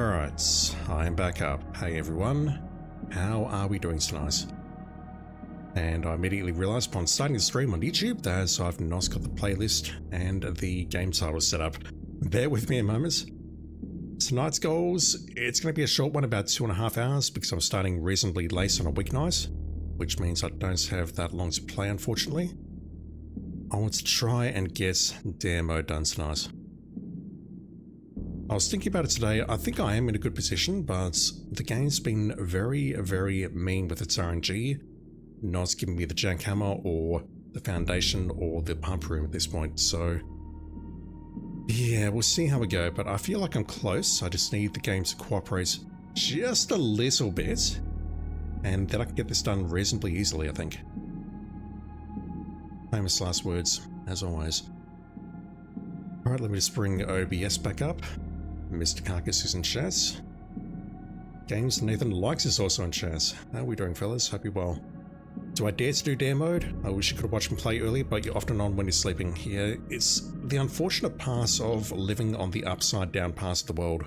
Alright, I am back up. Hey everyone, how are we doing tonight? And I immediately realized upon starting the stream on YouTube that I've not got the playlist and the game title set up. Bear with me a moment. Tonight's goals, it's going to be a short one, about 2.5 hours, because I'm starting reasonably late on a weeknight, which means I don't have that long to play, unfortunately. I want to try and get dare mode done tonight. I was thinking about it today. I think I am in a good position, but the game's been very, very mean with its RNG, not giving me the jackhammer or the foundation or the pump room at this point. So yeah, we'll see how we go, but I feel like I'm close. I just need the game to cooperate just a little bit, and then I can get this done reasonably easily, I think. Famous last words, as always. Alright, let me just bring OBS back up. Mr. Carcass is in chat. Games Nathan Likes is also in chat. How are we doing, fellas? Hope you're well. Do I dare to do dare mode? I wish you could have watched me play earlier, but you're often on when you're sleeping. Yeah, it's the unfortunate part of living on the upside down part of the world.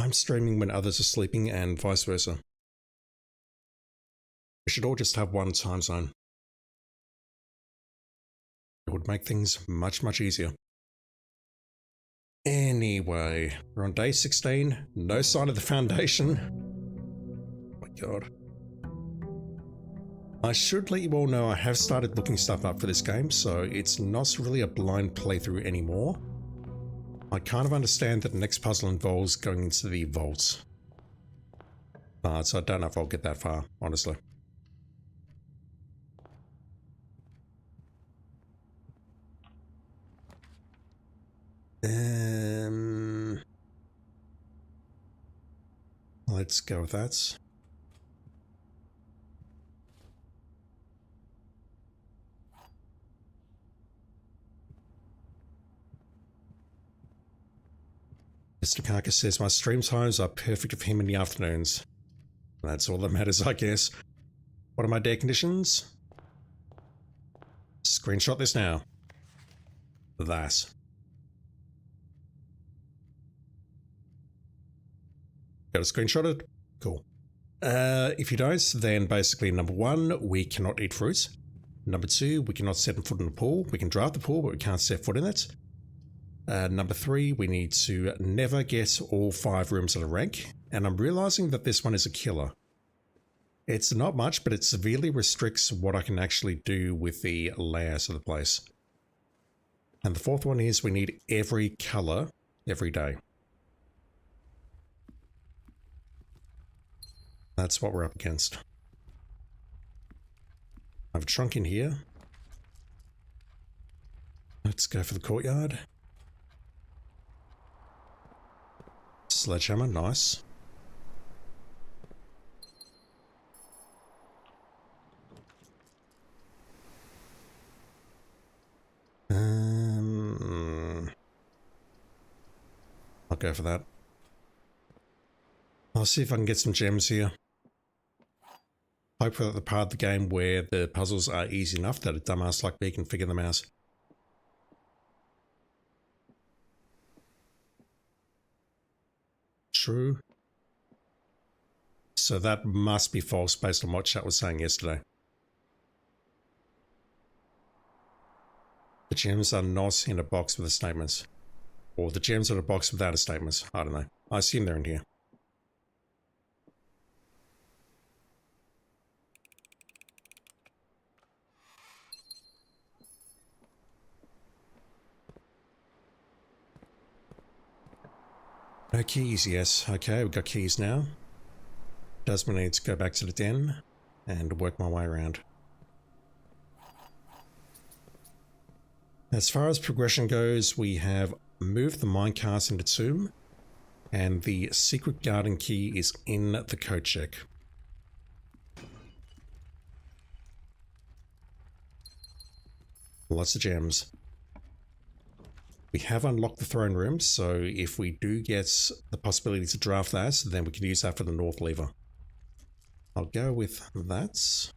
I'm streaming when others are sleeping and vice versa. We should all just have one time zone. It would make things much, much easier. Anyway, we're on day 16. No sign of the foundation. Oh my god. I should let you all know I have started looking stuff up for this game, so it's not really a blind playthrough anymore. I kind of understand that the next puzzle involves going into the vaults. But I don't know if I'll get that far, honestly. Let's go with that. Mr. Carcass says my stream times are perfect for him in the afternoons. That's all that matters, I guess. What are my day conditions? Screenshot this now. That. Got it screenshotted? Cool. If you don't, then basically number 1, we cannot eat fruit. Number 2, we cannot set foot in the pool. We can drive the pool, but we can't set foot in it. Number 3, we need to never get all 5 rooms at a rank. And I'm realizing that this one is a killer. It's not much, but it severely restricts what I can actually do with the layouts of the place. And the 4th one is we need every color every day. That's what we're up against. I have a trunk in here. Let's go for the courtyard. Sledgehammer, nice. I'll go for that. I'll see if I can get some gems here. Hopefully at the part of the game where the puzzles are easy enough that a dumbass like me can figure them out. True. So that must be false based on what chat was saying yesterday. The gems are not in a box with a statement. Or the gems are in a box without a statement. I don't know. I assume they're in here. No keys, yes. Okay, we've got keys now. Does mean I need to go back to the den and work my way around. As far as progression goes, we have moved the minecart into tomb, and the secret garden key is in the code check. Lots of gems. We have unlocked the throne room, so if we do get the possibility to draft that, then we can use that for the north lever. I'll go with that.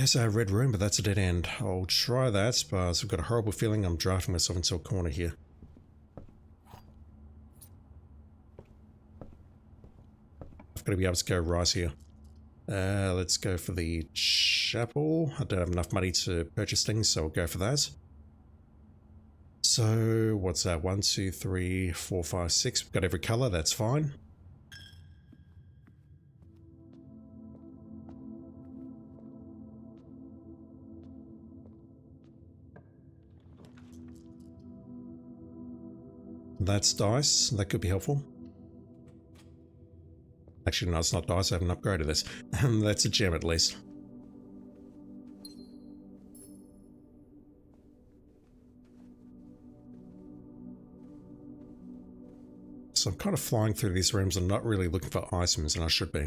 There's a red room, but that's a dead end. I'll try that, but I've got a horrible feeling I'm drafting myself into a corner here. I've got to be able to go right here. Let's go for the chapel. I don't have enough money to purchase things, so I'll go for that. So, what's that? 1, 2, 3, 4, 5, 6. We've got every color, that's fine. That's dice. That could be helpful. Actually, no, it's not dice. I haven't upgraded this. That's a gem at least. So I'm kind of flying through these rooms. I'm not really looking for items, and I should be.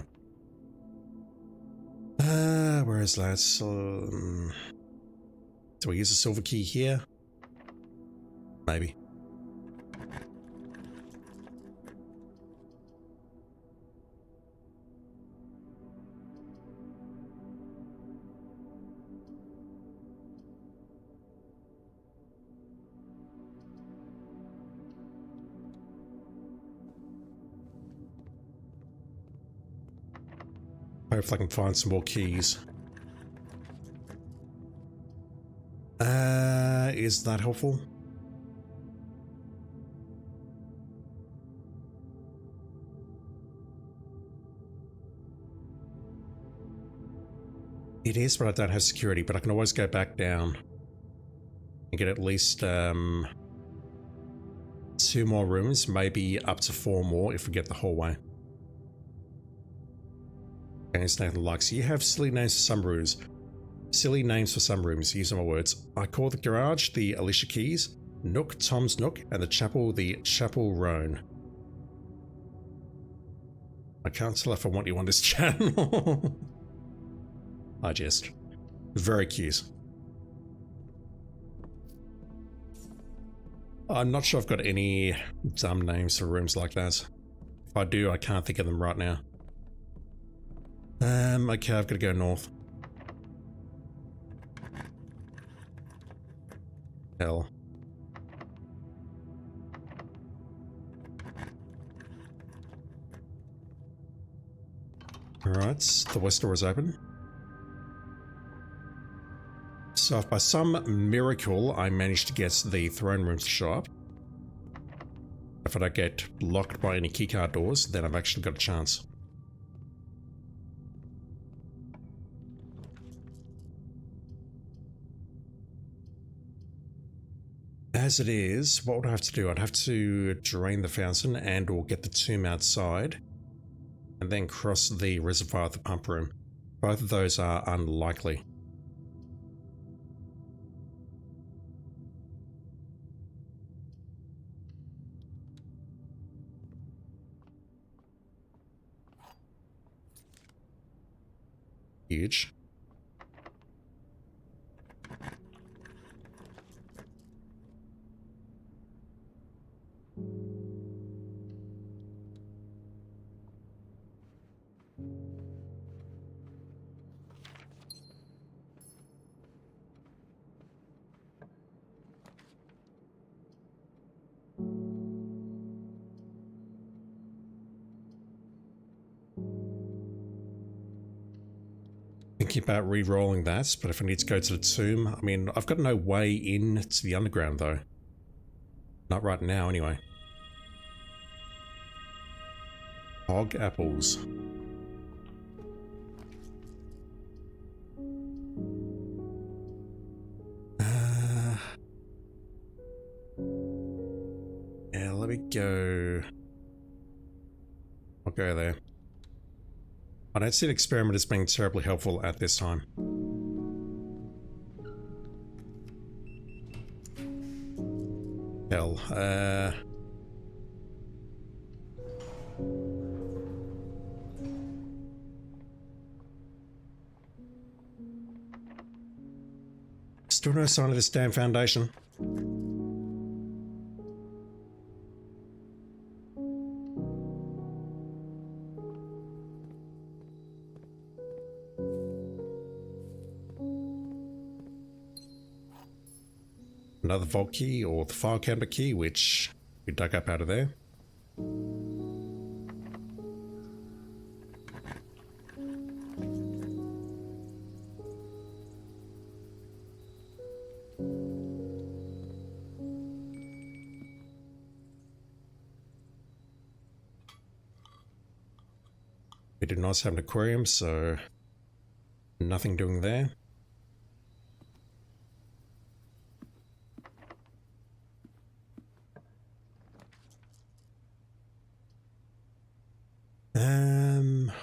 Where is that? Do we use a silver key here? Maybe. Hopefully I can find some more keys. Is that helpful? It is, but I don't have security, but I can always go back down and get at least 2 more rooms, maybe up to 4 more if we get the whole way. Okay, it's Nathan likes. You have silly names for some rooms. Silly names for some rooms, use my words. I call the garage the Alicia Keys, Nook Tom's Nook, and the chapel Roan. I can't tell if I want you on this channel. I jest. Very cute. I'm not sure I've got any dumb names for rooms like that. If I do, I can't think of them right now. Okay, I've got to go north. Hell. Alright, the west door is open. So if by some miracle I manage to get the throne rooms to show up, if I don't get locked by any keycard doors, then I've actually got a chance. As it is, what would I have to do? I'd have to drain the fountain and or get the tomb outside and then cross the reservoir at the pump room. Both of those are unlikely. Huge. Thinking about re-rolling that, but if I need to go to the tomb, I mean, I've got no way in to the underground though. Not right now, anyway. Hog apples. Yeah, let me go. I'll go there. I don't see an experiment as being terribly helpful at this time. Hell, still no sign of this damn foundation. Another vault key or the file cabinet key, which we dug up out of there. We did not have an aquarium, so nothing doing there.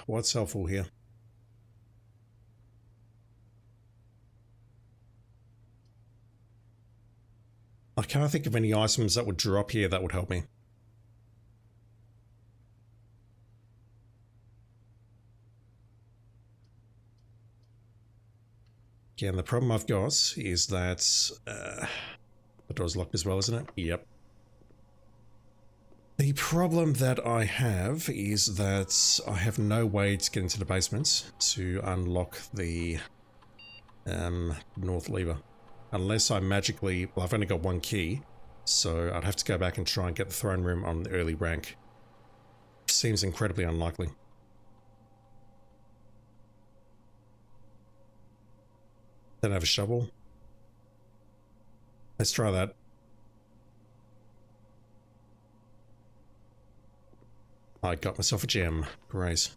What's helpful here? I can't think of any items that would drop here that would help me. Again, the problem I've got is that the door's locked as well, isn't it? Yep. The problem that I have is that I have no way to get into the basement to unlock the north lever. Unless I magically... Well, I've only got one key, so I'd have to go back and try and get the throne room on the early rank. Seems incredibly unlikely. Don't have a shovel. Let's try that. I got myself a gem. Great.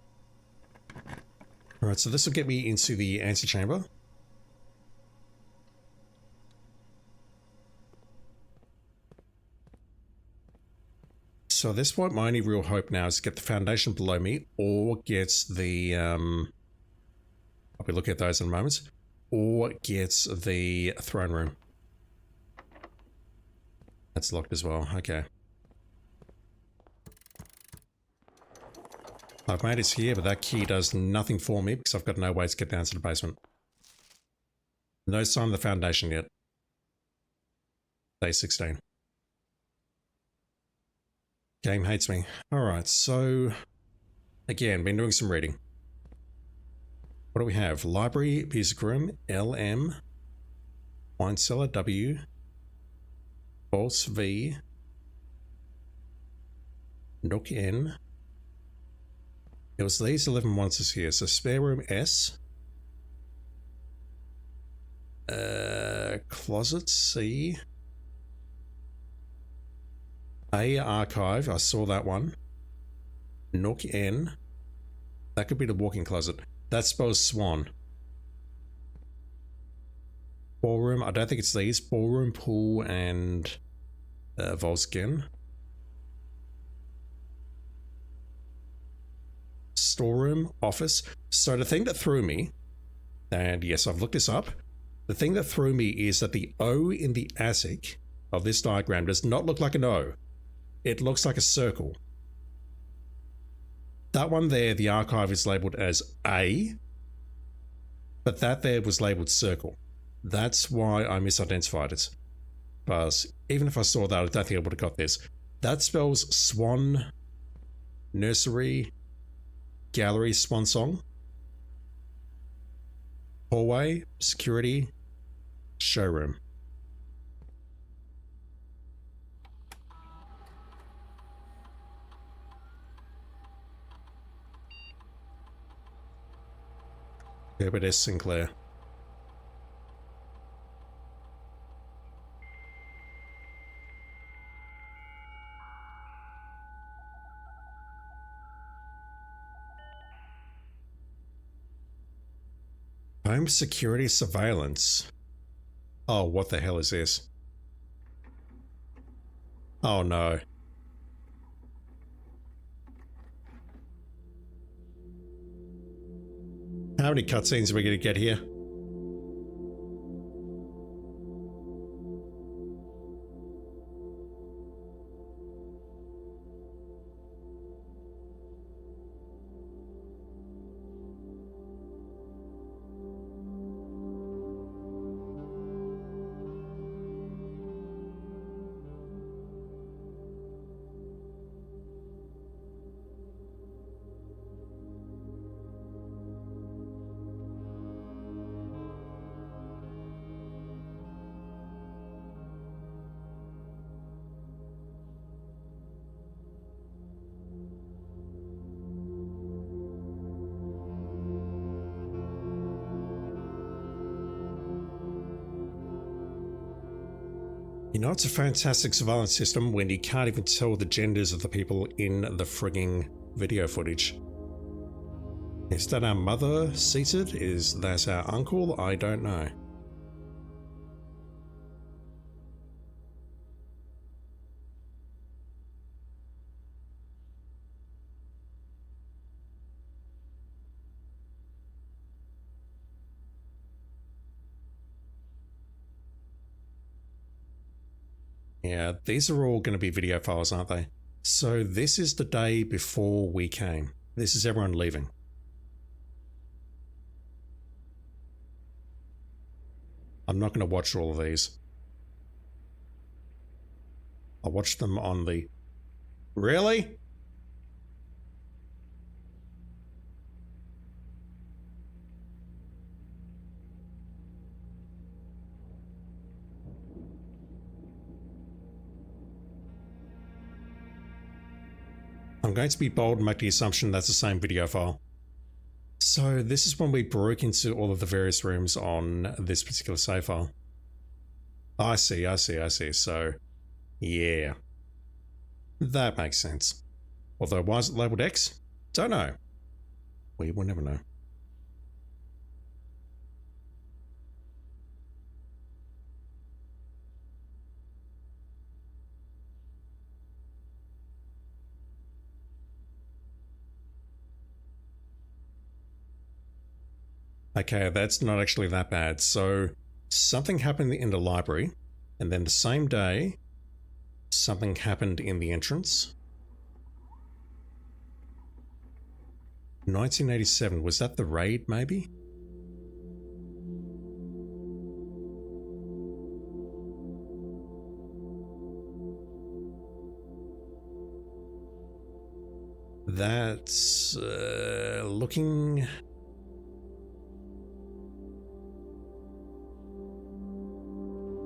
Alright, so this will get me into the antechamber. So at this point, my only real hope now is to get the foundation below me, or get the... I'll be looking at those in a moment. Or get the throne room. That's locked as well. Okay. I've made it here, but that key does nothing for me because I've got no way to get down to the basement. No sign of the foundation yet. Day 16. Game hates me. Alright, so... Again, been doing some reading. What do we have? Library, music room, LM, wine cellar, W, vaults, V, nook, N. It was these 11 monsters here. So spare room, S, closet, C, A, archive, I saw that one, nook, N. That could be the walk-in closet. That spells swan. Ballroom, I don't think it's these. Ballroom, pool, and Volskin. Storeroom, office. So the thing that threw me, and yes, I've looked this up. The thing that threw me is that the O in the attic of this diagram does not look like an O. It looks like a circle. That one there, the archive is labeled as A, but that there was labeled circle. That's why I misidentified it. But even if I saw that, I don't think I would have got this. That spells swan, nursery, gallery, swan song, hallway, security, showroom. Herbert S. Sinclair. Home security surveillance. Oh, what the hell is this? Oh no. How many cutscenes are we going to get here? You know, it's a fantastic surveillance system when you can't even tell the genders of the people in the frigging video footage. Is that our mother seated? Is that our uncle? I don't know. Yeah, these are all going to be video files, aren't they? So this is the day before we came. This is everyone leaving. I'm not going to watch all of these. I'll watch them on the... Really? I'm going to be bold and make the assumption that's the same video file. So this is when we broke into all of the various rooms on this particular save file. I see. So, yeah. That makes sense. Although, why is it labelled X? Don't know. We will never know. Okay, that's not actually that bad. So something happened in the library, and then the same day, something happened in the entrance. 1987, was that the raid maybe? That's looking...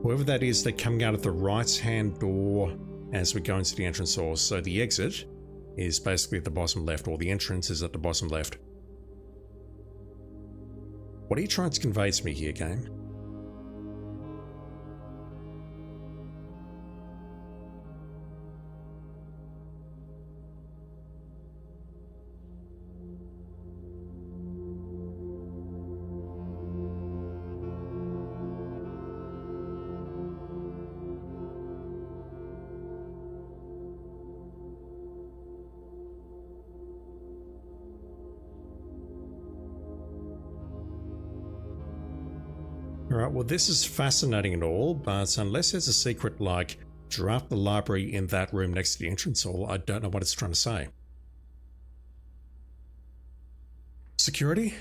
Whoever that is, they're coming out of the right-hand door as we go into the entrance door. So the exit is basically at the bottom left, or the entrance is at the bottom left. What are you trying to convey to me here, game? Alright, well this is fascinating and all, but unless there's a secret like draft the library in that room next to the entrance hall, I don't know what it's trying to say. Security?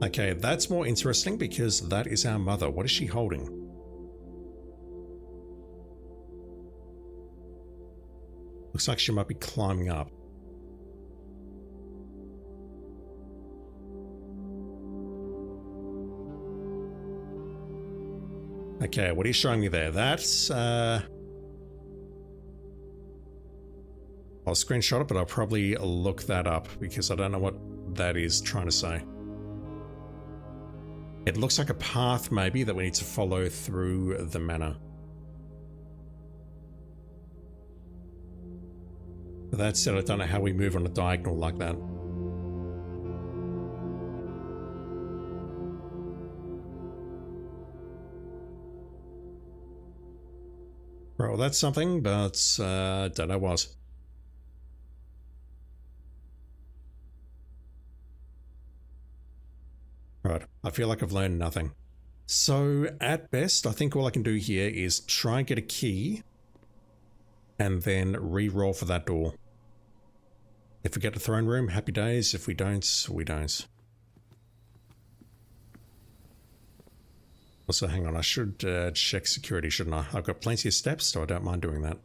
Okay, that's more interesting because that is our mother. What is she holding? Looks like she might be climbing up. Okay, what are you showing me there? That's, I'll screenshot it, but I'll probably look that up because I don't know what that is trying to say. It looks like a path maybe that we need to follow through the manor. But that said, I don't know how we move on a diagonal like that. Right, well that's something, but don't know what. Right, I feel like I've learned nothing. So at best, I think all I can do here is try and get a key and then re-roll for that door. If we get the throne room, happy days. If we don't, we don't. Also, hang on, I should check security, shouldn't I? I've got plenty of steps, so I don't mind doing that.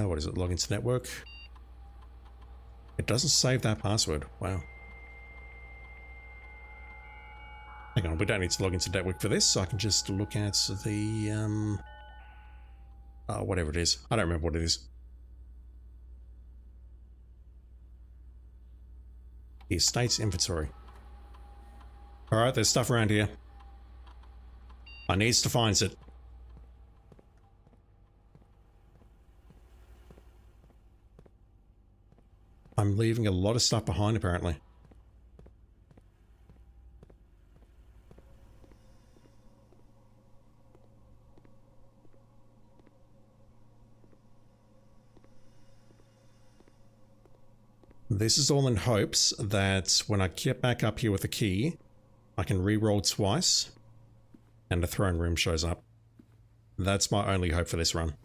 What is it? Log into network. It doesn't save that password. Wow. Hang on, we don't need to log into Network for this, so I can just look at the, whatever it is. I don't remember what it is. The estate's inventory. Alright, there's stuff around here. I needs to find it. I'm leaving a lot of stuff behind, apparently. This is all in hopes that when I get back up here with the key, I can re-roll twice and the throne room shows up. That's my only hope for this run.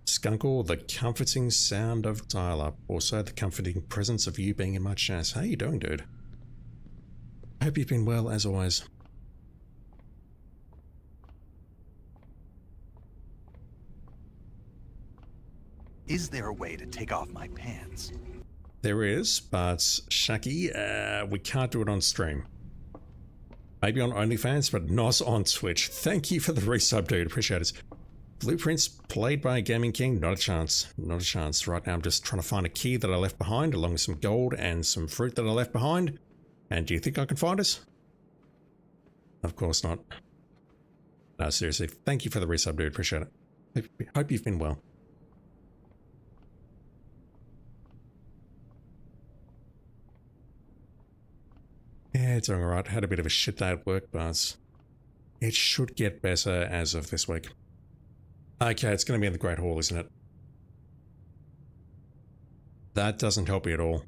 Skunkle, the comforting sound of dial-up. Also, the comforting presence of you being in my chat. How you doing, dude? Hope you've been well, as always. Is there a way to take off my pants? There is, but Shaki, we can't do it on stream. Maybe on OnlyFans, but not on Twitch. Thank you for the resub, dude. Appreciate it. Blueprints played by a Gaming King? Not a chance. Not a chance. Right now I'm just trying to find a key that I left behind, along with some gold and some fruit that I left behind. And do you think I can find us? Of course not. No, seriously. Thank you for the resub, dude. Appreciate it. Hope you've been well. Yeah, it's alright. Had a bit of a shit day at work, but it should get better as of this week. Okay, it's going to be in the Great Hall, isn't it? That doesn't help me at all.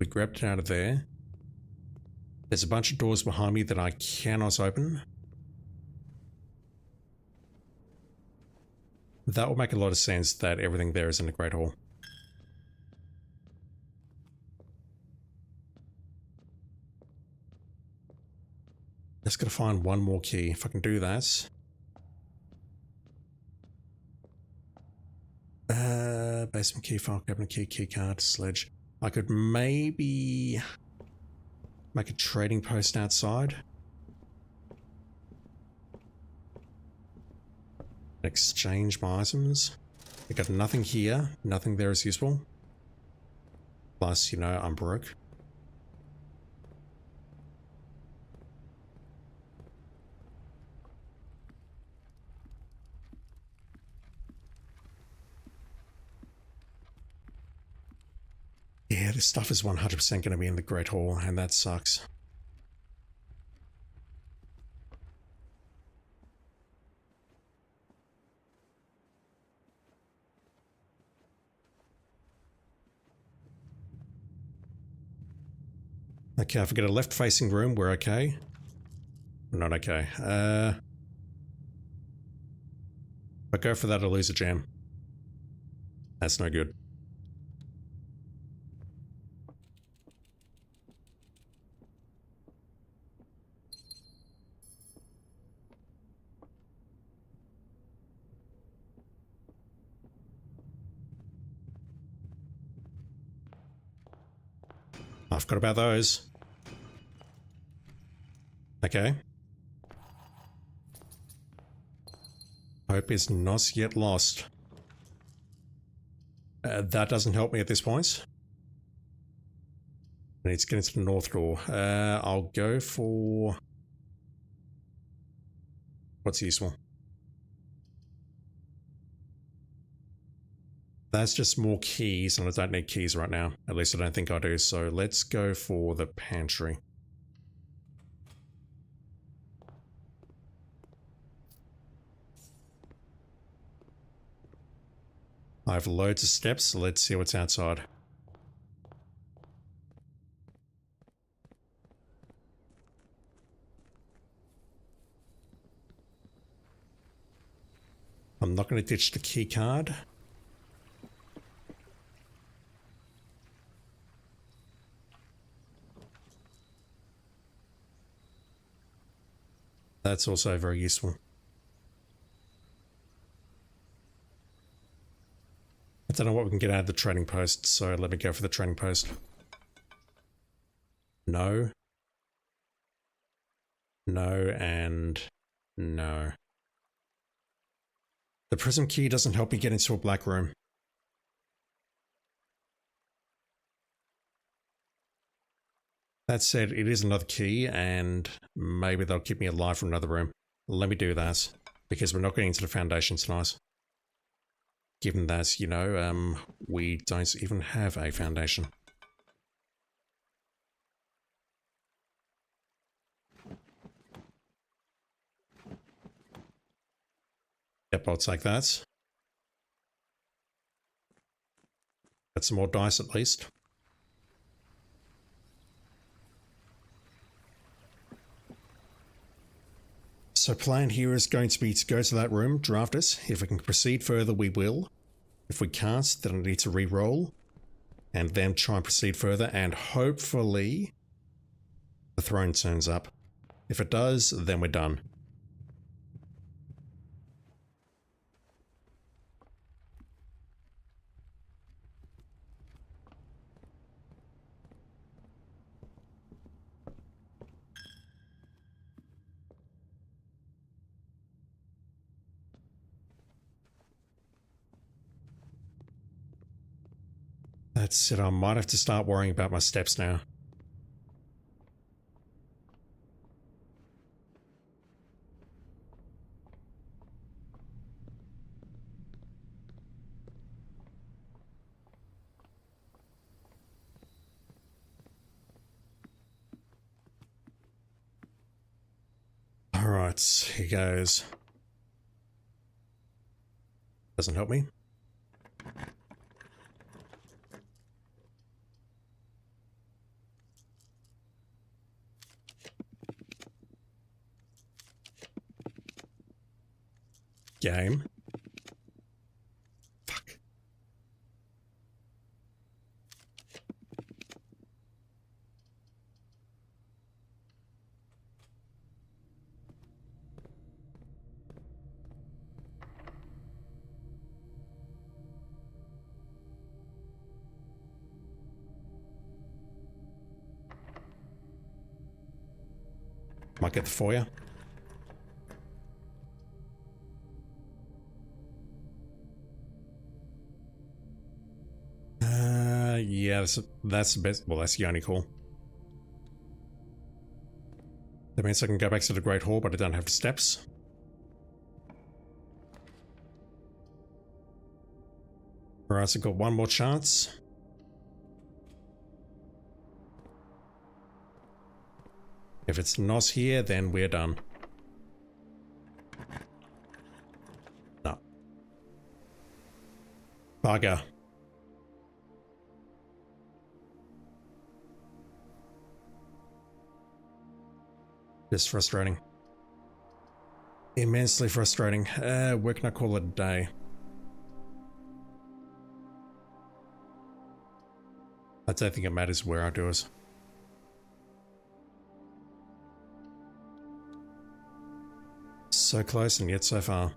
We grabbed it out of there. There's a bunch of doors behind me that I cannot open. That will make a lot of sense that everything there is in the Great Hall. Just gotta find one more key. If I can do that. Basement key, file cabinet key, key card, sledge. I could maybe make a trading post outside. Exchange my items. I got nothing here. Nothing there is useful. Plus, you know, I'm broke. Yeah, this stuff is 100% going to be in the Great Hall, and that sucks. Okay, if I get a left-facing room, we're okay. We're not okay. If I go for that, I'll lose a gem. That's no good. I forgot about those. Okay. Hope is not yet lost. That doesn't help me at this point. I need to get into the north door. I'll go for... what's useful? That's just more keys, and I don't need keys right now. At least I don't think I do, so let's go for the pantry. I have loads of steps, so let's see what's outside. not going to ditch the key card. That's also very useful. I don't know what we can get out of the trading post, so let me go for the trading post. No. No, and no. The prism key doesn't help me get into a black room. That said, it is another key, and maybe they'll keep me alive from another room. Let me do that, because we're not getting into the foundation tonight. Given that, you know, we don't even have a foundation. Yep, I'll take that. Got some more dice at least. So plan here is going to be to go to that room, draft it. If we can proceed further, we will. If we can't, then I need to re-roll. And then try and proceed further, and hopefully the throne turns up. If it does, then we're done. That's it, I might have to start worrying about my steps now. Alright, here goes. Doesn't help me. Game. Fuck. Might get the foyer. Yeah, that's the best. Well, that's the only call. That means I can go back to the Great Hall, but I don't have the steps. Alright, so I've got one more chance. If it's not here, then we're done. No. Bugger. Just frustrating. Immensely frustrating. Where can I call it a day? I don't think it matters where I do it. So close and yet so far.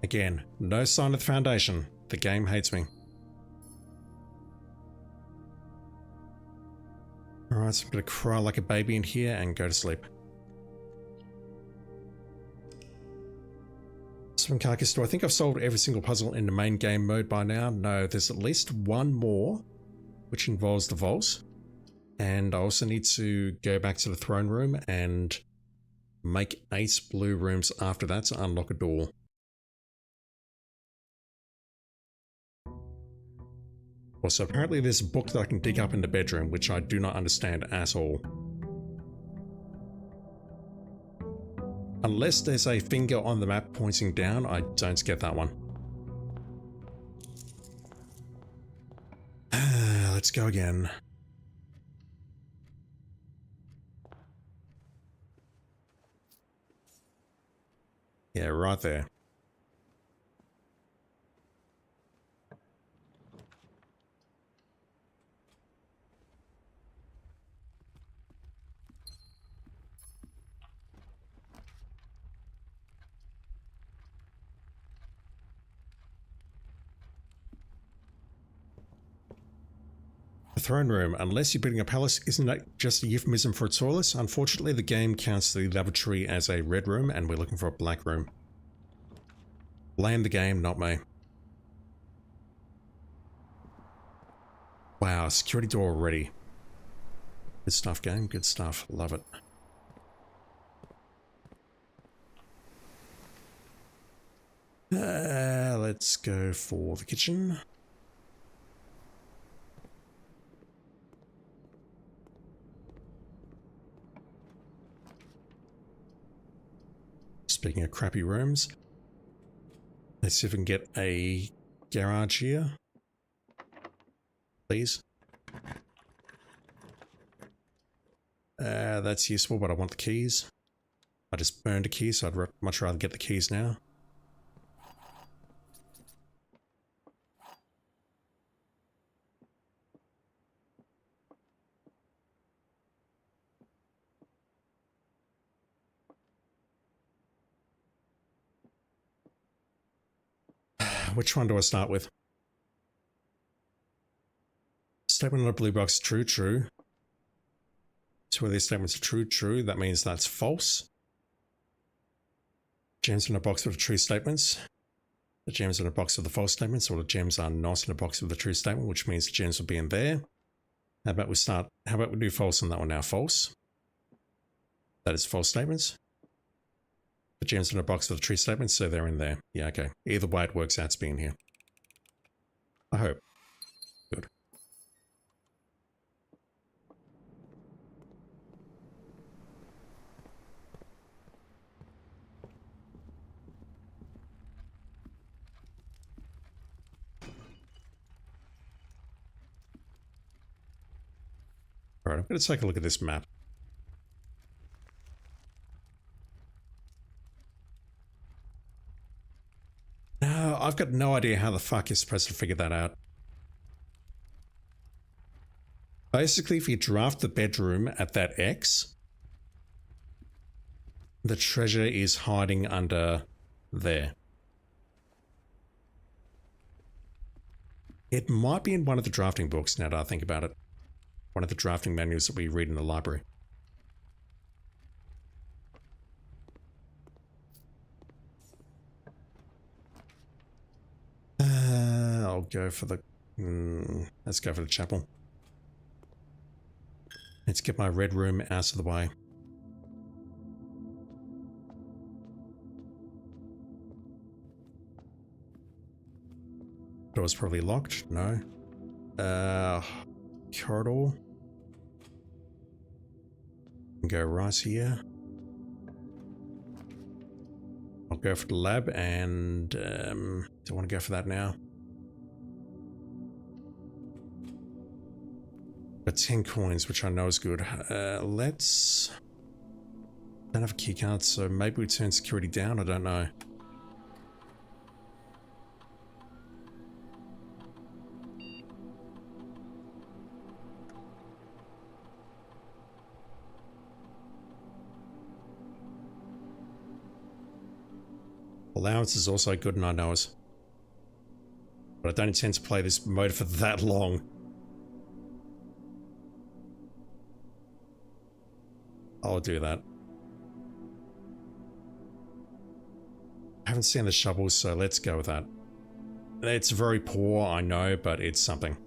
Again, no sign of the foundation. The game hates me. Alright, so I'm gonna cry like a baby in here and go to sleep. Swing carcass, do I think I've solved every single puzzle in the main game mode by now? No, there's at least one more, which involves the vault. And I also need to go back to the throne room and make 8 blue rooms after that to unlock a door. Also, apparently there's a book that I can dig up in the bedroom, which I do not understand at all. Unless there's a finger on the map pointing down, I don't get that one. Let's go again. Yeah, right there. throne room. Unless you're building a palace, isn't that just a euphemism for a toilet? Unfortunately, the game counts the lavatory as a red room, and we're looking for a black room. Blame the game, not me. Wow, security door already. Good stuff, game. Good stuff. Love it. Let's go for the kitchen. Speaking of crappy rooms, let's see if we can get a garage here. Please. That's useful, but I want the keys. I just burned a key, so I'd much rather get the keys now. Which one do I start with? Statement on a blue box, true, true. So where these statements are true, true, that means that's false. Gems in a box with the true statements. The gems in a box of the false statements, or the gems are not in a box of the true statement, which means the gems will be in there. How about we do false on that one now? False. That is false statements. The gems in a box of the true statements, so they're in there. Yeah, okay. Either way, it works out to be in here. I hope. Good. Alright, I'm going to take a look at this map. No, I've got no idea how the fuck you're supposed to figure that out. Basically, if you draft the bedroom at that X, the treasure is hiding under there. It might be in one of the drafting books now that I think about it. One of the drafting manuals that we read in the library. I'll go for the... let's go for the chapel. Let's get my red room out of the way. Door's probably locked. No. Corridor. Go right here. I'll go for the lab and don't want to go for that now. Got 10 coins, which I know is good. Let's... Don't have a key card, so maybe we turn security down, I don't know. Allowance is also good, and I know it. But I don't intend to play this mode for that long. I'll do that. I haven't seen the shovels, so let's go with that. It's very poor, I know, but it's something.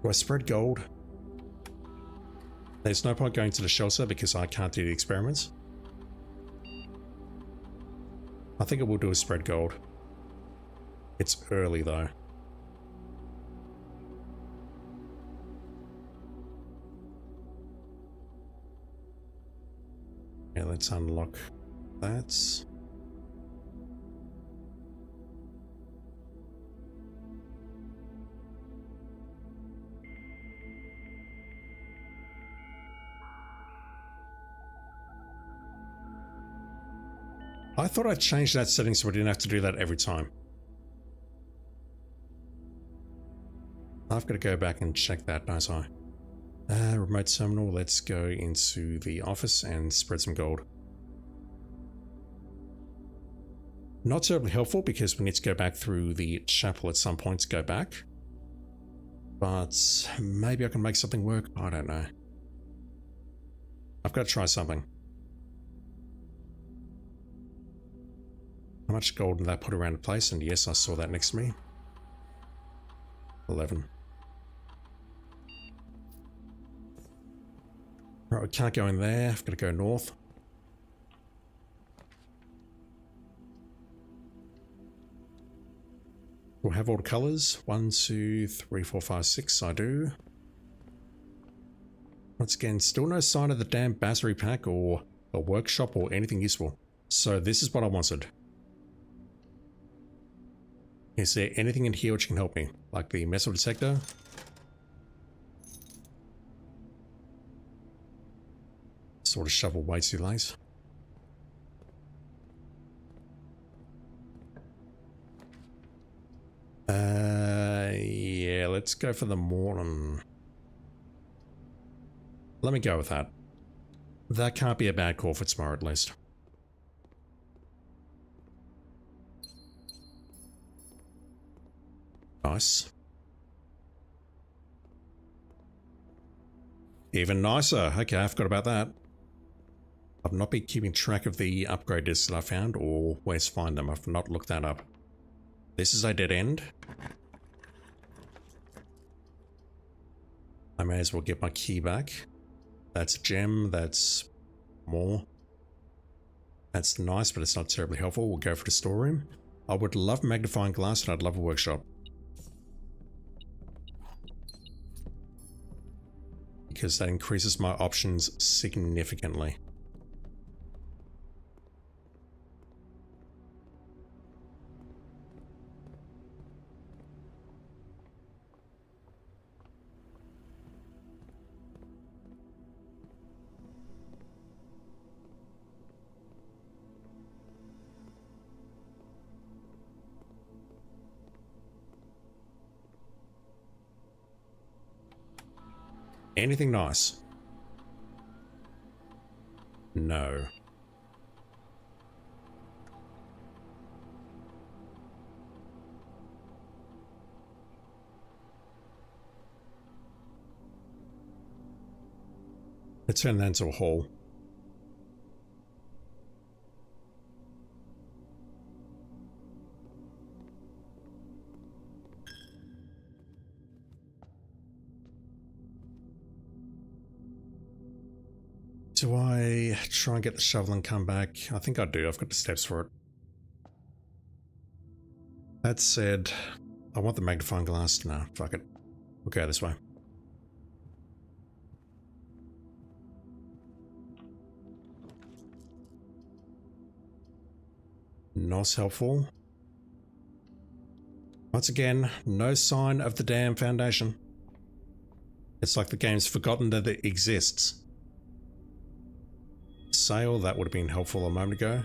Do I spread gold? There's no point going to the shelter because I can't do the experiments. I think it will do a spread gold. It's early though. Yeah, let's unlock that. I thought I'd change that setting so we didn't have to do that every time. I've got to go back and check that, don't I? Remote terminal, let's go into the office and spread some gold. Not terribly helpful because we need to go back through the chapel at some point to go back. But maybe I can make something work, I don't know. I've got to try something. How much gold did that put around the place? And yes, I saw that next to me. 11. Right, we can't go in there. I've got to go north. We'll have all the colours. 1, 2, 3, 4, 5, 6. I do. Once again, still no sign of the damn battery pack or a workshop or anything useful. So this is what I wanted. Is there anything in here which can help me? Like the metal detector? Sort of shovel way too late. Yeah, let's go for the morning. Let me go with that. That can't be a bad call for tomorrow at least. Nice. Even nicer. Okay, I forgot about that. I've not been keeping track of the upgrade discs that I found or where to find them. I've not looked that up. This is a dead end. I may as well get my key back. That's a gem. That's more. That's nice, but it's not terribly helpful. We'll go for the storeroom. I would love magnifying glass and I'd love a workshop. Because that increases my options significantly. Anything nice? No. Let's turn that into a hole. Do I try and get the shovel and come back? I think I do. I've got the steps for it. That said, I want the magnifying glass. No, fuck it. We'll go this way. Not helpful. Once again, no sign of the damn foundation. It's like the game's forgotten that it exists. Sail, that would have been helpful a moment ago.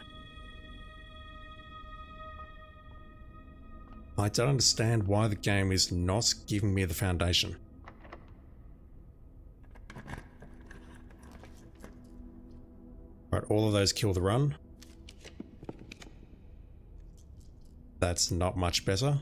I don't understand why the game is not giving me the foundation. Right, all of those kill the run. That's not much better.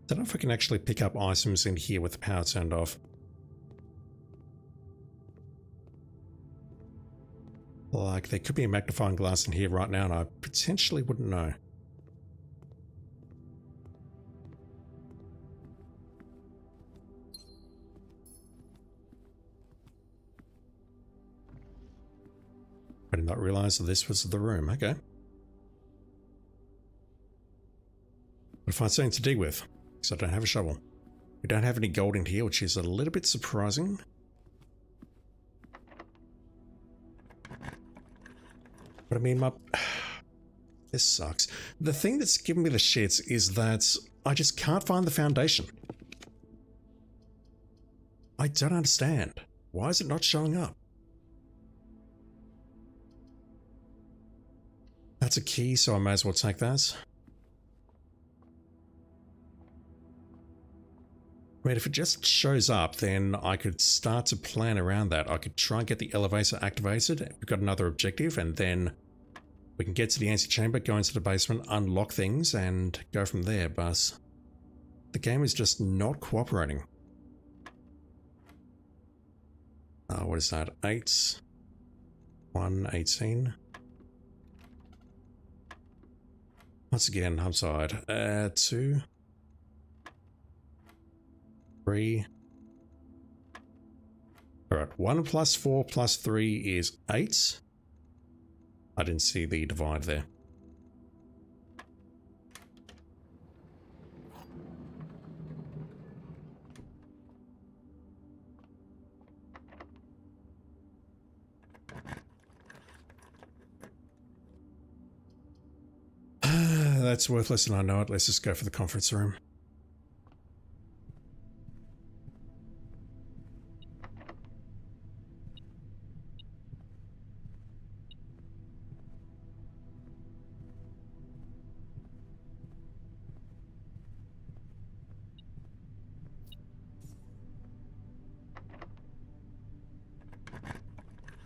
I don't know if I can actually pick up items in here with the power turned off. Like, there could be a magnifying glass in here right now and I potentially wouldn't know. I did not realize that this was the room. Okay. But find something to dig with. Because I don't have a shovel. We don't have any gold in here, which is a little bit surprising. But I mean, This sucks. The thing that's giving me the shits is that I just can't find the foundation. I don't understand. Why is it not showing up? That's a key, so I may as well take that. I mean, if it just shows up, then I could start to plan around that. I could try and get the elevator activated. We've got another objective, and then we can get to the antechamber, go into the basement, unlock things, and go from there. But the game is just not cooperating. What is that? 8, 1, 18. Once again, I'm sorry. 2, 3. Alright, 1 plus 4 plus 3 is 8. I didn't see the divide there. That's worthless and I know it. Let's just go for the conference room.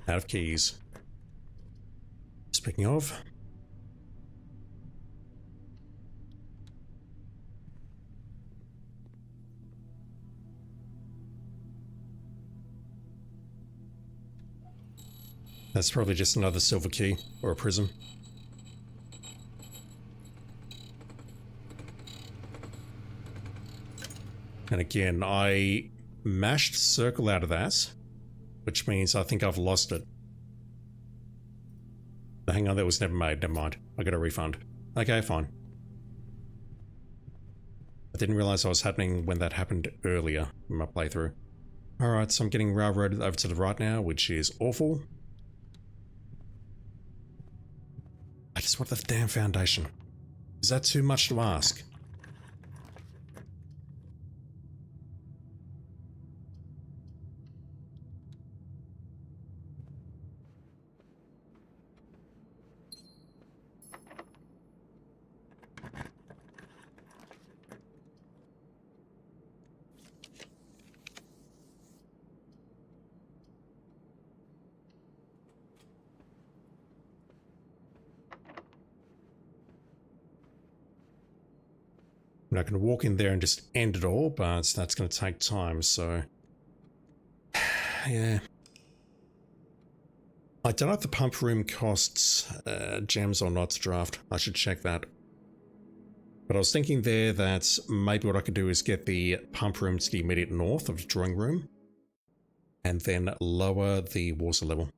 Out of keys. Speaking of, that's probably just another silver key or a prism. And again, I mashed circle out of that, which means I think I've lost it. Hang on, that was never made. Never mind. I got a refund. Okay, fine. I didn't realize I was happening when that happened earlier in my playthrough. Alright, so I'm getting railroaded over to the right now, which is awful. I just want the damn foundation. Is that too much to ask? I'm not going to walk in there and just end it all, but that's going to take time, so... yeah. I don't know if the pump room costs gems or not to draft. I should check that. But I was thinking there that maybe what I could do is get the pump room to the immediate north of the drawing room, and then lower the water level.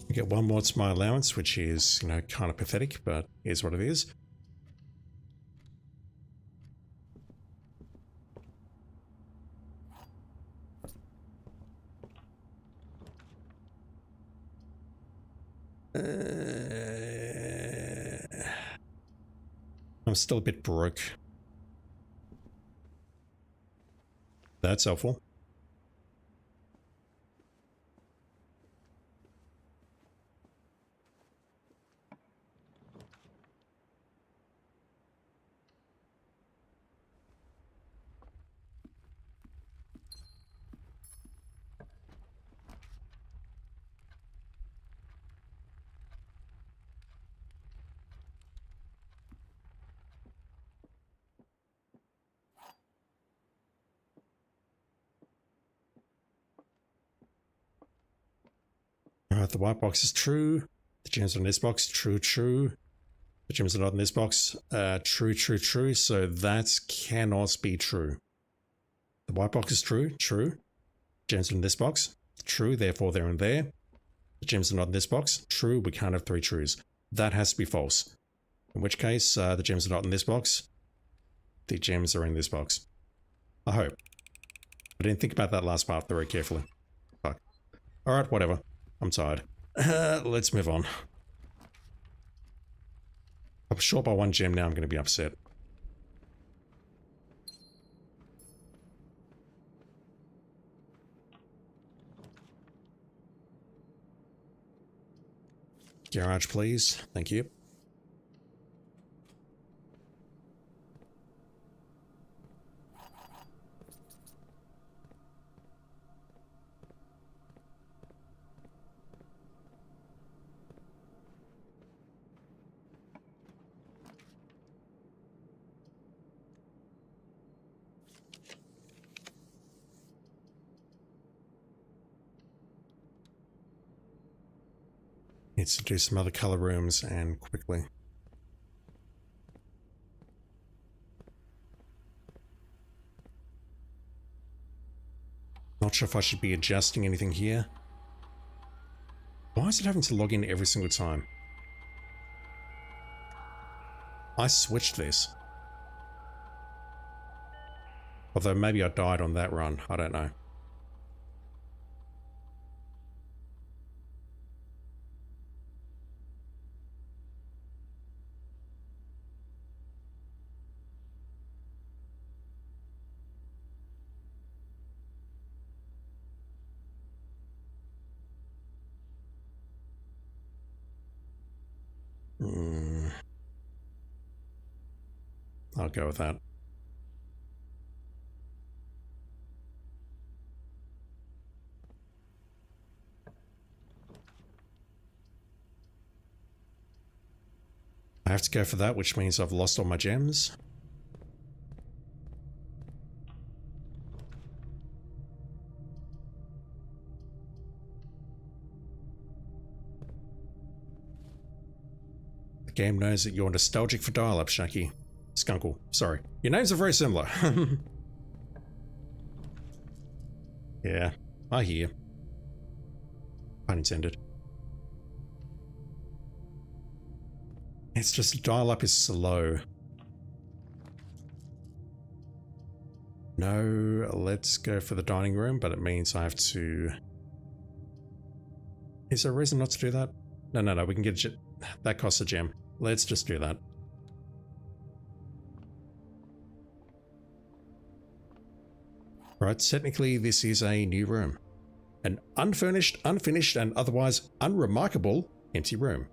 I get one more to my allowance, which is, you know, kind of pathetic, but here's what it is. I'm still a bit broke. That's helpful. Alright, the white box is true. The gems on this box, true, true. The gems are not in this box, true, true, true. So that cannot be true. The white box is true, true. Gems are in this box, true, therefore they're in there. The gems are not in this box. True, we can't have 3 trues. That has to be false. In which case, the gems are not in this box. The gems are in this box. I hope. I didn't think about that last part very carefully. Fuck. Alright, whatever. I'm tired. Let's move on. I'm short by 1 gem now, I'm going to be upset. Garage, please. Thank you. Needs to do some other color rooms and quickly. Not sure if I should be adjusting anything here. Why is it having to log in every single time? I switched this. Although maybe I died on that run, I don't know. I'll go with that. I have to go for that, which means I've lost all my gems. The game knows that you're nostalgic for dial-up, Shaki. Skunkle, sorry. Your names are very similar. Yeah, I hear. Pun intended. It's just dial-up is slow. No, let's go for the dining room, but it means I have to... Is there a reason not to do that? No, we can get a gem. That costs a gem. Let's just do that. Right, technically this is a new room. An unfurnished, unfinished, and otherwise unremarkable empty room.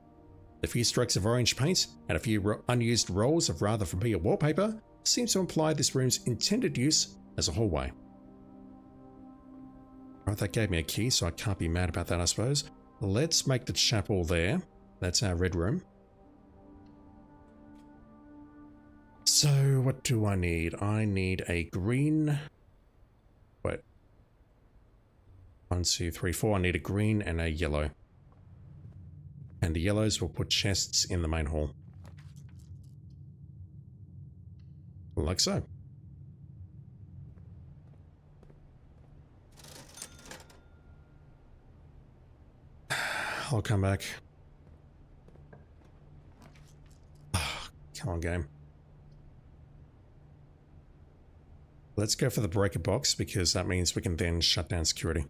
A few strokes of orange paint and a few unused rolls of rather familiar wallpaper seem to imply this room's intended use as a hallway. Right, that gave me a key, so I can't be mad about that, I suppose. Let's make the chapel there. That's our red room. So, what do I need? I need a green... Wait. 1, 2, 3, 4. I need a green and a yellow. And the yellows will put chests in the main hall. Like so. I'll come back. Oh, come on, game. Let's go for the breaker box because that means we can then shut down security.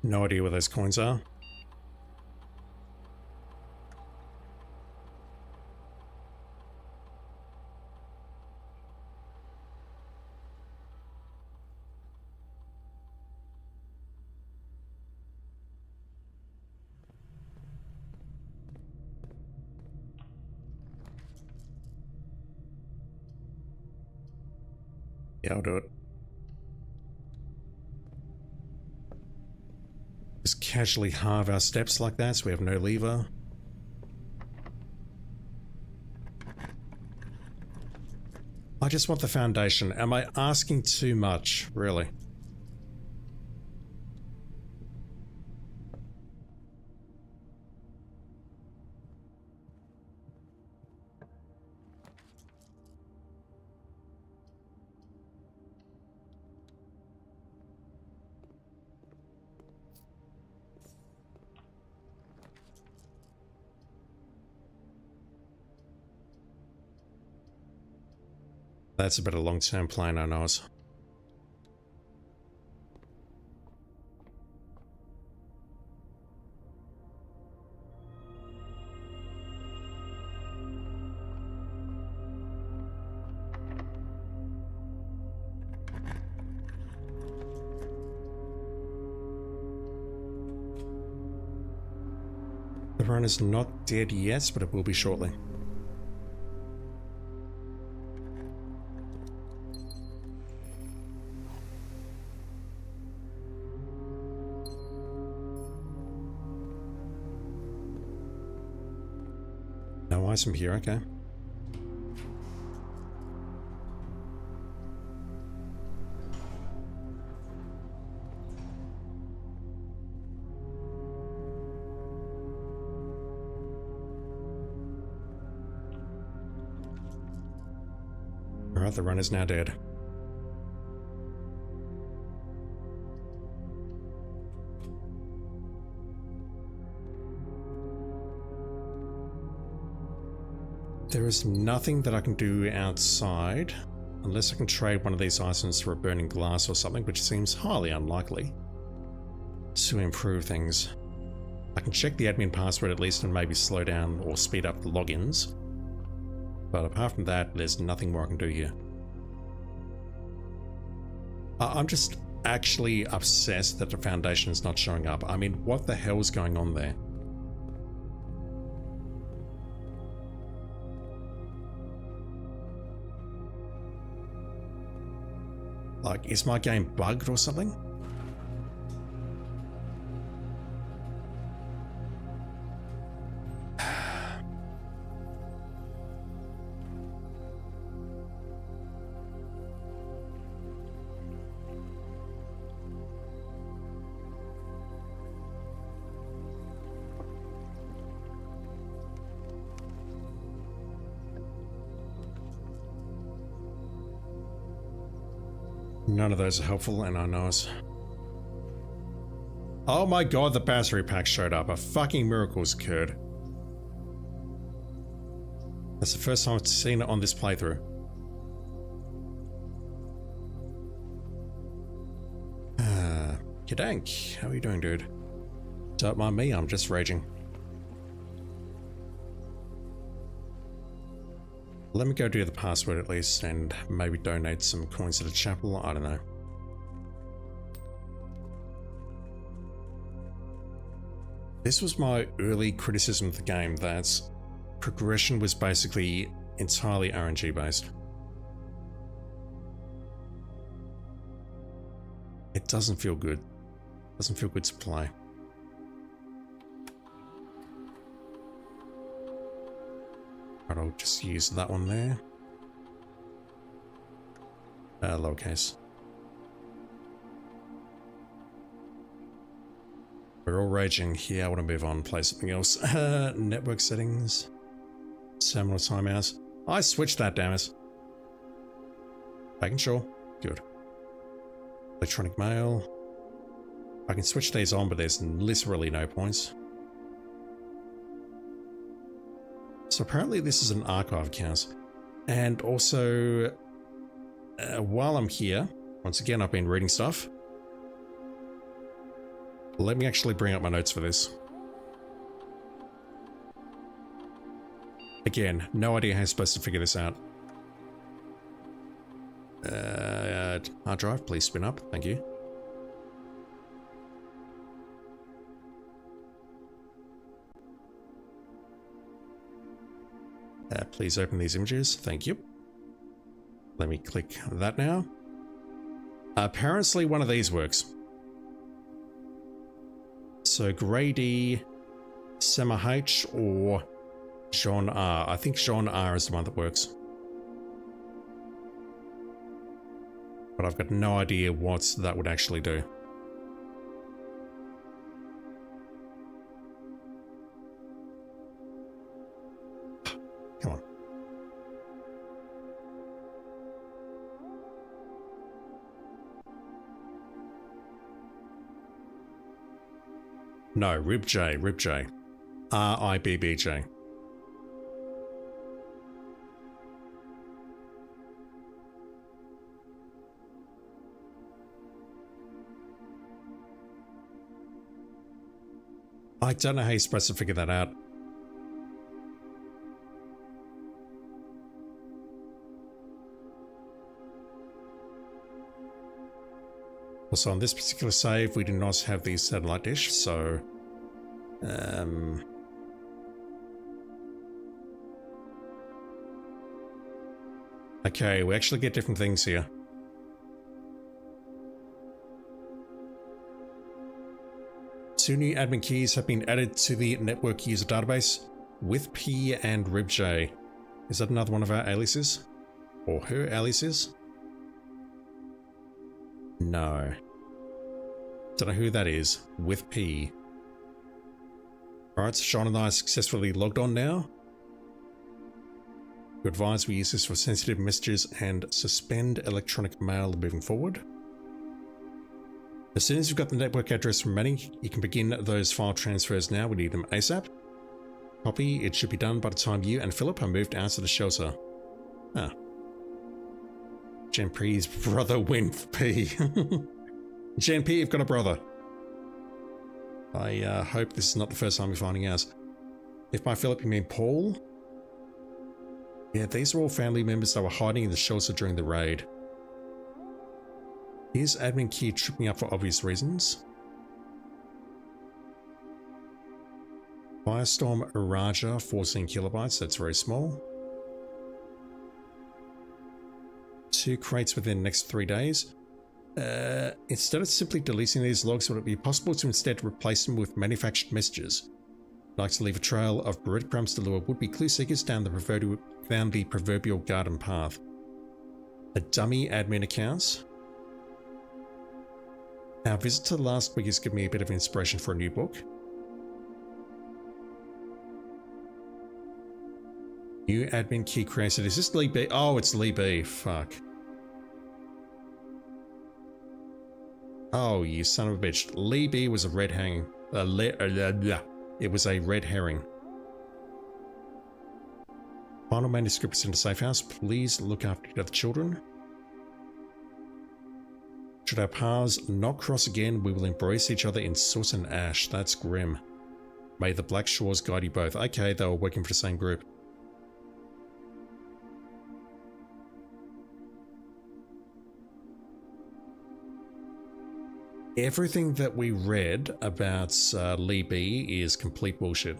No idea where those coins are. Yeah, I'll do it. Just casually halve our steps like that so we have no lever. I just want the foundation. Am I asking too much, really? That's a bit of long-term plan, I know. The run is not dead yet, but it will be shortly. No eyes from here, okay. Alright, the run is now dead. There is nothing that I can do outside, unless I can trade one of these items for a burning glass or something, which seems highly unlikely to improve things. I can check the admin password at least and maybe slow down or speed up the logins. But apart from that, there's nothing more I can do here. I'm just actually obsessed that the foundation is not showing up. I mean, what the hell is going on there? Like, is my game bugged or something? None of those are helpful, and I know it. Oh my god, the battery pack showed up. A fucking miracle's occurred. That's the first time I've seen it on this playthrough. Kadank, how are you doing, dude? Don't mind me, I'm just raging. Let me go do the password at least and maybe donate some coins to the chapel. I don't know. This was my early criticism of the game, that progression was basically entirely RNG based. It doesn't feel good. It doesn't feel good to play. Right, I'll just use that one there. Lowercase. We're all raging here. I want to move on, play something else. Network settings. Terminal timeouts. I switched that, damn it. Making sure. Good. Electronic mail. I can switch these on, but there's literally no points. So apparently this is an archive count. And also, while I'm here, once again, I've been reading stuff. Let me actually bring up my notes for this. Again, no idea how I'm supposed to figure this out. Hard drive, please spin up. Thank you. Please open these images. Thank you. Let me click that now. Apparently one of these works. So Grady, Sema H, or Jean R. I think Jean R is the one that works. but I've got no idea what that would actually do. Come on. No, Ribj. RIBBJ. I don't know how you're supposed to figure that out. Also, on this particular save, we do not have the satellite dish, so... Okay, we actually get different things here. Two new admin keys have been added to the network user database with P and RibJ. Is that another one of our aliases? Or her aliases? No. Don't know who that is. With P. Alright, so Sean and I are successfully logged on now. You advise we use this for sensitive messages and suspend electronic mail moving forward. As soon as you've got the network address remaining, you can begin those file transfers now. We need them ASAP. Copy, it should be done by the time you and Philip are moved out to the shelter. Ah. Genp's brother Winf P. Genp, you've got a brother. I hope this is not the first time you're finding out. If by Philip you mean Paul? Yeah, these are all family members that were hiding in the shelter during the raid. Is admin key tripping up for obvious reasons? Firestorm Raja, 14 kilobytes, that's very small. 2 crates within the next 3 days. Instead of simply deleting these logs, would it be possible to instead replace them with manufactured messages? I'd like to leave a trail of breadcrumbs to lure would-be clue seekers down the proverbial garden path. A dummy admin account. Our visit to last week has given me a bit of inspiration for a new book. New admin key created. Is this Lee B? Oh, it's Lee B. Fuck. Oh, you son of a bitch. Lee B was a red herring. It was a red herring. Final manuscript is in the safe house. Please look after the children. Should our paths not cross again, we will embrace each other in soot and ash. That's grim. May the Black Shores guide you both. Okay, they were working for the same group. Everything that we read about Lee B is complete bullshit.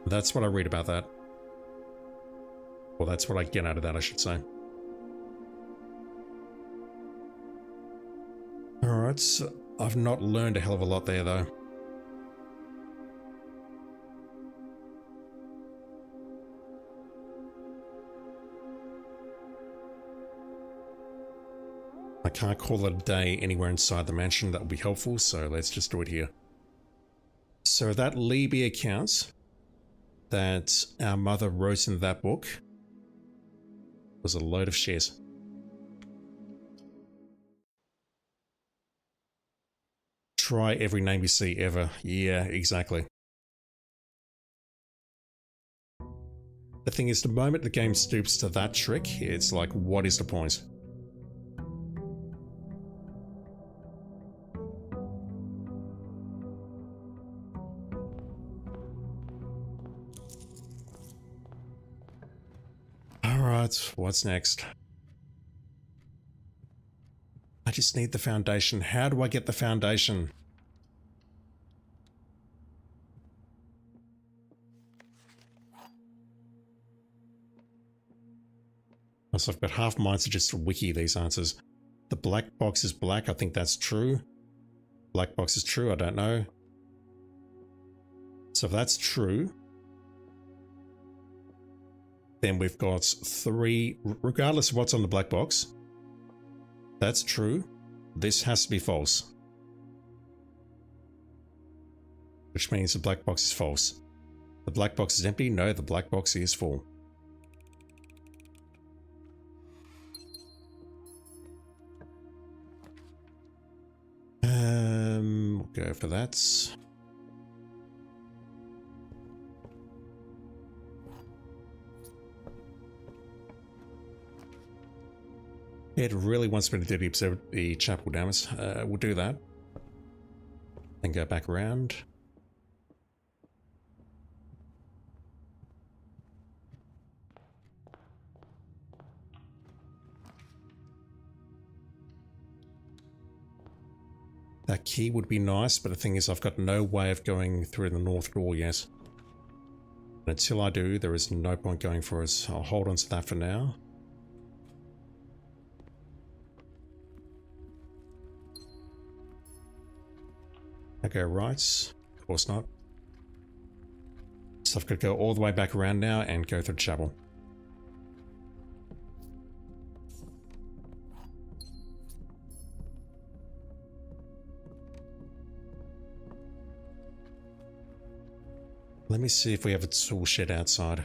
That's what I read about that. Well, that's what I get out of that, I should say. Alright, so I've not learned a hell of a lot there, though. I can't call it a day anywhere inside the mansion. That would be helpful, so let's just do it here. So that Libby account that our mother wrote in that book was a load of shit. Try every name you see ever. Yeah, exactly. The thing is, the moment the game stoops to that trick, it's like, what is the point? Alright, what's next? I just need the foundation. How do I get the foundation? So I've got half minds to just wiki these answers. The black box is black. I think that's true. Black box is true. I don't know. So if that's true, then we've got 3, regardless of what's on the black box, That's true. This has to be false. Which means the black box is false. The black box is empty. No, the black box is full. We'll go for that. It really wants me to do the chapel dams. We'll do that. Then go back around. That key would be nice, but the thing is I've got no way of going through the north door yet. And until I do, there is no point going for us. I'll hold on to that for now. I go right? Of course not. So I've got to go all the way back around now and go through the chapel. Let me see if we have a tool shed outside.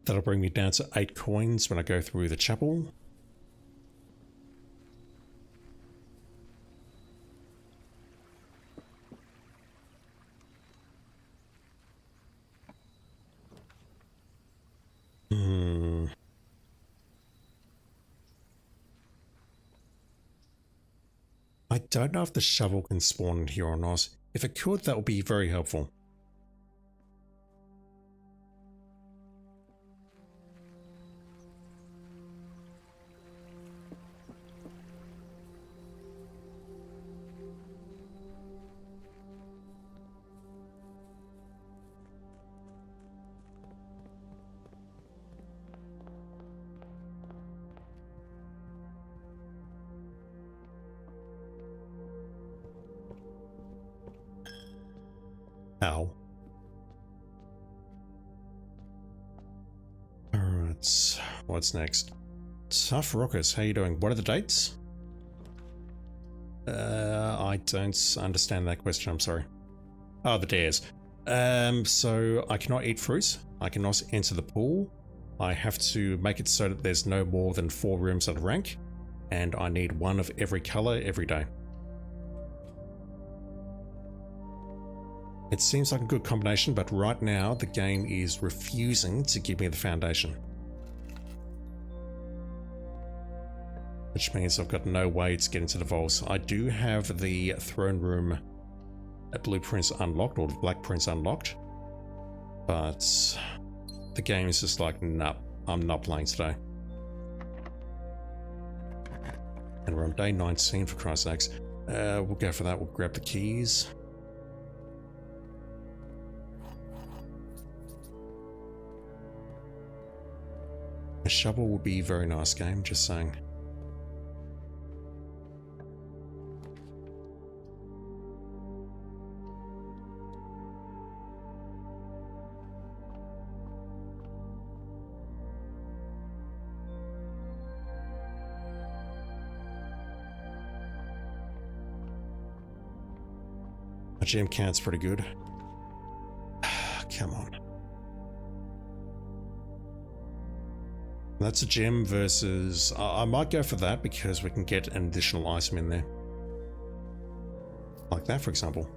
That'll bring me down to 8 coins when I go through the chapel. I don't know if the shovel can spawn in here or not. If it could, that would be very helpful. Ow. Alright, what's next? Tough Rockers, how you doing? What are the dates? I don't understand that question, I'm sorry. Oh, the dares. So I cannot eat fruit. I cannot enter the pool. I have to make it so that there's no more than 4 rooms at a rank. And I need 1 of every color every day. It seems like a good combination, but right now the game is refusing to give me the foundation. Which means I've got no way to get into the vaults. I do have the throne room blueprints unlocked, or the black prints unlocked. But the game is just like, nah, I'm not playing today. And we're on day 19 for Christ's sakes. We'll go for that, we'll grab the keys. A shovel would be a very nice game, just saying. My gem count's pretty good. Come on. That's a gem versus... I might go for that because we can get an additional item in there. Like that, for example.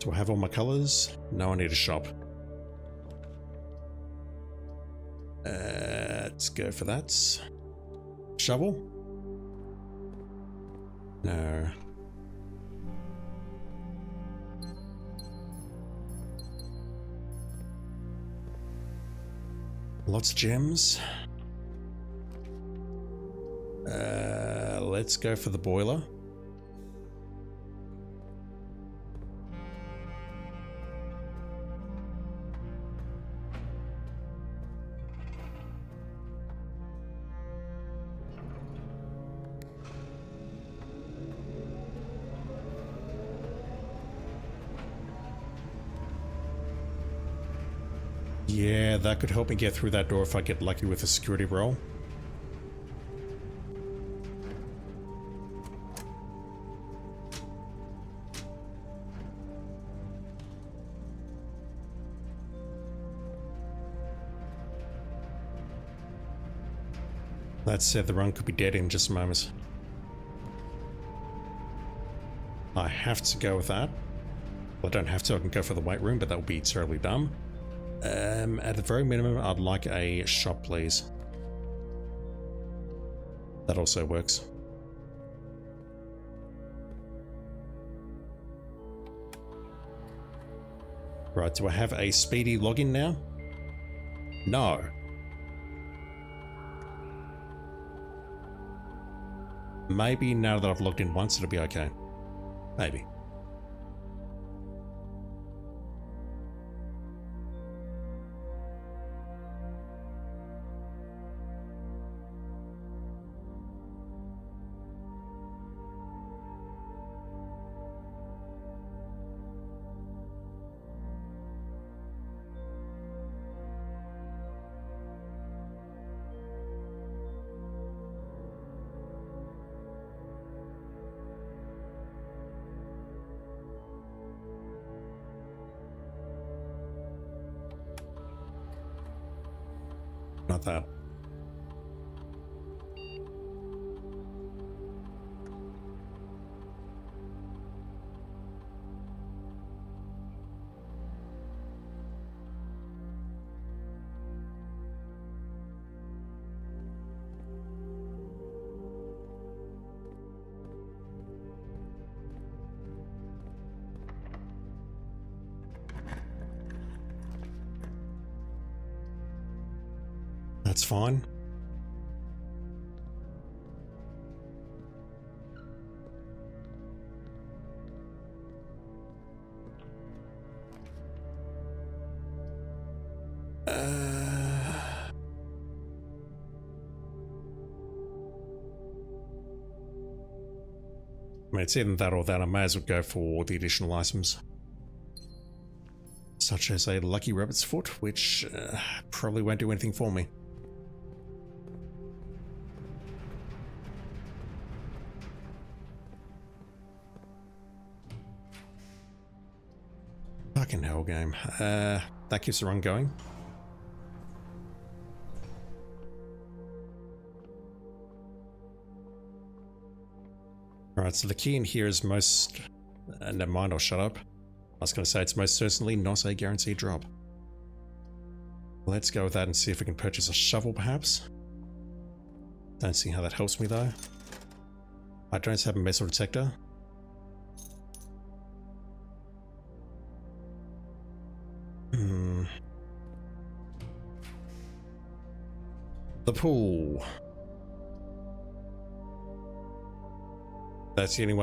Do I have all my colors? No, I need a shop. Let's go for that. Shovel? No. Lots of gems. Let's go for the boiler. Yeah, that could help me get through that door if I get lucky with a security roll. That said, the run could be dead in just a moment. I have to go with that. Well, I don't have to, I can go for the weight room, but that would be terribly dumb. At the very minimum, I'd like a shop, please. That also works. Right, do I have a speedy login now? No. Maybe now that I've logged in once, it'll be okay. Maybe. Not that. That's fine. I mean, it's either that or that. I may as well go for the additional items. Such as a lucky rabbit's foot, which probably won't do anything for me. Fucking hell, game. That keeps the run going. Alright, so the key in here is most... never mind, I'll shut up. I was going to say it's most certainly not a guaranteed drop. Let's go with that and see if we can purchase a shovel, perhaps. Don't see how that helps me, though. I don't have a metal detector. The pool. That's the only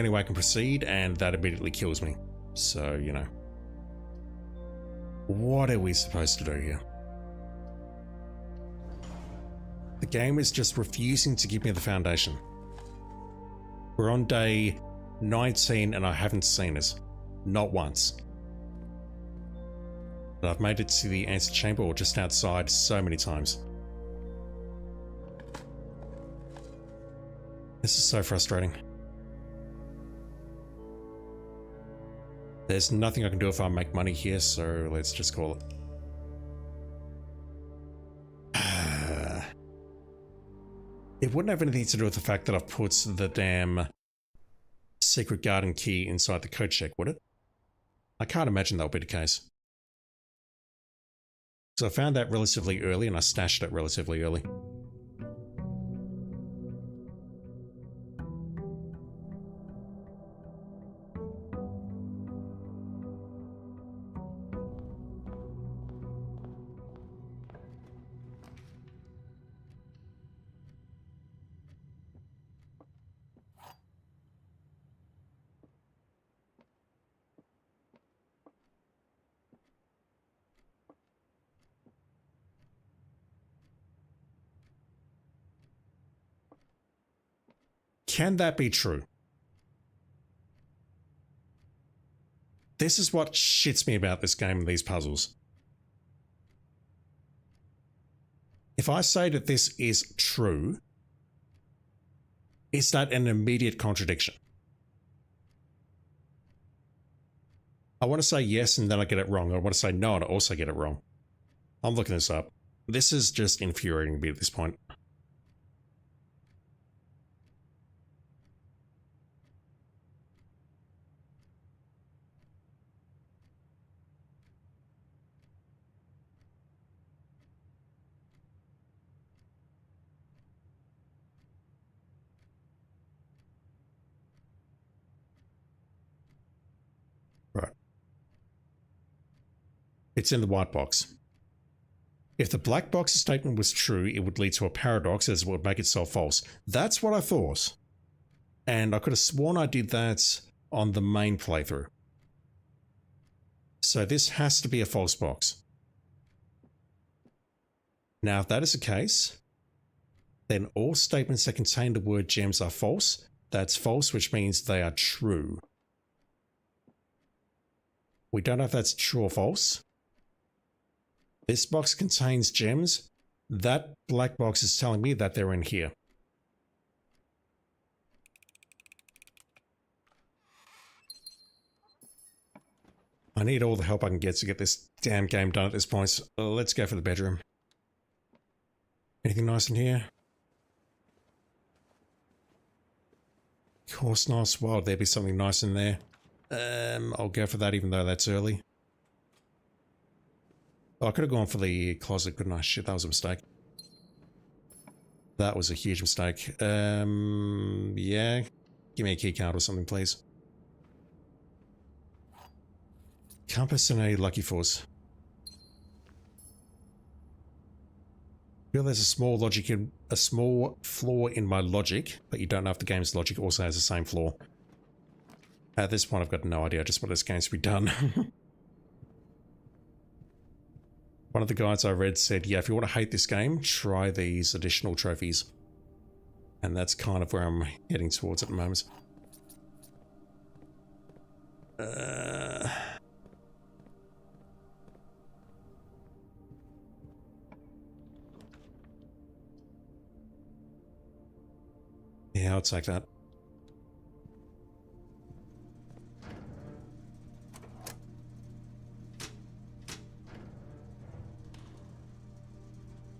way I can proceed, and that immediately kills me. So, you know. What are we supposed to do here? The game is just refusing to give me the foundation. We're on day 19 and I haven't seen it. Not once. But I've made it to the antechamber or just outside so many times. This is so frustrating. There's nothing I can do if I make money here, so let's just call it. It wouldn't have anything to do with the fact that I've put the damn secret garden key inside the code check, would it? I can't imagine that would be the case. So I found that relatively early and I stashed it relatively early. Can that be true? This is what shits me about this game and these puzzles. If I say that this is true, is that an immediate contradiction? I want to say yes and then I get it wrong. I want to say no and I also get it wrong. I'm looking this up. This is just infuriating me at this point. Right. It's in the white box. If the black box's statement was true, it would lead to a paradox as it would make itself false. That's what I thought. And I could have sworn I did that on the main playthrough. So this has to be a false box. Now, if that is the case, then all statements that contain the word gems are false. That's false, which means they are true. We don't know if that's true or false. This box contains gems. That black box is telling me that they're in here. I need all the help I can get to get this damn game done at this point. So let's go for the bedroom. Anything nice in here? Of course not. Why would there be something nice in there? I'll go for that even though that's early. Oh, I could have gone for the closet, couldn't I? Shit, that was a mistake. That was a huge mistake. Yeah. Give me a key card or something, please. Compass and a lucky force. I feel there's a small flaw in my logic, but you don't know if the game's logic also has the same flaw. At this point, I've got no idea just what this game's to be done. One of the guides I read said, yeah, if you want to hate this game, try these additional trophies. And that's kind of where I'm heading towards at the moment. Yeah, I'll take that.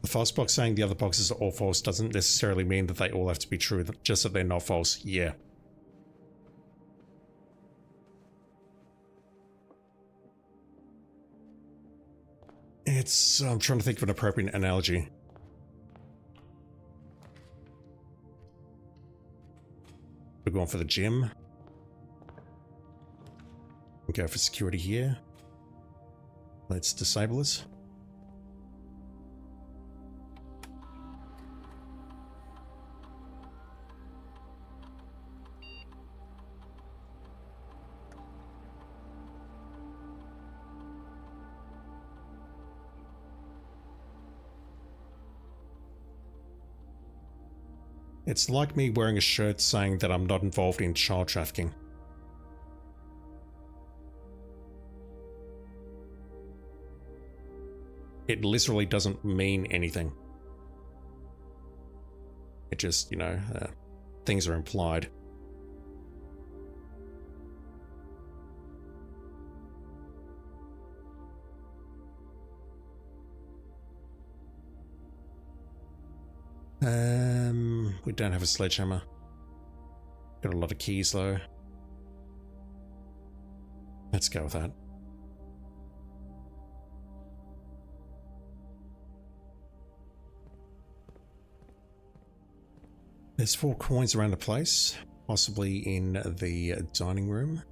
The false box saying the other boxes are all false doesn't necessarily mean that they all have to be true, just that they're not false. Yeah. I'm trying to think of an appropriate analogy. We're going for the gym. Go for security here. Let's disable this. It's like me wearing a shirt saying that I'm not involved in child trafficking. It literally doesn't mean anything. It just, you know, things are implied. We don't have a sledgehammer. Got a lot of keys though. Let's go with that. There's 4 coins around the place, possibly in the dining room.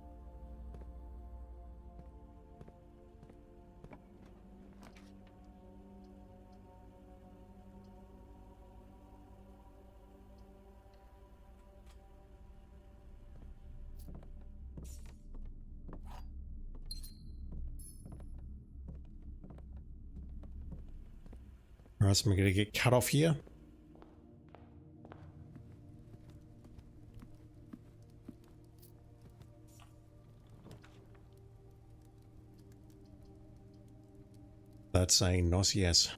Alright, so I'm going to get cut off here. That's a nice yes.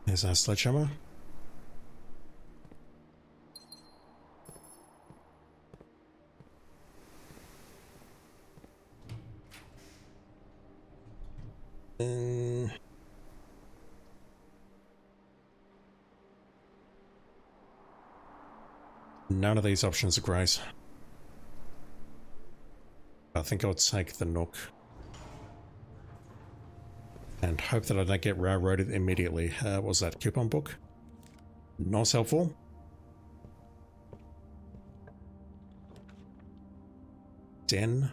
There's our sledgehammer. None of these options are great. I think I'll take the Nook. And hope that I don't get railroaded immediately. What was that? Coupon book? Not helpful. Den.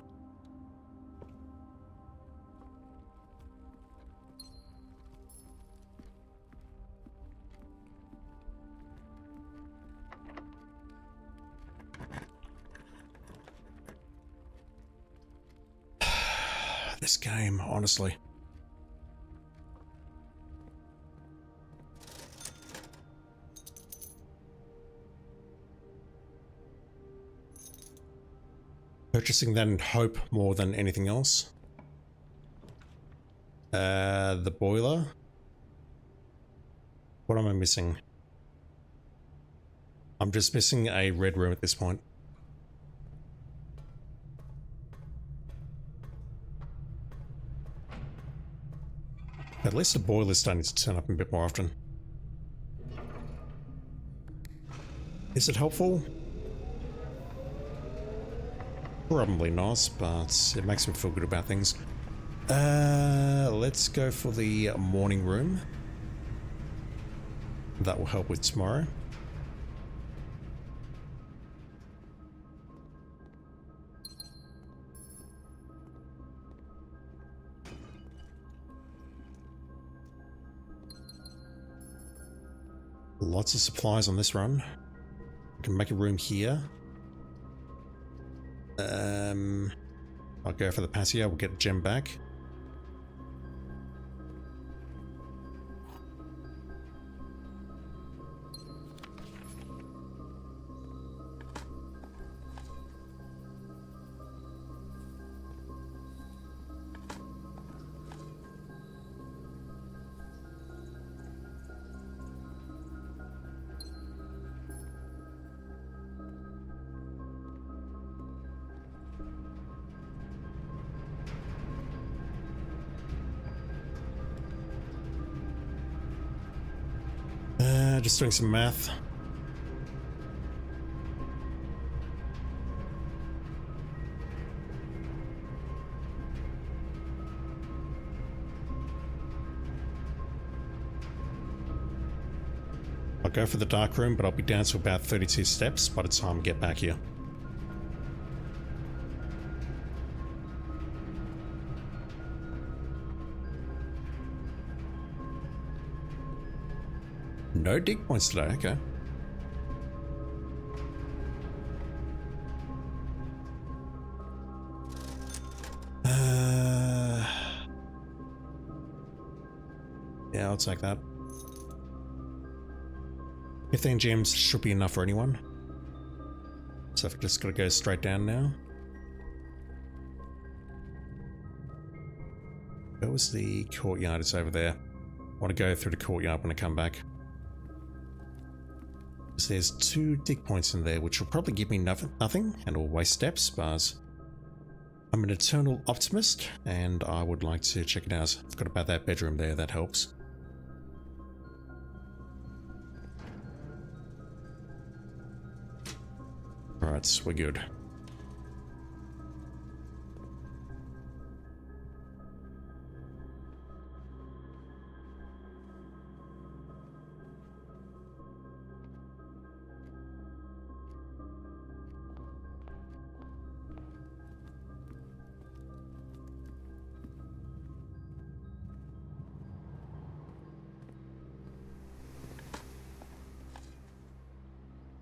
This game, honestly. Purchasing that in hope more than anything else. The boiler. What am I missing? I'm just missing a red room at this point. At least the boiler's starting to turn up a bit more often. Is it helpful? Probably not, but it makes me feel good about things. Let's go for the morning room. That will help with tomorrow. Lots of supplies on this run. I can make a room here. I'll go for the patio. We'll get a gem back. Just doing some math. I'll go for the dark room, but I'll be down to about 32 steps by the time I get back here. No dig points today, okay. Yeah, I'll take that. 15 gems should be enough for anyone. So I've just got to go straight down now. Where was the courtyard? It's over there. I want to go through the courtyard when I come back. So there's 2 dig points in there, which will probably give me nothing and will waste steps, but I'm an eternal optimist and I would like to check it out. I forgot about that bedroom there, that helps. Alright, we're good.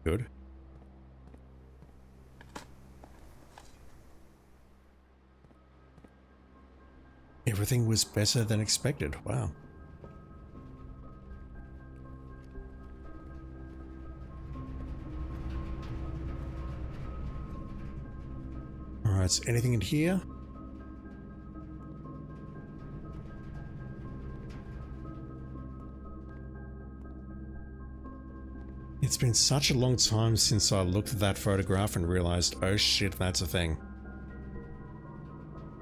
Good. Everything was better than expected. Wow. Alright, anything in here? been such a long time since I looked at that photograph and realized, oh shit, that's a thing.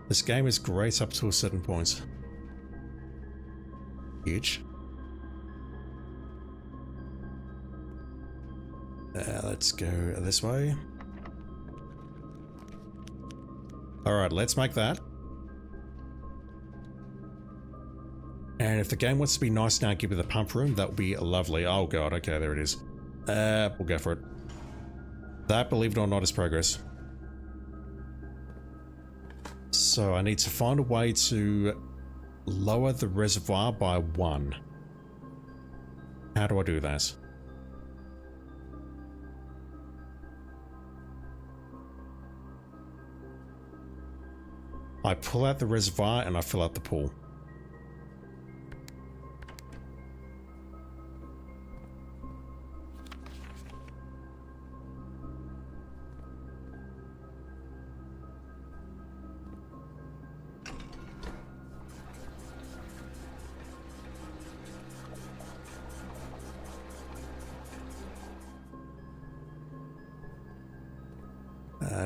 This game is great up to a certain point. Huge. Let's go this way. Alright, let's make that. And if the game wants to be nice now and give me the pump room, that would be lovely. Oh god, okay, there it is. We'll go for it. That, believe it or not, is progress. So I need to find a way to lower the reservoir by 1. How do I do that? I pull out the reservoir and I fill out the pool.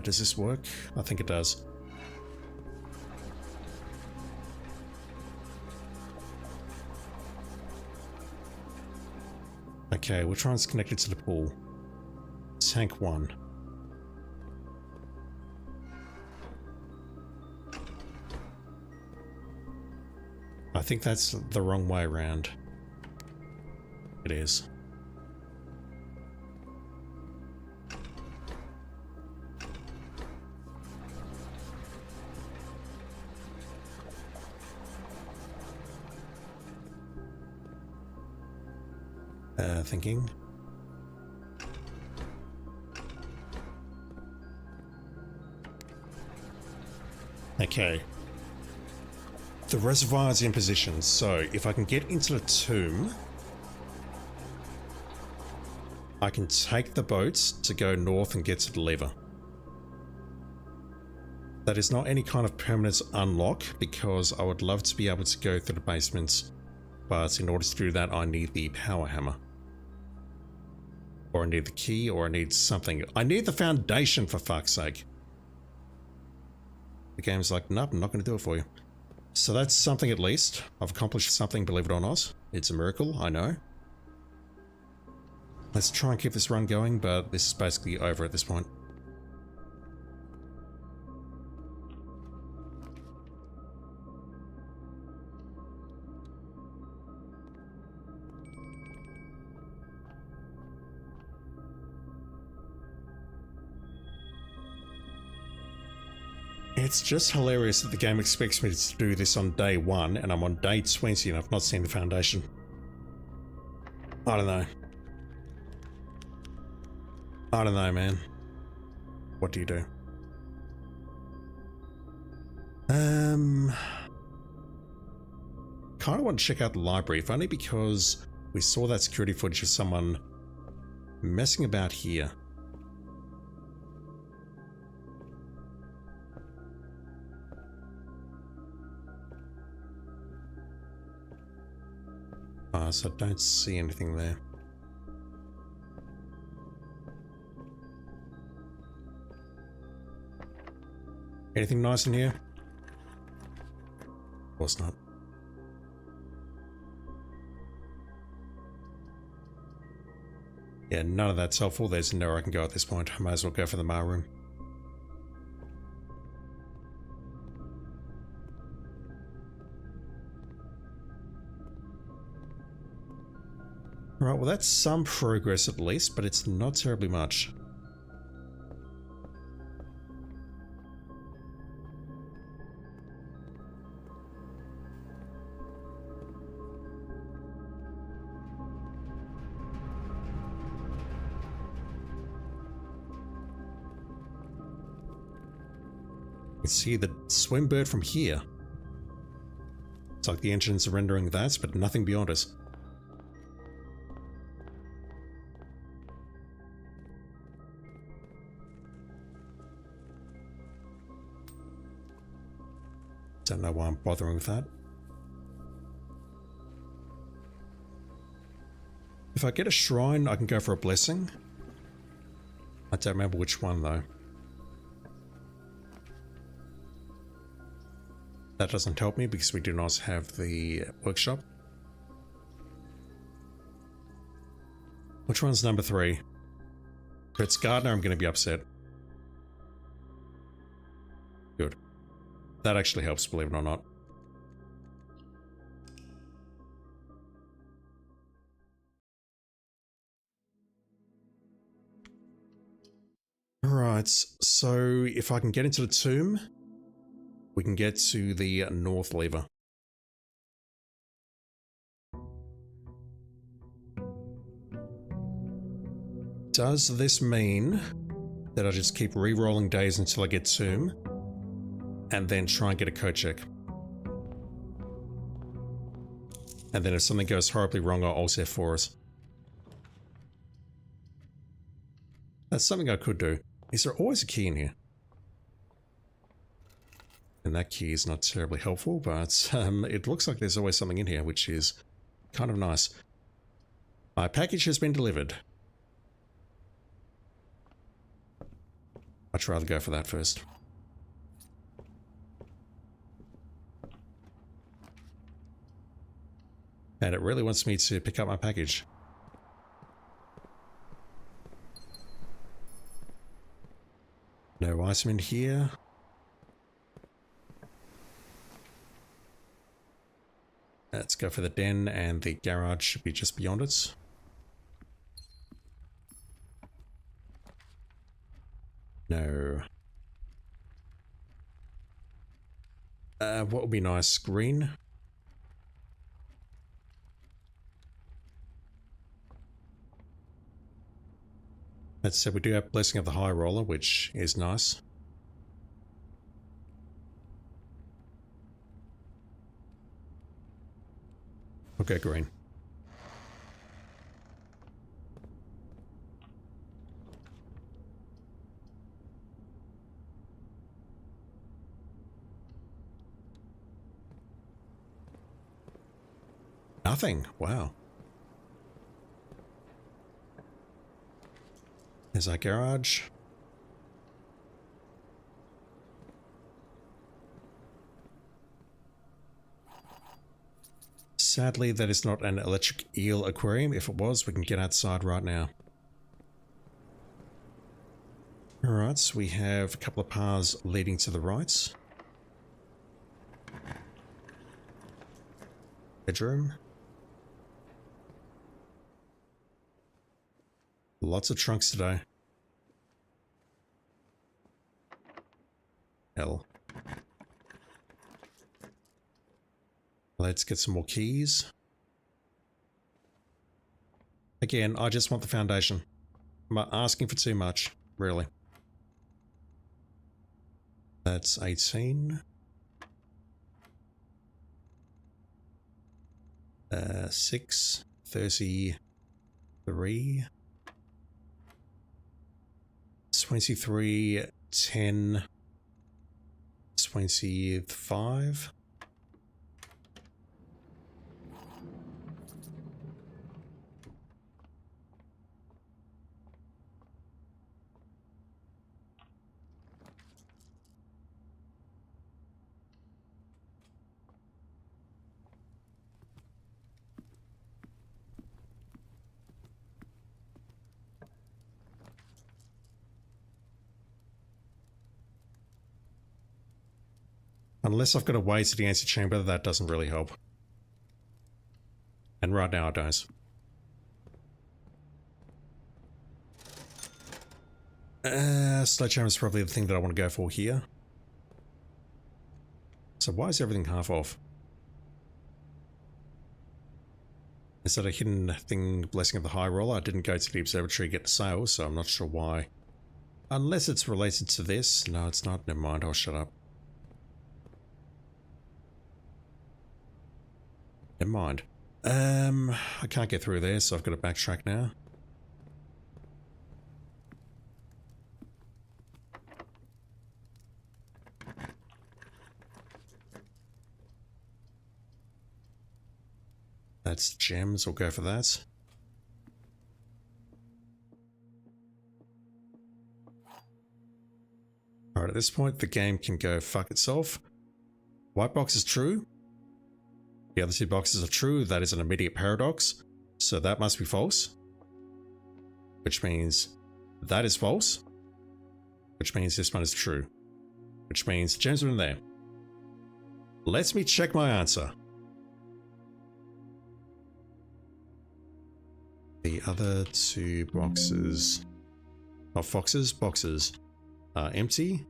Does this work? I think it does. Okay, which one's connected to the pool? Tank 1. I think that's the wrong way around. It is. Thinking. Okay. The reservoir is in position, so if I can get into the tomb, I can take the boats to go north and get to the lever. That is not any kind of permanent unlock, because I would love to be able to go through the basement, but in order to do that I need the power hammer. Or I need the key, or I need something. I need the foundation, for fuck's sake. The game's like, nope, I'm not going to do it for you. So that's something at least. I've accomplished something, believe it or not. It's a miracle, I know. Let's try and keep this run going, but this is basically over at this point. It's just hilarious that the game expects me to do this on day 1 and I'm on day 20 and I've not seen the foundation. I don't know. I don't know, man. What do you do? Kind of want to check out the library, if only because we saw that security footage of someone messing about here. So I don't see anything there. Anything nice in here? Of course not. Yeah, none of that's helpful. There's nowhere I can go at this point. I might as well go for the mail room. Right, well that's some progress at least, but it's not terribly much. You can see the swim bird from here. It's like the engine's rendering that, but nothing beyond it. Don't know why I'm bothering with that. If I get a shrine, I can go for a blessing. I don't remember which one though. That doesn't help me because we do not have the workshop. Which one's number 3? If it's Gardener, I'm going to be upset. Good. That actually helps, believe it or not. Alright, so if I can get into the tomb, we can get to the north lever. Does this mean that I just keep re-rolling days until I get tomb, and then try and get a code check? And then if something goes horribly wrong, I'll also have for us. That's something I could do. Is there always a key in here? And that key is not terribly helpful, but it looks like there's always something in here, which is kind of nice. My package has been delivered. I'd rather go for that first. And it really wants me to pick up my package. No item in here. Let's go for the den, and the garage should be just beyond it. No. What would be nice? Green? Let's say we do have Blessing of the High Roller, which is nice. We'll go green. Nothing. Wow. There's our garage. Sadly, that is not an electric eel aquarium. If it was, we can get outside right now. Alright, so we have a couple of paths leading to the right. Bedroom. Lots of trunks today. Hell. Let's get some more keys. Again, I just want the foundation. I'm not asking for too much, really. That's 18. 6, 33. 23, 10, 25. Unless I've got a way to the antechamber, that doesn't really help. And right now it does. Sledgehammer is probably the thing that I want to go for here. So why is everything half off? Is that a hidden thing, Blessing of the High Roller? I didn't go to the observatory to get the sails, so I'm not sure why. Unless it's related to this. No, it's not. Never mind, I'll shut up. Never mind. I can't get through there, so I've got to backtrack now. That's gems, we'll go for that. Alright, at this point, the game can go fuck itself. White box is true. The other two boxes are true. That is an immediate paradox. So that must be false. Which means that is false. Which means this one is true. Which means gems are in there. Let me check my answer. The other two boxes, not foxes, boxes, are empty.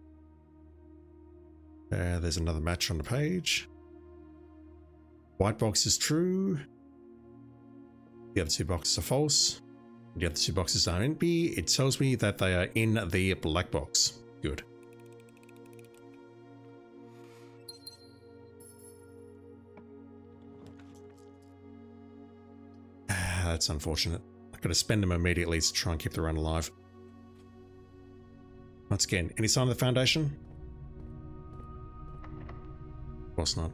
There's another match on the page. White box is true. The other two boxes are false. The other two boxes are empty. It tells me that they are in the black box. Good. That's unfortunate. I've got to spend them immediately to try and keep the run alive. Once again, any sign of the foundation? Of course not.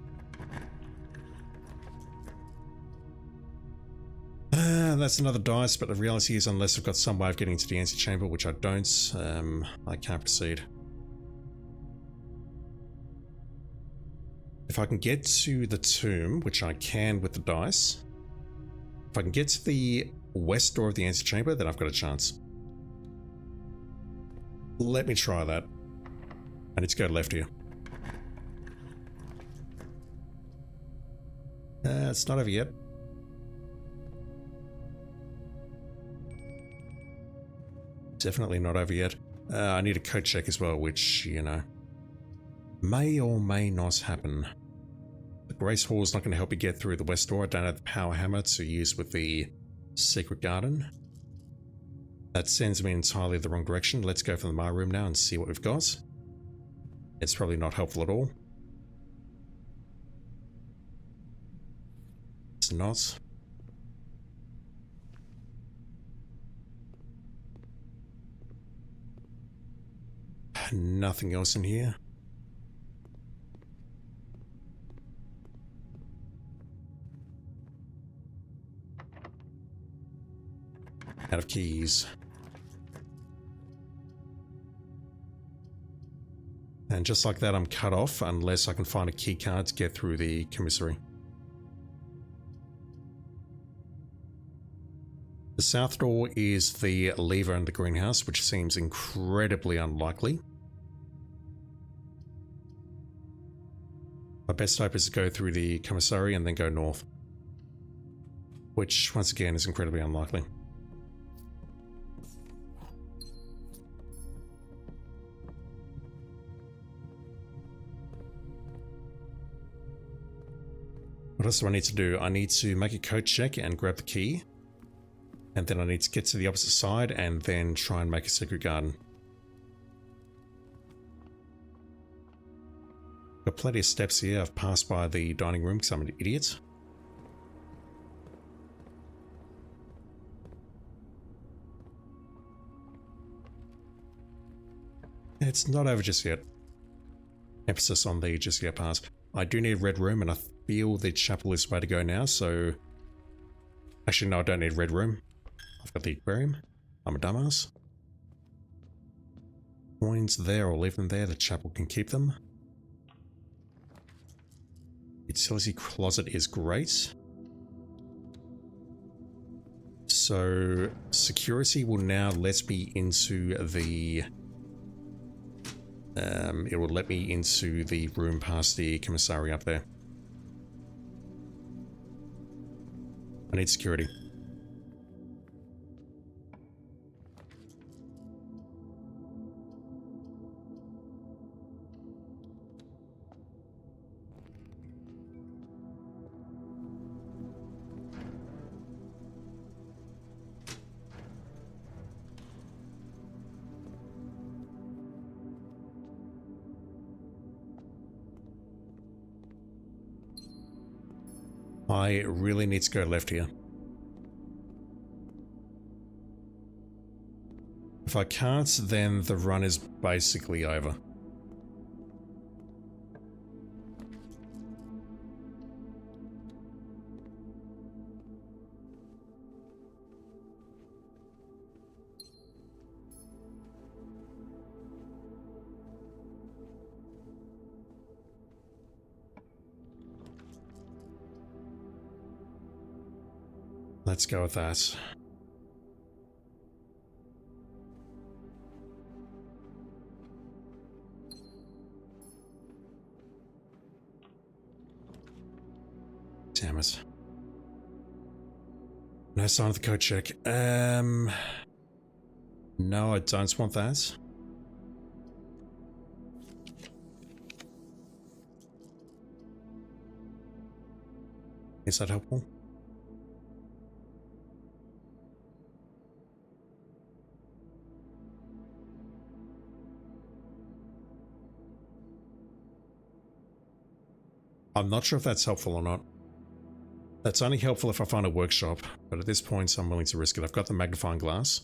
That's another dice, but the reality is unless I've got some way of getting into the answer chamber, which I don't, I can't proceed. If I can get to the tomb, which I can with the dice, if I can get to the west door of the answer chamber, then I've got a chance. Let me try that. I need to go left here. It's not over yet. Definitely not over yet. I need a code check as well, which, you know, may or may not happen. The Grace Hall is not going to help you get through the west door. I don't have the power hammer to use with the secret garden. That sends me entirely the wrong direction. Let's go for the My Room now and see what we've got. It's probably not helpful at all. It's not. Nothing else in here. Out of keys. And just like that, I'm cut off unless I can find a key card to get through the commissary. The south door is the lever in the greenhouse, which seems incredibly unlikely. My best hope is to go through the commissary and then go north, which once again is incredibly unlikely. What else do I need to do? I need to make a code check and grab the key. And then I need to get to the opposite side and then try and make a secret garden. Got plenty of steps here. I've passed by the dining room because I'm an idiot. It's not over just yet. Emphasis on the just yet pass. I do need a red room and I feel the chapel is the way to go now, so... Actually, no, I don't need a red room. I've got the aquarium. I'm a dumbass. Coins there, I'll leave them there. The chapel can keep them. Utility closet is great. So, security will now let me into the... it will let me into the room past the commissary up there. I need security. I really need to go left here. If I can't, then the run is basically over. Let's go with that. Damn it. No sign of the code check. No, I don't want that. Is that helpful? I'm not sure if that's helpful or not. That's only helpful if I find a workshop, but at this point I'm willing to risk it. I've got the magnifying glass.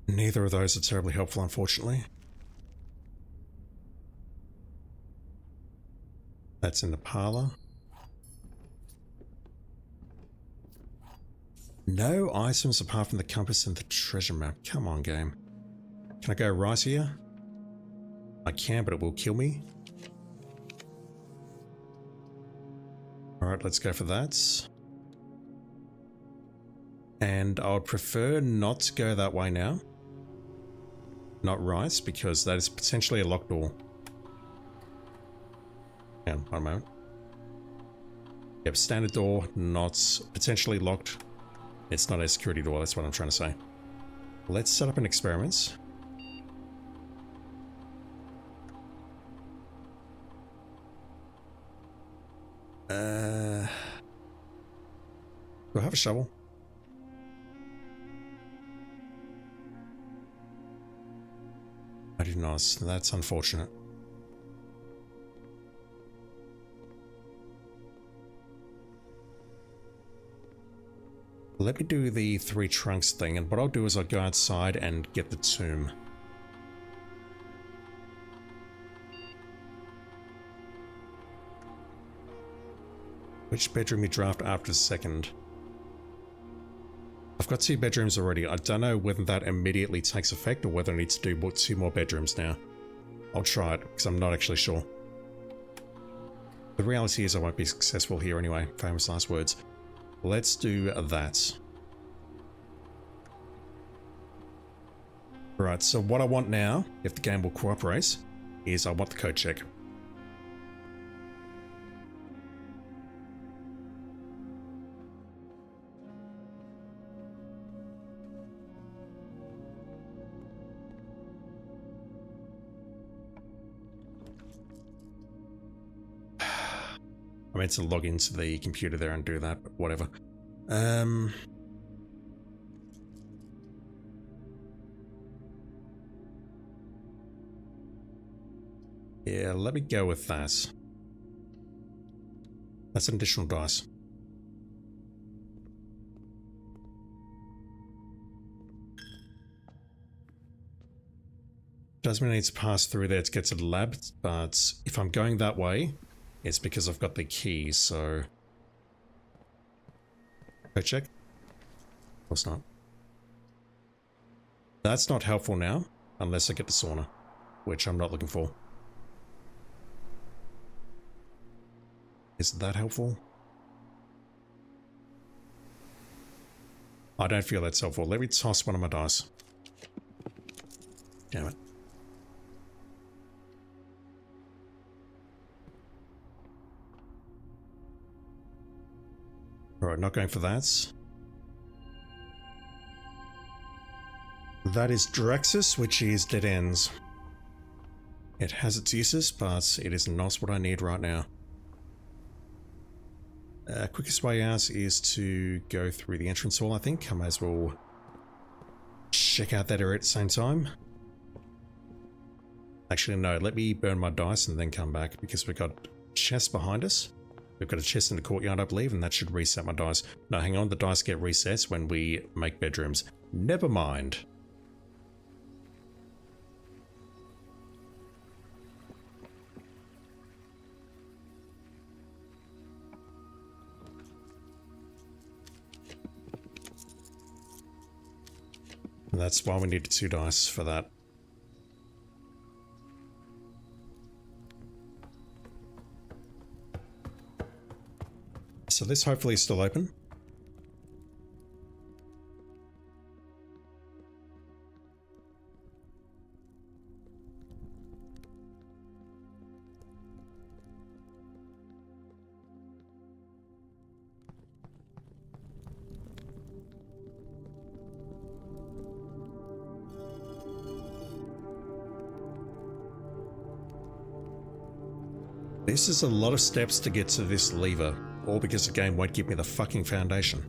Neither of those are terribly helpful, unfortunately. That's in the parlor. No items apart from the compass and the treasure map. Come on, game. Can I go right here? I can, but it will kill me. Alright, let's go for that. And I would prefer not to go that way now. Not right, because that is potentially a locked door. Hang on, one moment. Yep, standard door, not potentially locked. It's not a security door, that's what I'm trying to say. Let's set up an experiment. Do I have a shovel? I do not. That's unfortunate. Let me do the 3 trunks thing, and what I'll do is I'll go outside and get the tomb. Which bedroom you draft after the second? I've got 2 bedrooms already. I don't know whether that immediately takes effect or whether I need to do 2 more bedrooms now. I'll try it, because I'm not actually sure. The reality is I won't be successful here anyway. Famous last words. Let's do that. Right, so what I want now, if the game will cooperate, is I want the code check. I meant to log into the computer there and do that, but whatever. Yeah, let me go with that. That's an additional dice. Does mean I need to pass through there to get to the lab, but if I'm going that way, it's because I've got the key, so... Go check. Of course not. That's not helpful now, unless I get the sauna, which I'm not looking for. Is that helpful? I don't feel that's helpful. Let me toss one of my dice. Damn it. Alright, not going for that. That is Draxus, which is dead ends. It has its uses, but it is not what I need right now. Quickest way out is to go through the entrance hall, I think. I may as well check out that area at the same time. Actually, no, let me burn my dice and then come back, because we've got chests behind us. We've got a chest in the courtyard, I believe, and that should reset my dice. No, hang on, the dice get reset when we make bedrooms. Never mind. That's why we needed 2 dice for that. So this hopefully is still open. This is a lot of steps to get to this lever, all because the game won't give me the fucking foundation.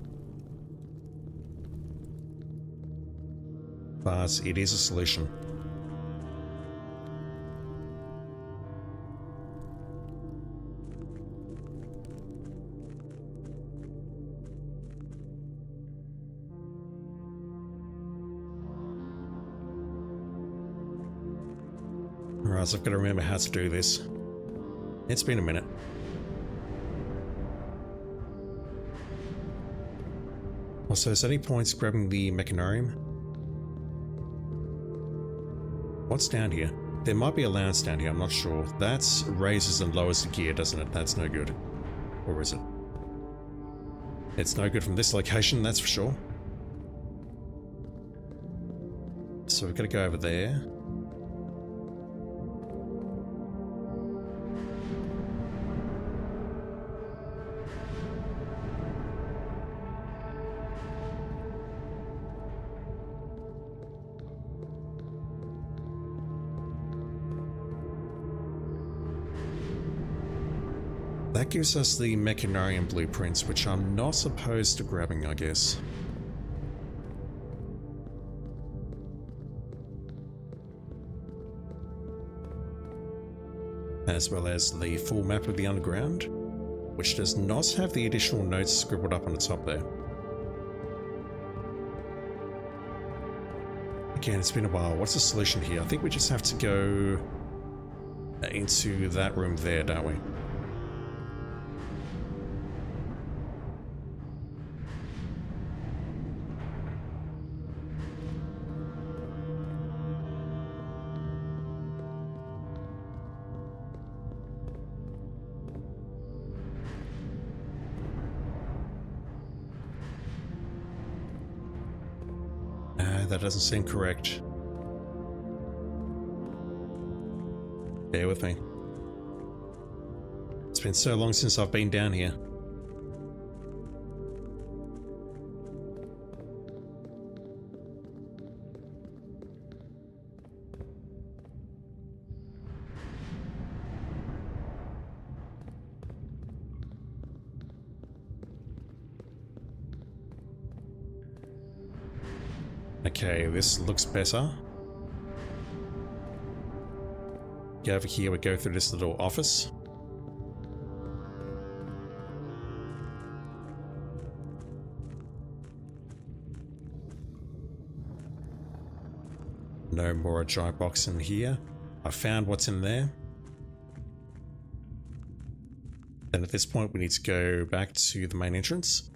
But it is a solution. Alright, so I've got to remember how to do this. It's been a minute. Also, is there any points grabbing the mechanarium? What's down here? There might be a lounge down here, I'm not sure. That raises and lowers the gear, doesn't it? That's no good. Or is it? It's no good from this location, that's for sure. So we've got to go over there. That gives us the mechanarium blueprints, which I'm not supposed to grabbing, I guess. As well as the full map of the underground, which does not have the additional notes scribbled up on the top there. Again, it's been a while. What's the solution here? I think we just have to go into that room there, don't we? That doesn't seem correct. Bear with me. It's been so long since I've been down here. Okay, this looks better. Get over here, we go through this little office. No more a giant box in here. I found what's in there. Then at this point we need to go back to the main entrance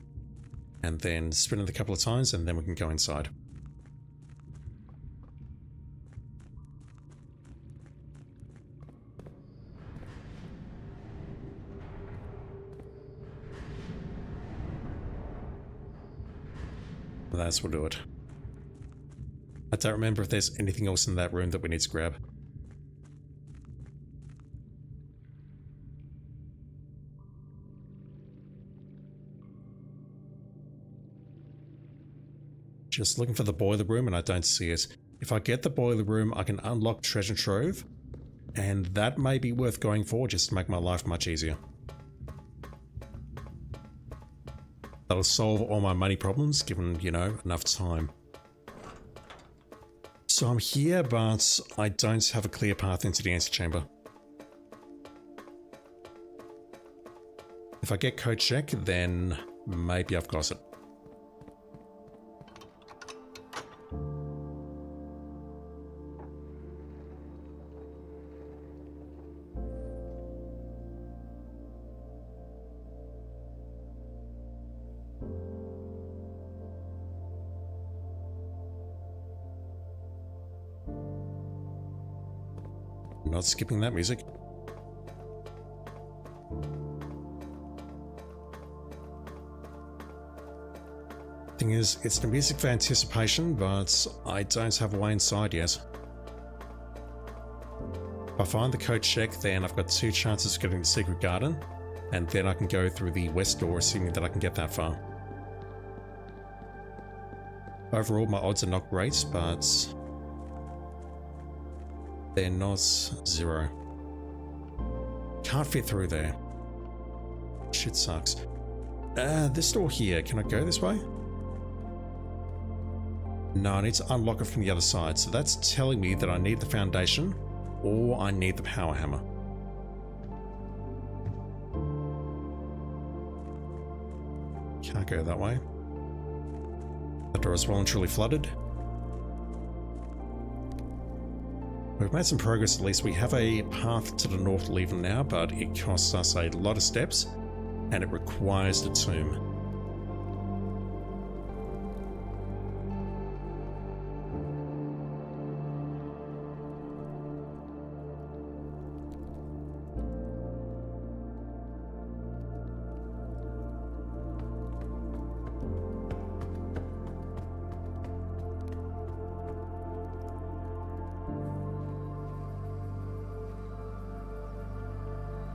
and then spin it a couple of times and then we can go inside. That will do it. I don't remember if there's anything else in that room that we need to grab. Just looking for the boiler room and I don't see it. If I get the boiler room, I can unlock treasure trove, and that may be worth going for just to make my life much easier. That'll solve all my money problems, given, you know, enough time. So I'm here, but I don't have a clear path into the antechamber. If I get code check, then maybe I've got it. Not skipping that music. Thing is, it's the music for anticipation, but I don't have a way inside yet. If I find the code check, then I've got 2 chances of getting the secret garden, and then I can go through the west door, assuming that I can get that far. Overall, my odds are not great, but they're not 0. Can't fit through there. Shit sucks. This door here, can I go this way? No, I need to unlock it from the other side, so that's telling me that I need the foundation, or I need the power hammer. Can't go that way. That door is well and truly flooded. We've made some progress, at least. We have a path to the north lever now, but it costs us a lot of steps, and it requires the tomb.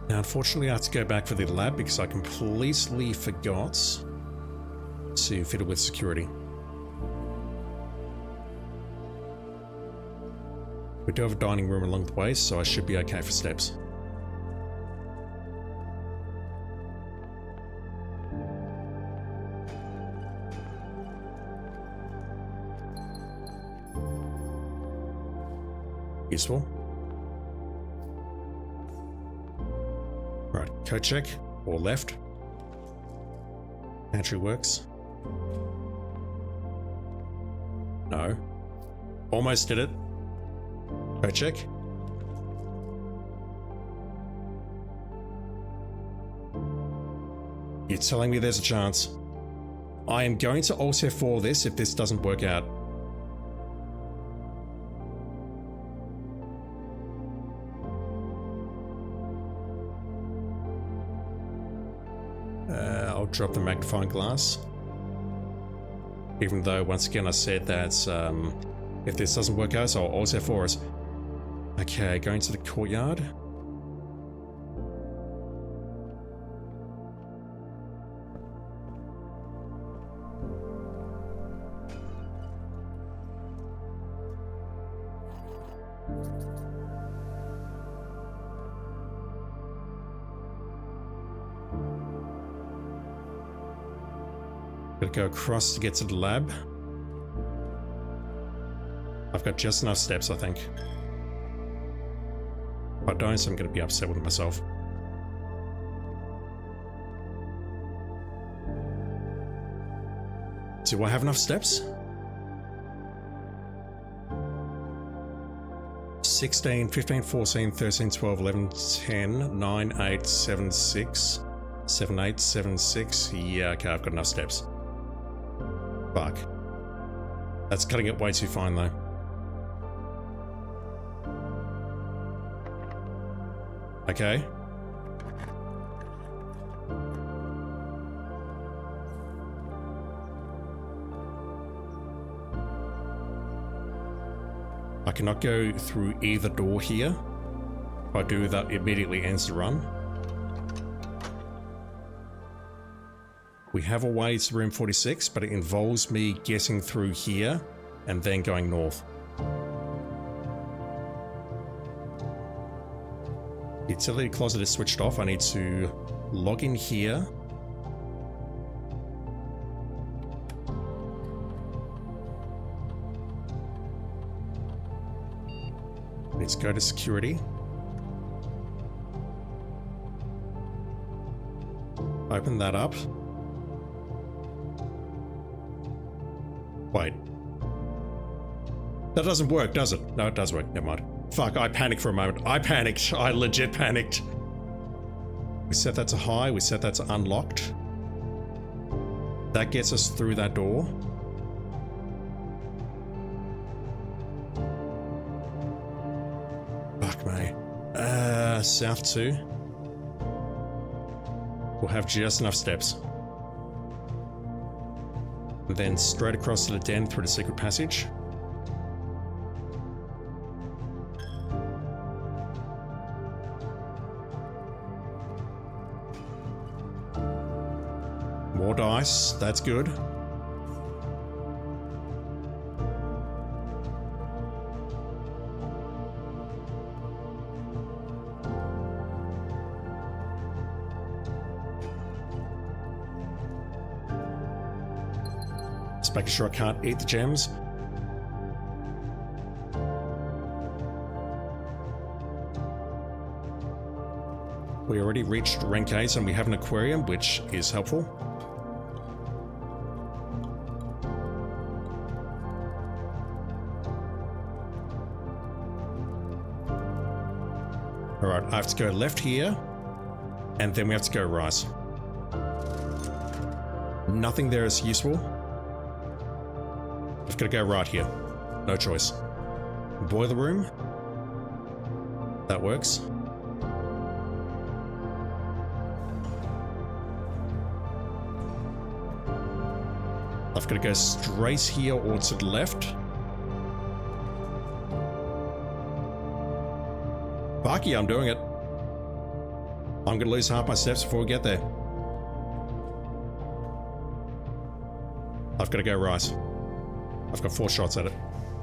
Now, unfortunately, I have to go back for the lab because I completely forgot to fit it with security. We do have a dining room along the way, so I should be okay for steps. Useful. Right, code check, or left. Pantry works. No. Almost did it. Code check. You're telling me there's a chance. I am going to Alt F4 this if this doesn't work out. I'll drop the magnifying glass. Even though, once again, I said that if this doesn't work out, so I'll Alt F4 it. Okay, going to the courtyard. Gotta go across to get to the lab. I've got just enough steps, I think. If I don't, I'm gonna be upset with myself. Do I have enough steps? 16, 15, 14, 13, 12, 11, 10, 9, 8, 7, 6, 7, 8, 7, 6. Yeah, okay, I've got enough steps. Fuck. That's cutting it way too fine, though. Okay. I cannot go through either door here. If I do, that immediately ends the run. We have a way to room 46, but it involves me getting through here and then going north. The utility closet is switched off. I need to log in here. Let's go to security. Open that up. Wait. That doesn't work, does it? No, it does work. Never mind. Fuck, I panicked for a moment. I panicked. I legit panicked. We set that to high. We set that to unlocked. That gets us through that door. Fuck me. South 2. We'll have just enough steps. And then straight across to the den through the secret passage. More dice, that's good. Just making sure I can't eat the gems. We already reached rank 8 and we have an aquarium, which is helpful. Alright, I have to go left here, and then we have to go right. Nothing there is useful. I've got to go right here. No choice. Boiler room. That works. I've got to go straight here or to the left. Fuck yeah, I'm doing it. I'm going to lose half my steps before we get there. I've got to go right. I've got 4 shots at it.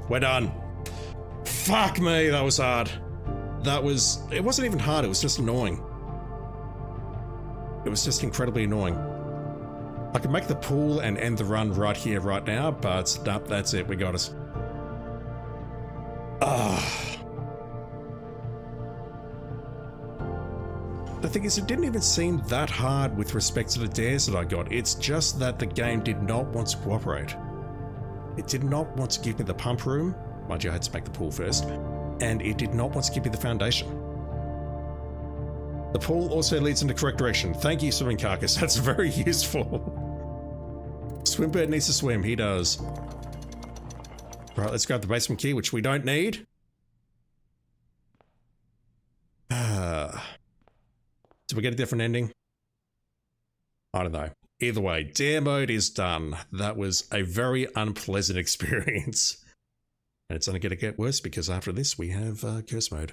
We're done. Fuck me, that was hard. It wasn't even hard, it was just annoying. It was just incredibly annoying. I could make the pool and end the run right here, right now, but nope, that's it, we got it. The thing is, it didn't even seem that hard with respect to the dares that I got. It's just that the game did not want to cooperate. It did not want to give me the pump room. Mind you, I had to make the pool first. And it did not want to give me the foundation. The pool also leads in the correct direction. Thank you, Swimming Carcass. That's very useful. Swimbird needs to swim. He does. Right, let's grab the basement key, which we don't need. Did we get a different ending? I don't know. Either way, dare mode is done. That was a very unpleasant experience. And it's only going to get worse because after this we have curse mode.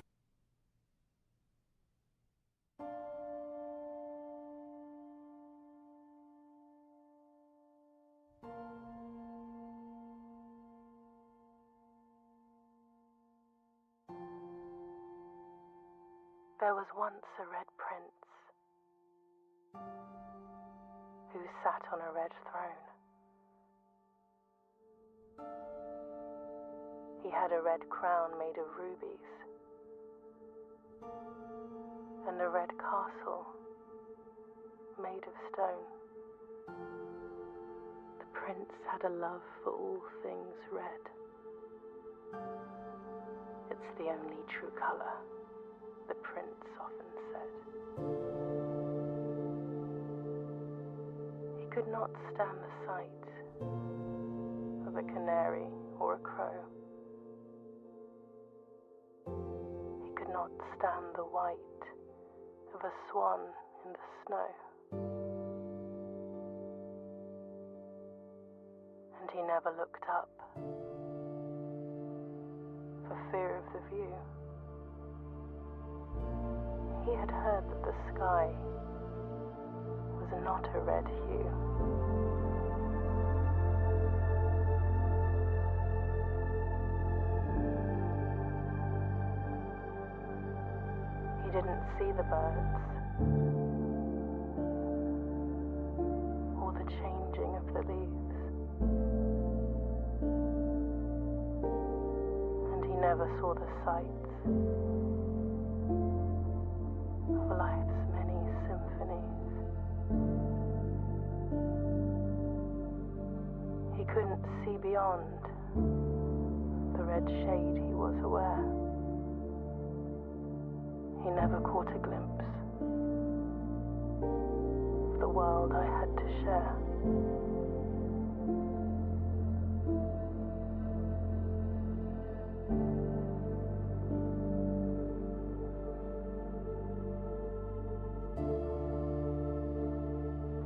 There was once a red prince who sat on a red throne. He had a red crown made of rubies and a red castle made of stone. The prince had a love for all things red. It's the only true color, the prince often said. He could not stand the sight of a canary or a crow. He could not stand the white of a swan in the snow. And he never looked up for fear of the view. He had heard that the sky was not a red hue. He didn't see the birds or the changing of the leaves, and he never saw the sights of life's many symphonies. He couldn't see beyond the red shade he was aware. He never caught a glimpse of the world I had to share.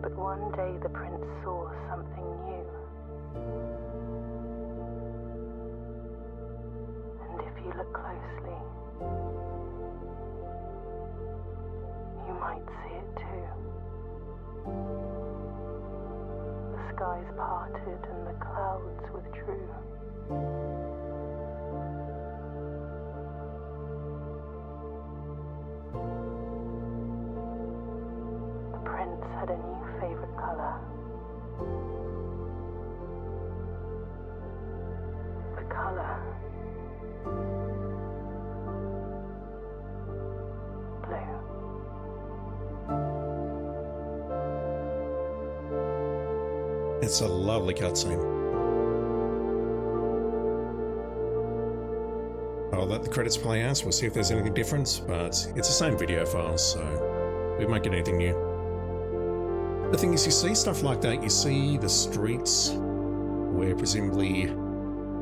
But one day the prince saw something new And if you look closely, you might see it too. The skies parted and the clouds withdrew. The prince had a new favorite color. The color blue. It's a lovely cutscene. I'll let the credits play out, we'll see if there's anything different, but it's the same video file, so we won't get anything new. The thing is, you see stuff like that, you see the streets where presumably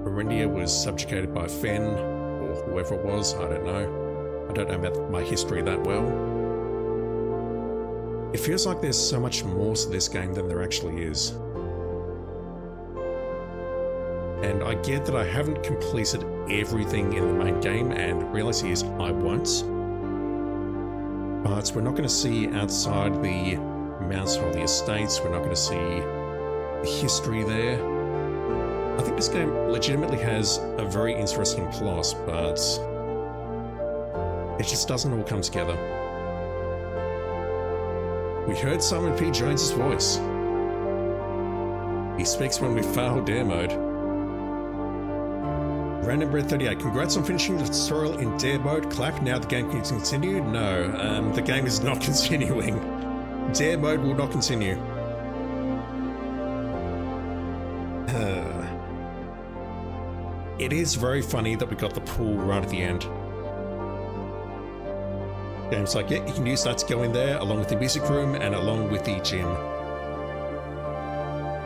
Arindia was subjugated by Fen, or whoever it was, I don't know. I don't know about my history that well. It feels like there's so much more to this game than there actually is. And I get that I haven't completed everything in the main game, and reality is I won't. But we're not going to see outside the Mount Holy Estates, we're not going to see the history there. I think this game legitimately has a very interesting plot, but it just doesn't all come together. We heard Simon P. Jones's voice. He speaks when we fail dare mode. Random Bread 38, congrats on finishing the tutorial in dare mode. Clap, now the game can continue? No, the game is not continuing. Dare mode will not continue. It is very funny that we got the pool right at the end. Game's like, yeah, you can use that to go in there, along with the music room and along with the gym.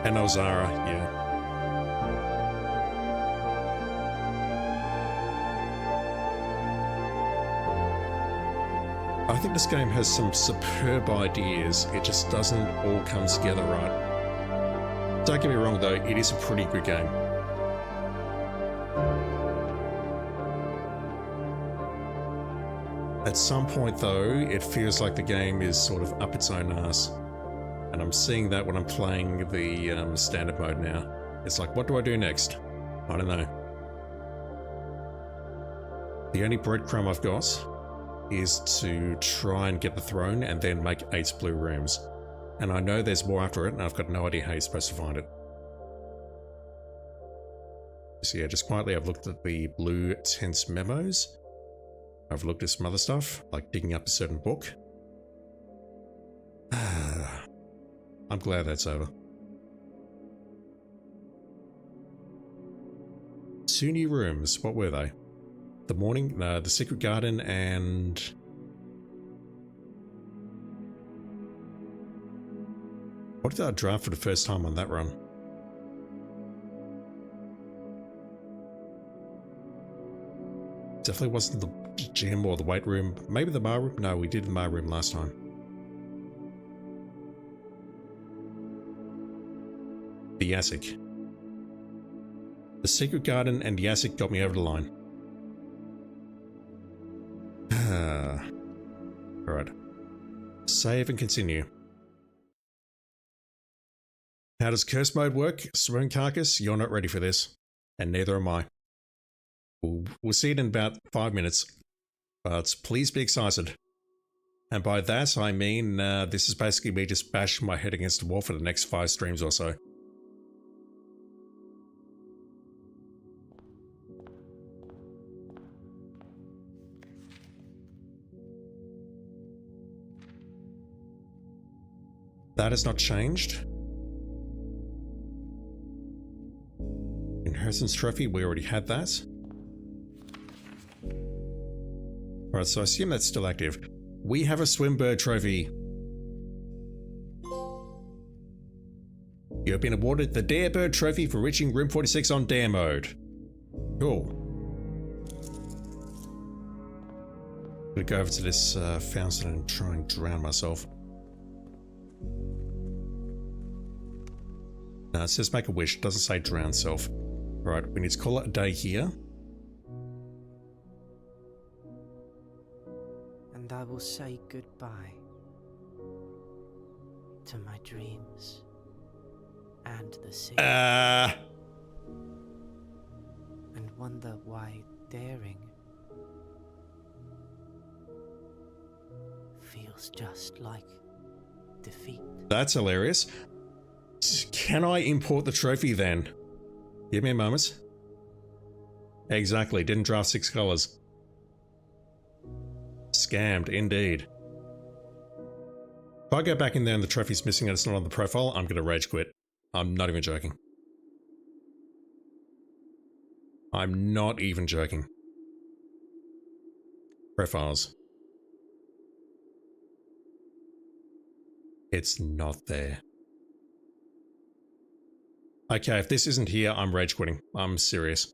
And Ozara, yeah. I think this game has some superb ideas, it just doesn't all come together right. Don't get me wrong though, it is a pretty good game. At some point though, it feels like the game is sort of up its own ass. And I'm seeing that when I'm playing the standard mode now. It's like, what do I do next? I don't know. The only breadcrumb I've got is to try and get the throne and then make 8 blue rooms. And I know there's more after it, and I've got no idea how you're supposed to find it. So yeah, just quietly I've looked at the blue tense memos. I've looked at some other stuff, like digging up a certain book. I'm glad that's over. 2 new rooms, what were they? The morning, the secret garden, and what did I draft for the first time on that run? Definitely wasn't the gym or the weight room. Maybe the bar room? No, we did the bar room last time. The Yasik. The secret garden and Yasik got me over the line. Alright. Save and continue. How does curse mode work? Swoon Carcass, you're not ready for this. And neither am I. We'll see it in about 5 minutes. But please be excited. And by that I mean this is basically me just bashing my head against the wall for the next 5 streams or so. That has not changed. Inheritance Trophy, we already had that. Alright, so I assume that's still active. We have a Swimbird Trophy. You have been awarded the Darebird Trophy for reaching Room 46 on Dare Mode. Cool. I'm gonna go over to this fountain and try and drown myself. No, it says make a wish. It doesn't say drown self. Right, we need to call it a day here. And I will say goodbye to my dreams and the sea. And wonder why daring feels just like defeat. That's hilarious. Can I import the trophy then? Give me a moment. Exactly, didn't draft 6 colors. Scammed, indeed. If I go back in there and the trophy's missing and it's not on the profile, I'm going to rage quit. I'm not even joking. I'm not even joking. Profiles. It's not there. Okay, if this isn't here, I'm rage quitting. I'm serious.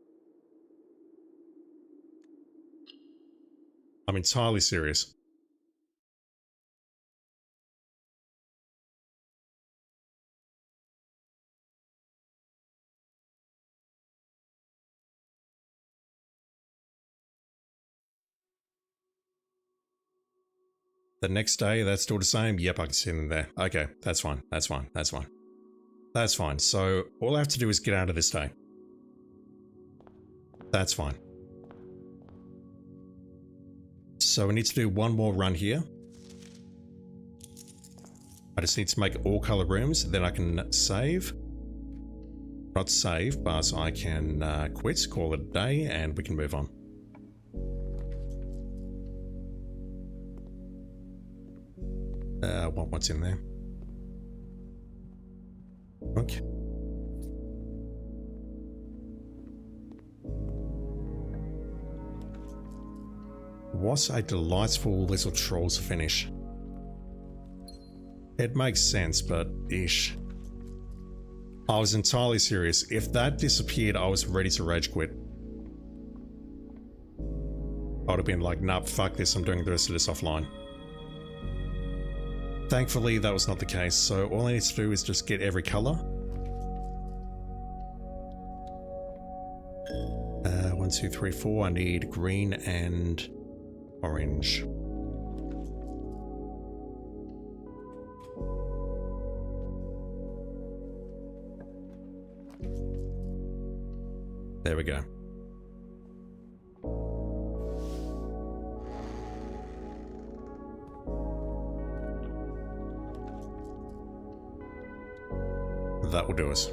I'm entirely serious. The next day, that's still the same? Yep, I can see them there. Okay, that's fine. That's fine. That's fine. That's fine. So all I have to do is get out of this day. That's fine. So we need to do one more run here. I just need to make all color rooms, then I can save. Not save, but I can quit, call it a day, and we can move on. What's in there? Okay. What a delightful little troll to finish. It makes sense, but ish. I was entirely serious. If that disappeared, I was ready to rage quit. I would have been like, nah, fuck this, I'm doing the rest of this offline. Thankfully, that was not the case, so all I need to do is just get every color. 1, 2, 3, 4. I need green and orange. There we go. That will do us.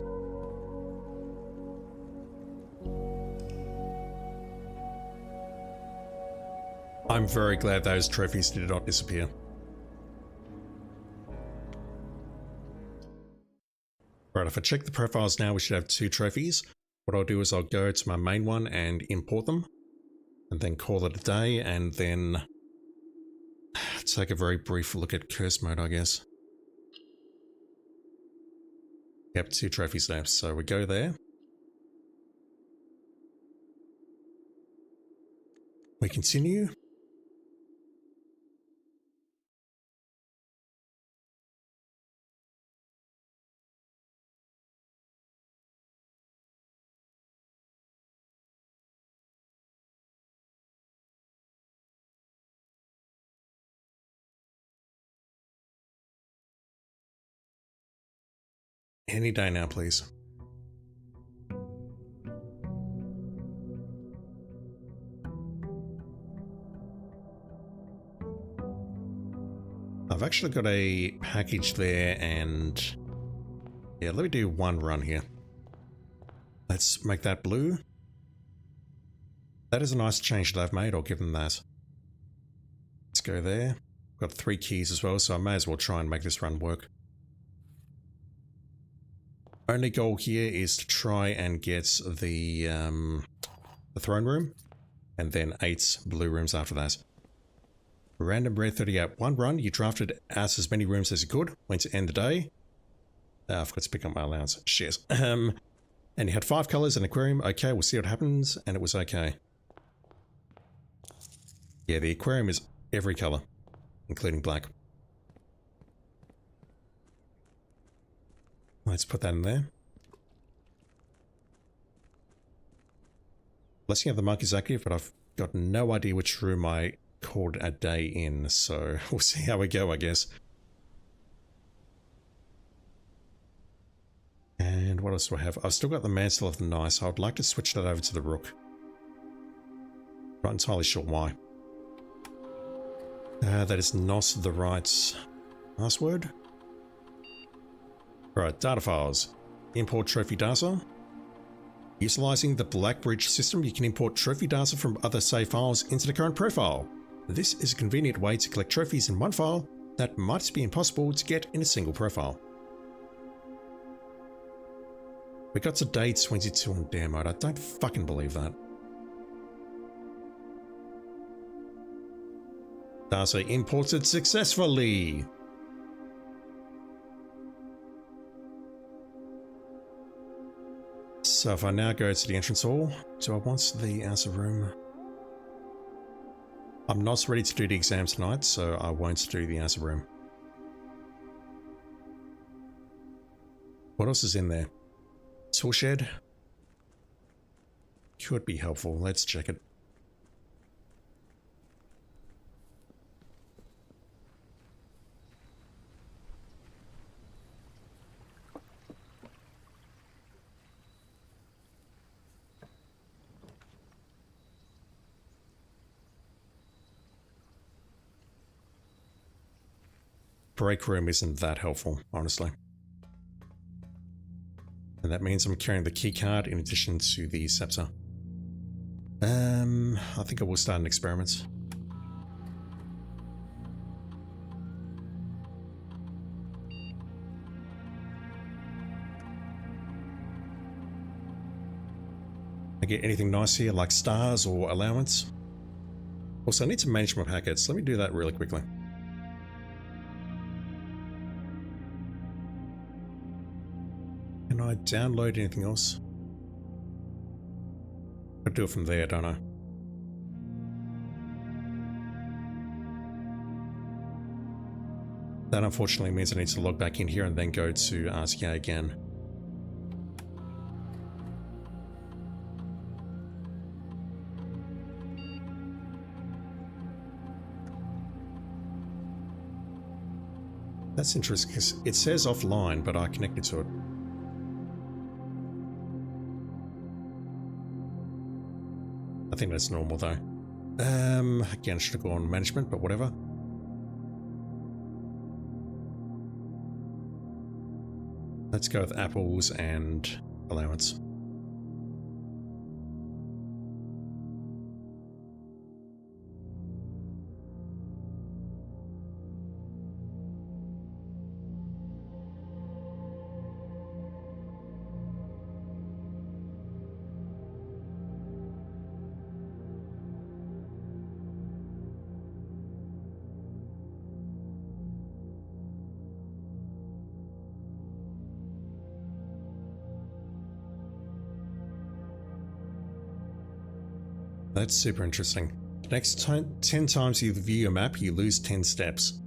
I'm very glad those trophies did not disappear. Right, if I check the profiles now, we should have 2 trophies. What I'll do is I'll go to my main one and import them, and then call it a day, and then take a very brief look at curse mode, I guess. Yep, 2 trophies left, so we go there. We continue. Any day now, please. I've actually got a package there, and yeah, let me do one run here. Let's make that blue. That is a nice change that I've made, I'll give them that. Let's go there. Got 3 keys as well, so I may as well try and make this run work. Only goal here is to try and get the throne room, and then 8 blue rooms after that. Random red 38. One run, you drafted out as many rooms as you could. Went to end the day. I forgot to pick up my allowance. Shit. And you had 5 colors and aquarium. Okay, we'll see what happens. And it was okay. Yeah, the aquarium is every color, including black. Let's put that in there. Blessing of the Monk is active, but I've got no idea which room I called a day in, so we'll see how we go, I guess. And what else do I have? I've still got the Mantle of the Nice. I would like to switch that over to the Rook. Not entirely sure why. That is not the right password. Alright, data files. Import trophy data. Utilizing the Blackbridge system, you can import trophy data from other save files into the current profile. This is a convenient way to collect trophies in one file that might be impossible to get in a single profile. We got to day 22 on dare mode. I don't fucking believe that. Data imported successfully. So if I now go to the entrance hall, do I want the outer room? I'm not ready to do the exam tonight, so I won't do the outer room. What else is in there? Tool shed? Could be helpful. Let's check it. Break room isn't that helpful, honestly. And that means I'm carrying the key card in addition to the scepter. I think I will start an experiment. I get anything nice here like stars or allowance? Also, I need to manage my packets. Let me do that really quickly. Can I download anything else? I'll do it from there, don't I? That unfortunately means I need to log back in here and then go to RTA again. That's interesting because it says offline, but I connected to it. I think that's normal though. Again, I should have gone management, but whatever. Let's go with apples and allowance. That's super interesting. Next 10 times you view your map, you lose 10 steps.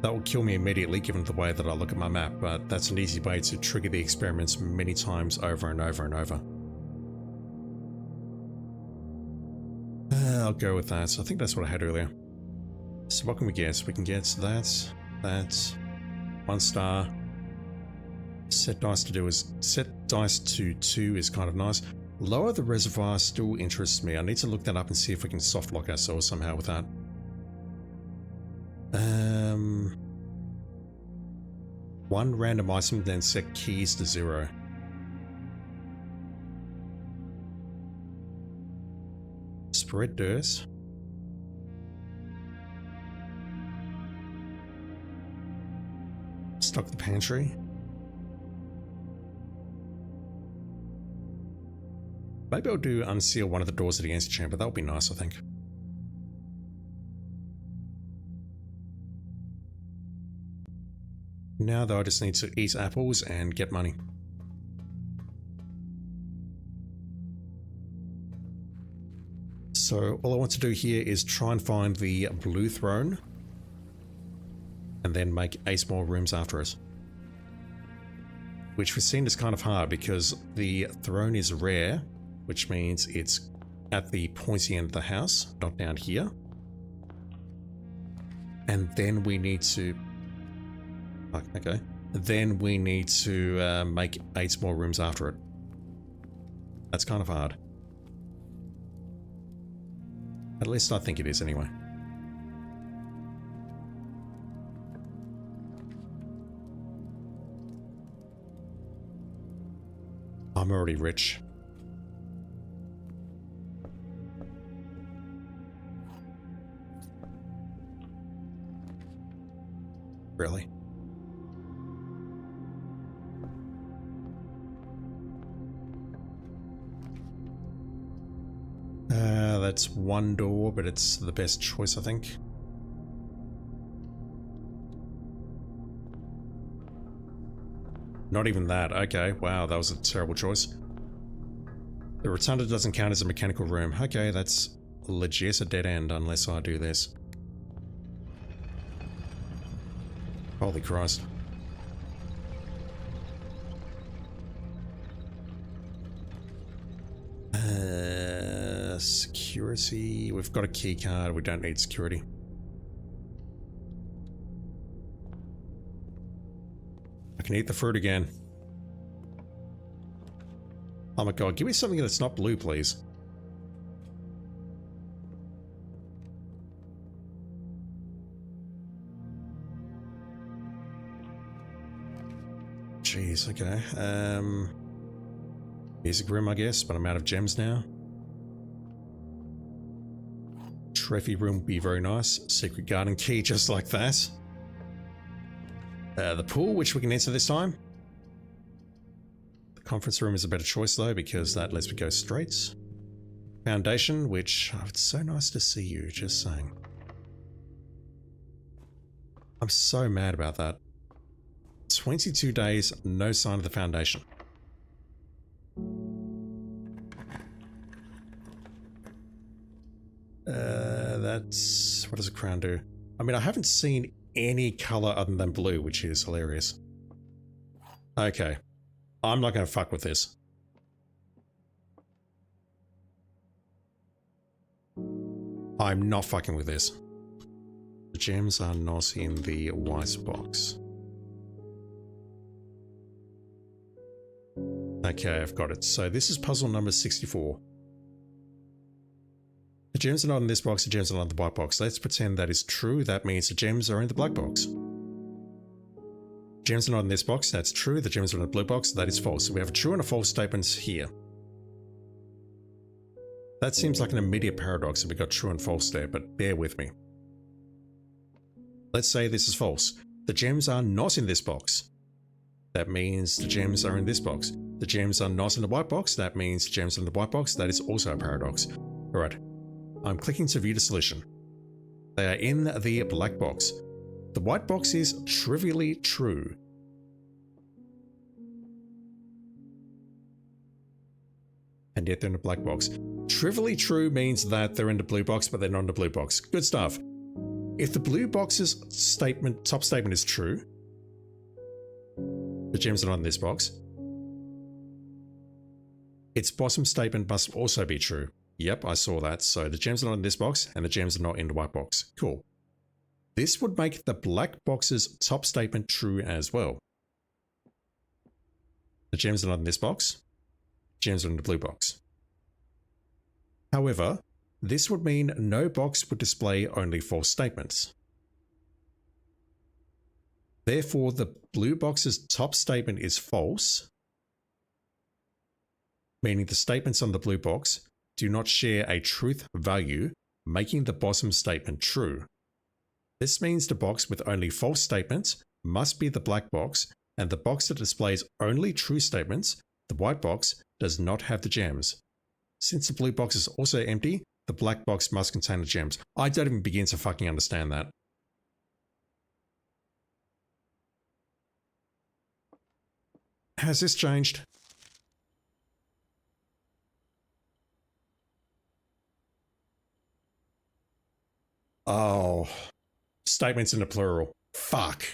That will kill me immediately given the way that I look at my map, but that's an easy way to trigger the experiments many times over and over and over. I'll go with that. I think that's what I had earlier. So what can we get? We can get that, 1 star. Set dice to 2 is kind of nice. Lower the reservoir still interests me. I need to look that up and see if we can soft lock ourselves somehow with that. 1 random item, then set keys to 0. Spread dirt. Stock the pantry. Maybe I'll do unseal one of the doors of the antechamber. That would be nice, I think. Now though, I just need to eat apples and get money. So all I want to do here is try and find the blue throne and then make 8 more rooms after it. Which we've seen is kind of hard because the throne is rare which means it's at the pointy end of the house, not down here. And then we need to... okay. Then we need to make 8 more rooms after it. That's kind of hard. At least I think it is anyway. I'm already rich. Really? That's one door, but it's the best choice, I think. Not even that. Okay, wow, that was a terrible choice. The rotunda doesn't count as a mechanical room. Okay, that's legit a dead end unless I do this. Holy Christ. Security. We've got a key card. We don't need security. I can eat the fruit again. Oh my god, give me something that's not blue, please. Jeez, okay. Music room, I guess, but I'm out of gems now. Trophy room would be very nice. Secret garden key, just like that. The pool, which we can enter this time. The conference room is a better choice though, because that lets me go straight. Foundation, which, oh, it's so nice to see you, just saying. I'm so mad about that. 22 days, no sign of the foundation. That's... what does a crown do? I mean, I haven't seen any color other than blue, which is hilarious. Okay. I'm not going to fuck with this. I'm not fucking with this. The gems are not in the white box. Okay, I've got it. So this is puzzle number 64. The gems are not in this box, the gems are not in the white box. Let's pretend that is true. That means the gems are in the black box. Gems are not in this box. That's true. The gems are in the blue box. That is false. So we have a true and a false statement here. That seems like an immediate paradox if we got true and false there, but bear with me. Let's say this is false. The gems are not in this box. That means the gems are in this box. The gems are not in the white box. That means the gems are in the white box. That is also a paradox. Alright. I'm clicking to view the solution. They are in the black box. The white box is trivially true. And yet they're in the black box. Trivially true means that they're in the blue box, but they're not in the blue box. Good stuff. If the blue box's statement, top statement is true, the gems are not in this box, its bottom statement must also be true. Yep, I saw that. So the gems are not in this box and the gems are not in the white box. Cool. This would make the black box's top statement true as well. The gems are not in this box. Gems are in the blue box. However, this would mean no box would display only false statements. Therefore, the blue box's top statement is false, meaning the statements on the blue box do not share a truth value, making the bottom statement true. This means the box with only false statements must be the black box, and the box that displays only true statements, the white box, does not have the gems. Since the blue box is also empty, the black box must contain the gems. I don't even begin to fucking understand that. Has this changed? Oh, statements in the plural. Fuck.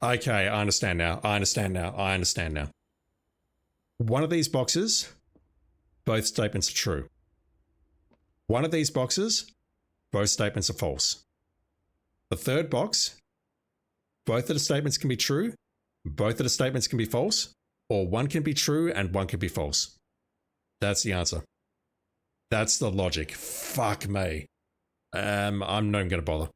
Okay, I understand now. I understand now. I understand now. One of these boxes both statements are true. One of these boxes, both statements are false. The third box, both of the statements can be true, both of the statements can be false, or one can be true and one can be false. That's the answer. That's the logic. Fuck me. I'm not even going to bother.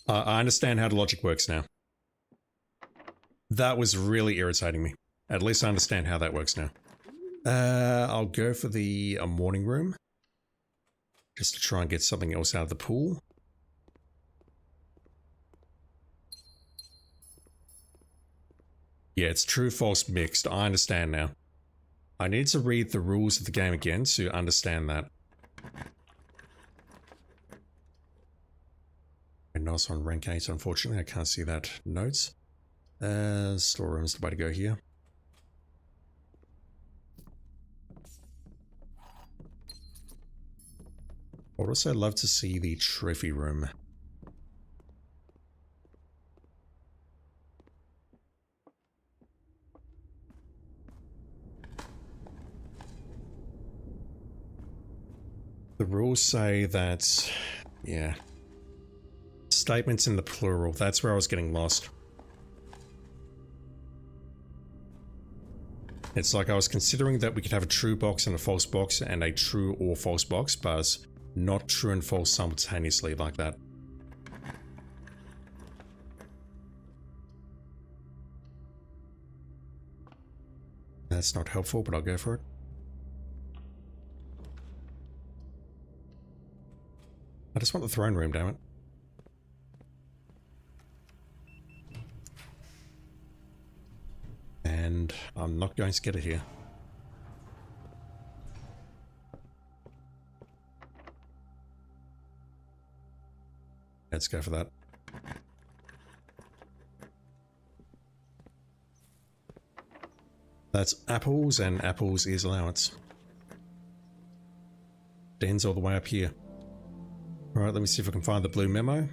I understand how the logic works now. That was really irritating me. At least I understand how that works now. I'll go for the morning room. Just to try and get something else out of the pool. Yeah, it's true, false, mixed. I understand now. I need to read the rules of the game again to understand that. Nice on rank 8, unfortunately. I can't see that notes. Storeroom's the way to go here. I would also love to see the trophy room. The rules say that, yeah, statements in the plural, that's where I was getting lost. It's like I was considering that we could have a true box and a false box and a true or false box, but not true and false simultaneously like that. That's not helpful, but I'll go for it. I just want the throne room, damn it. And I'm not going to get it here. Let's go for that. That's apples, and apples is allowance. Den's all the way up here. Alright, let me see if I can find the blue memo.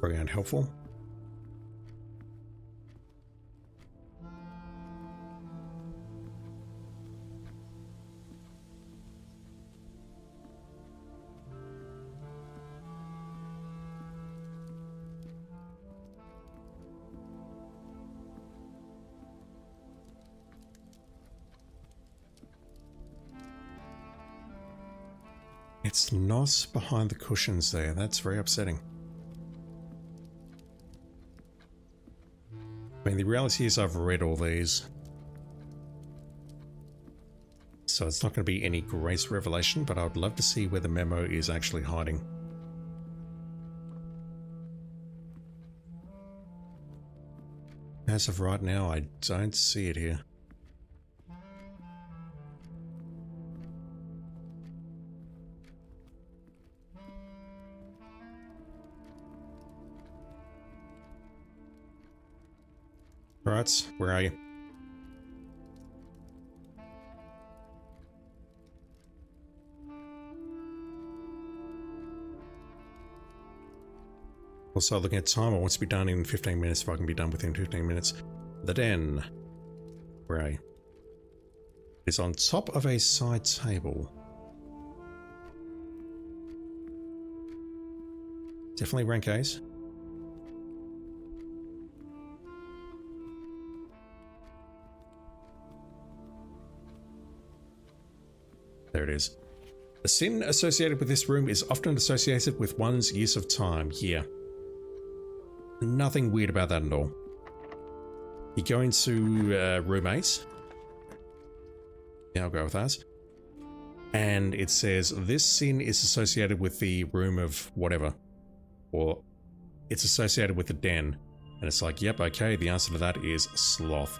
Very unhelpful. It's not behind the cushions there. That's very upsetting. I mean, the reality is I've read all these. So it's not going to be any great revelation, but I would love to see where the memo is actually hiding. As of right now, I don't see it here. Right, where are you? Also, looking at time, I want to be done in 15 minutes if I can be done within 15 minutes. The den. Where are you? It's on top of a side table. Definitely rank A's. There it is. The sin associated with this room is often associated with one's use of time. Yeah. Nothing weird about that at all. You go into room 8. Yeah, I'll go with that. And it says this sin is associated with the room of whatever. Or it's associated with the den. And it's like, yep, okay, the answer to that is sloth.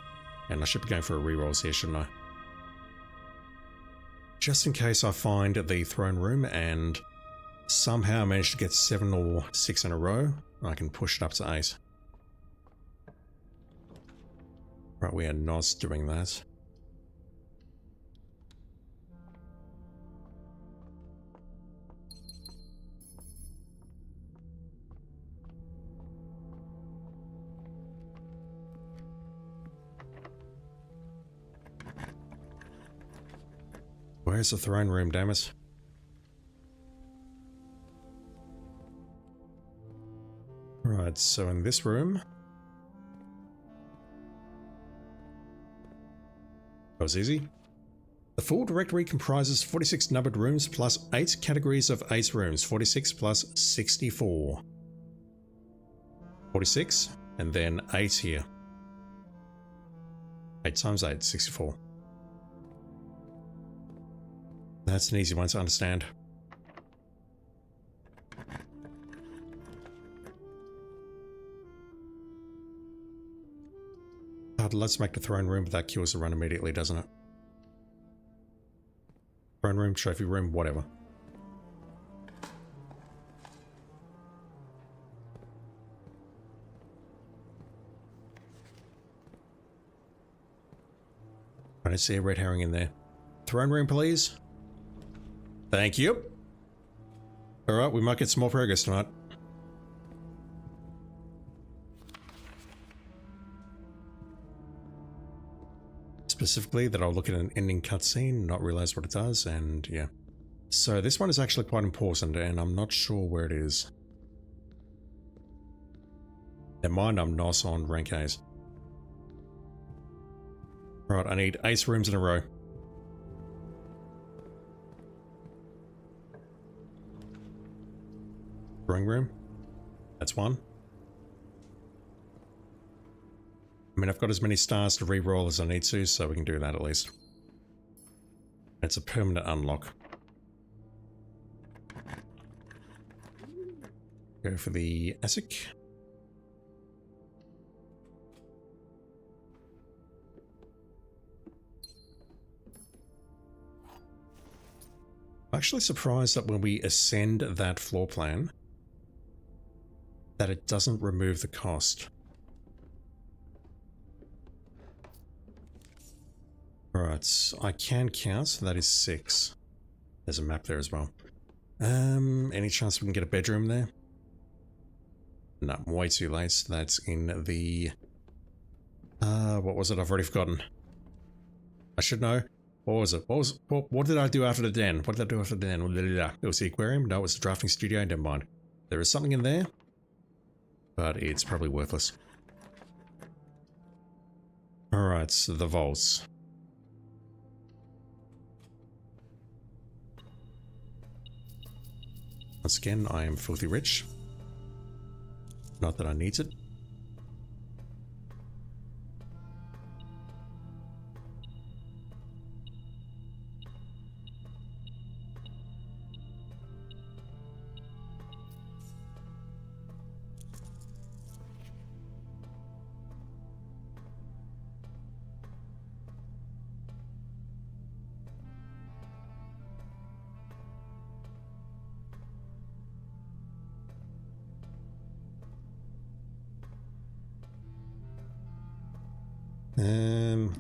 And I should be going for a rerolls here, shouldn't I? Just in case I find the throne room and somehow manage to get 7 or 6 in a row, I can push it up to 8. Right, we are not doing that. Where's the throne room, damn it? Right, so in this room... That was easy. The full directory comprises 46 numbered rooms plus 8 categories of 8 rooms. 46 plus 64. 46, and then 8 here. 8 times 8, 64. That's an easy one to understand. Let's make the throne room, but that kills the run immediately, doesn't it? Throne room, trophy room, whatever. I don't see a red herring in there. Throne room, please. Thank you. Alright, we might get some more progress tonight. Specifically that I'll look at an ending cutscene, not realize what it does, and yeah. So this one is actually quite important, and I'm not sure where it is. Never mind, I'm not on rank A's. Right, I need 8 rooms in a row. Drawing room. That's 1. I mean, I've got as many stars to re-roll as I need to, so we can do that at least. It's a permanent unlock. Go for the ASIC. I'm actually surprised that when we ascend that floor plan, that it doesn't remove the cost. Right, I can count, so that is 6. There's a map there as well. Any chance we can get a bedroom there? No, way too late. That's in the... what was it? I've already forgotten. I should know. What was it? What did I do after the den? What did I do after the den? It was the aquarium? No, it was the drafting studio. Never mind. There is something in there, but it's probably worthless. Alright, so the vaults. Once again, I am filthy rich. Not that I need it.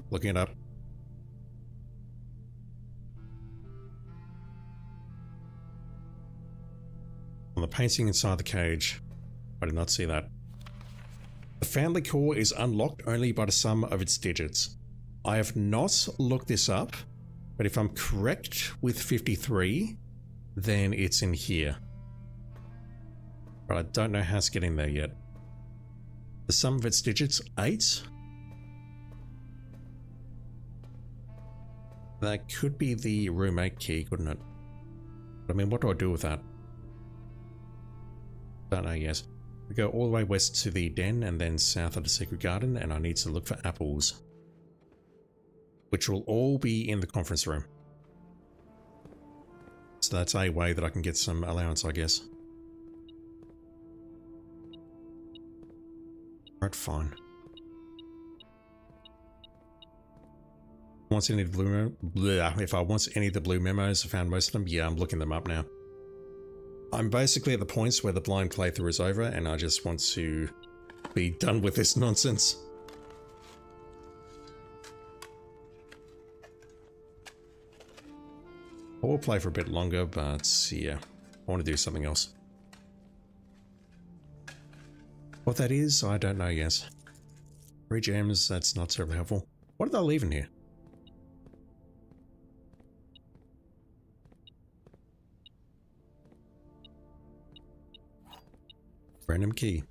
Looking it up. On the painting inside the cage. I did not see that. The family core is unlocked only by the sum of its digits. I have not looked this up, but if I'm correct with 53, then it's in here. But I don't know how to get in there yet. The sum of its digits, 8? That could be the room 8 key, couldn't it? But I mean, what do I do with that? Don't know, yes. We go all the way west to the den and then south of the secret garden, and I need to look for apples. Which will all be in the conference room. So that's a way that I can get some allowance, I guess. Right, fine. If I want any of the blue memos, I found most of them. Yeah, I'm looking them up now. I'm basically at the points where the blind playthrough is over, and I just want to be done with this nonsense. will play for a bit longer, but yeah, I want to do something else. What that is, I don't know yet. 3 gems, that's not terribly helpful. What did I leave in here? Random key.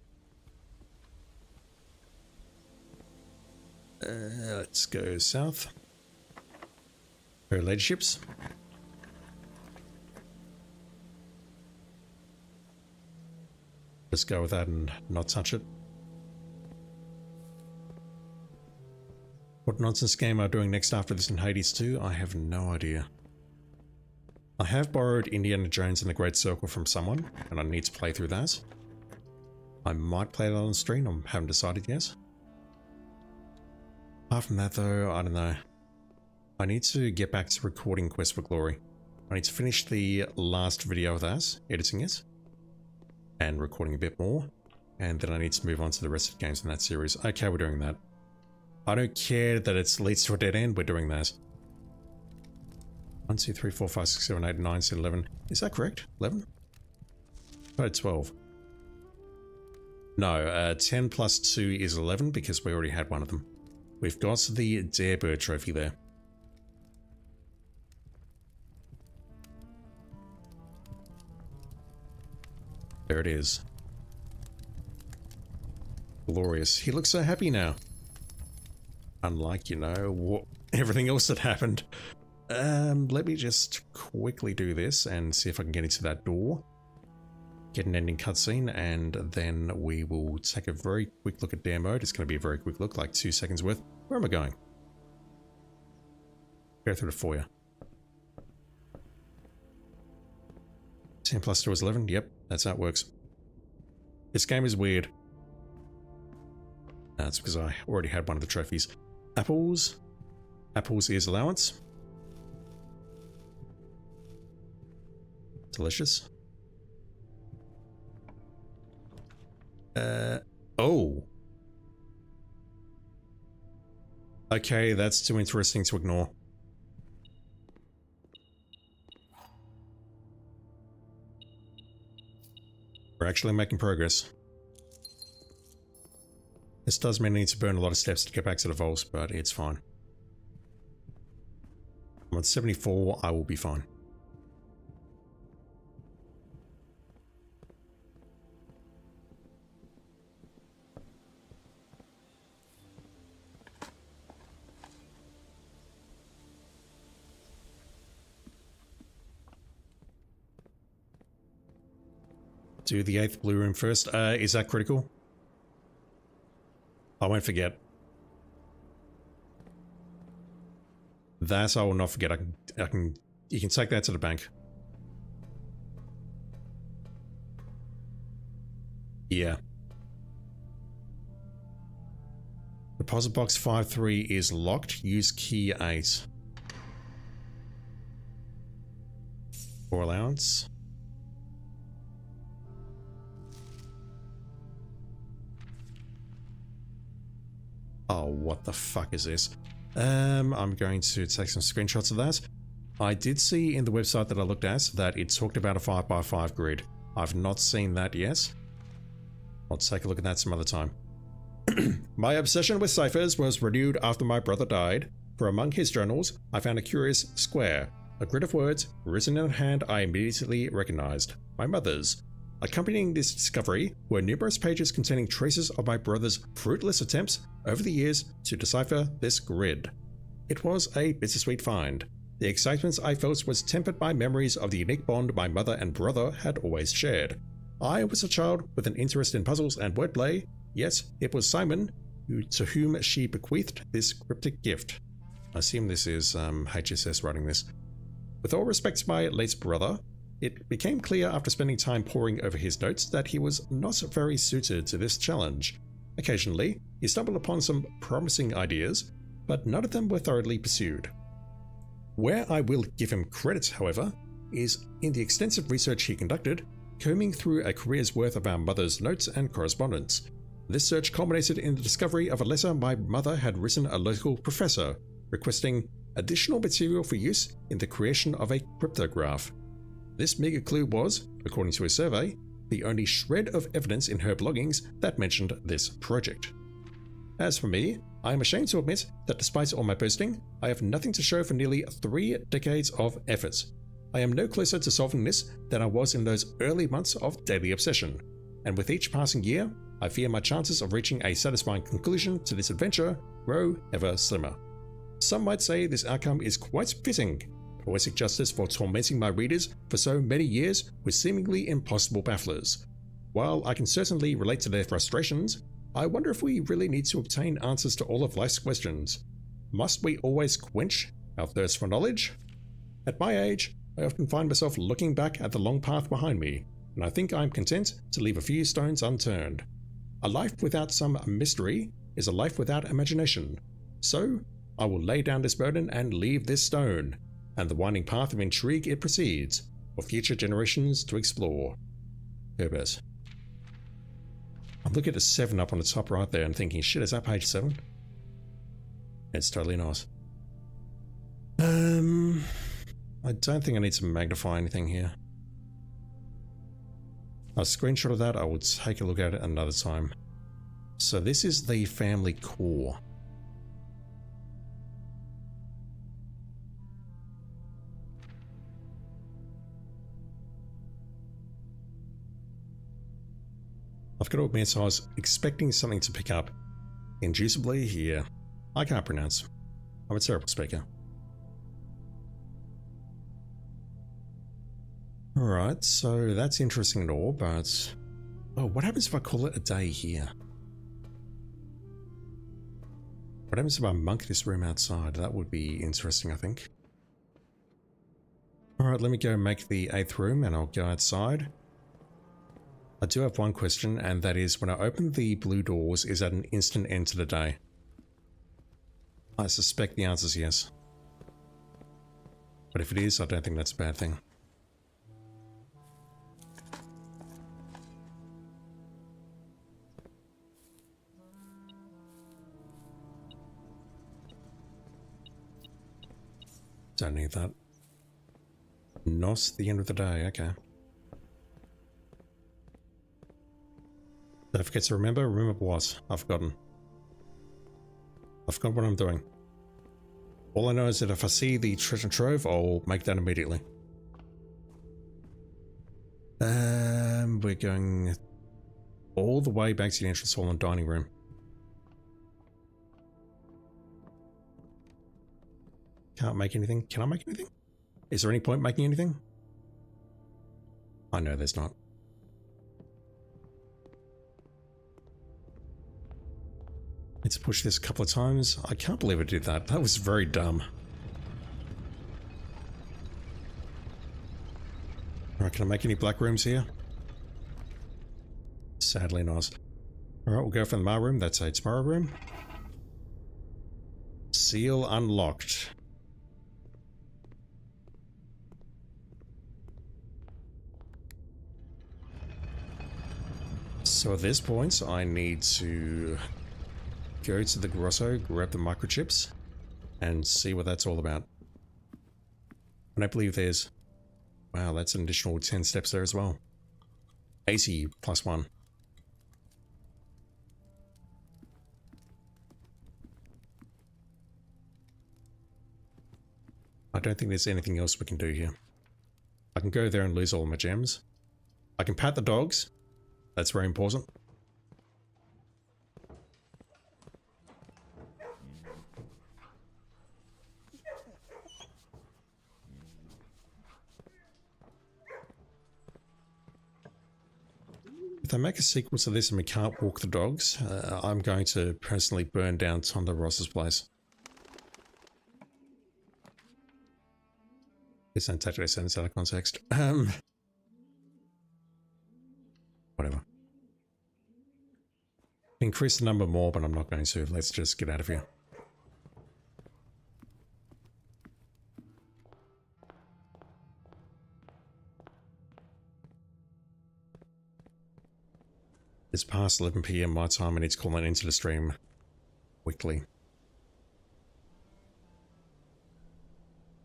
Let's go south. Go leaderships. Just go with that and not touch it. What nonsense game are doing next after this in Hades 2? I have no idea. I have borrowed Indiana Jones and the Great Circle from someone, and I need to play through that. I might play that on stream, I haven't decided yet. Apart from that though, I don't know. I need to get back to recording Quest for Glory. I need to finish the last video of that, editing it, and recording a bit more, and then I need to move on to the rest of the games in that series. Okay, we're doing that. I don't care that it leads to a dead end, we're doing that. 1, 2, 3, 4, 5, 6, 7, 8, 9, 10, 11. Is that correct? 11? Oh, 12. No, 10 plus 2 is 11 because we already had one of them. We've got the Darebird trophy there. There it is. Glorious. He looks so happy now. Unlike, you know, everything else that happened. Let me just quickly do this and see if I can get into that door. Get an ending cutscene, and then we will take a very quick look at dare mode. It's going to be a very quick look, like 2 seconds worth. Where am I going? Go through the foyer. 10 plus 2 is 11. Yep, that's how it works. This game is weird. That's because I already had one of the trophies. Apples. Apples is allowance. Delicious. Oh. Okay, that's too interesting to ignore. We're actually making progress. This does mean I need to burn a lot of steps to get back to the vaults, but it's fine. I'm at 74, I will be fine. Do the 8th blue room first. Is that critical? I won't forget. That I will not forget. You can take that to the bank. Yeah. Deposit box 5-3 is locked. Use key 8. For allowance. Oh, what the fuck is this? I'm going to take some screenshots of that. I did see in the website that I looked at that it talked about a 5x5 grid. I've not seen that yet. I'll take a look at that some other time. My obsession with ciphers was renewed after my brother died, for among his journals I found a curious square, a grid of words written in a hand I immediately recognized, my mother's. Accompanying this discovery were numerous pages containing traces of my brother's fruitless attempts over the years to decipher this grid. It was a bittersweet find. The excitement I felt was tempered by memories of the unique bond my mother and brother had always shared. I was a child with an interest in puzzles and wordplay, yet it was Simon to whom she bequeathed this cryptic gift. I assume this is HSS writing this. With all respect to my late brother, it became clear after spending time poring over his notes that he was not very suited to this challenge. Occasionally, he stumbled upon some promising ideas, but none of them were thoroughly pursued. Where I will give him credit, however, is in the extensive research he conducted, combing through a career's worth of our mother's notes and correspondence. This search culminated in the discovery of a letter my mother had written a local professor, requesting additional material for use in the creation of a cryptograph. This meager clue was, according to a survey, the only shred of evidence in her bloggings that mentioned this project. As for me, I am ashamed to admit that despite all my boasting, I have nothing to show for nearly 3 decades of effort. I am no closer to solving this than I was in those early months of daily obsession, and with each passing year, I fear my chances of reaching a satisfying conclusion to this adventure grow ever slimmer. Some might say this outcome is quite fitting, poetic justice for tormenting my readers for so many years with seemingly impossible bafflers. While I can certainly relate to their frustrations, I wonder if we really need to obtain answers to all of life's questions. Must we always quench our thirst for knowledge? At my age, I often find myself looking back at the long path behind me, and I think I'm content to leave a few stones unturned. A life without some mystery is a life without imagination. So, I will lay down this burden and leave this stone, and the winding path of intrigue it proceeds, for future generations to explore. Herbert. I'm looking at the 7 up on the top right there and thinking, shit, is that page 7? It's totally not. I don't think I need to magnify anything here. A screenshot of that, I will take a look at it another time. So this is the family core. I've got to admit, I was expecting something to pick up. Inducibly, yeah. I can't pronounce. I'm a terrible speaker. Alright, so that's interesting and all, but... Oh, what happens if I call it a day here? What happens if I monk this room outside? That would be interesting, I think. Alright, let me go make the 8th room and I'll go outside. I do have one question, and that is, when I open the blue doors, is that an instant end to the day? I suspect the answer is yes. But if it is, I don't think that's a bad thing. Don't need that. Not the end of the day, okay. Don't forget to remember what? I've forgotten. I've forgotten what I'm doing. All I know is that if I see the treasure trove, I'll make that immediately. We're going all the way back to the entrance hall and dining room. Can't make anything. Can I make anything? Is there any point making anything? I know there's not. Need to push this a couple of times. I can't believe I did that. That was very dumb. Alright, can I make any black rooms here? Sadly not. Alright, we'll go for the Ma room. That's a tomorrow room. Seal unlocked. So at this point, I need to go to the grotto, grab the microchips, and see what that's all about. And I believe there's... Wow, that's an additional 10 steps there as well. 80 plus 1. I don't think there's anything else we can do here. I can go there and lose all my gems. I can pat the dogs. That's very important. If they make a sequel to this and we can't walk the dogs, I'm going to personally burn down Tonda Ross's place. This don't take a sentence out of context. Whatever. Increase the number more, but I'm not going to. Let's just get out of here. It's past 11 PM my time. I need to call an into the stream quickly.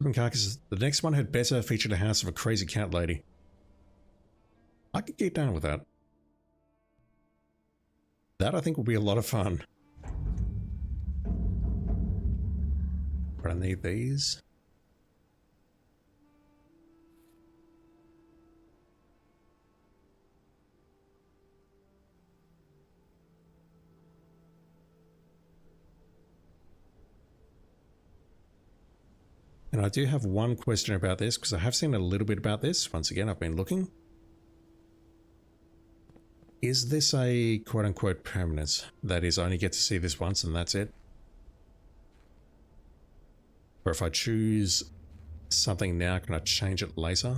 Carcass. The next one had better featured a house of a crazy cat lady. I could get down with that. That I think will be a lot of fun. But I need these. And I do have one question about this, because I have seen a little bit about this. Once again, I've been looking. Is this a quote-unquote permanent? That is, I only get to see this once and that's it? Or if I choose something now, can I change it later?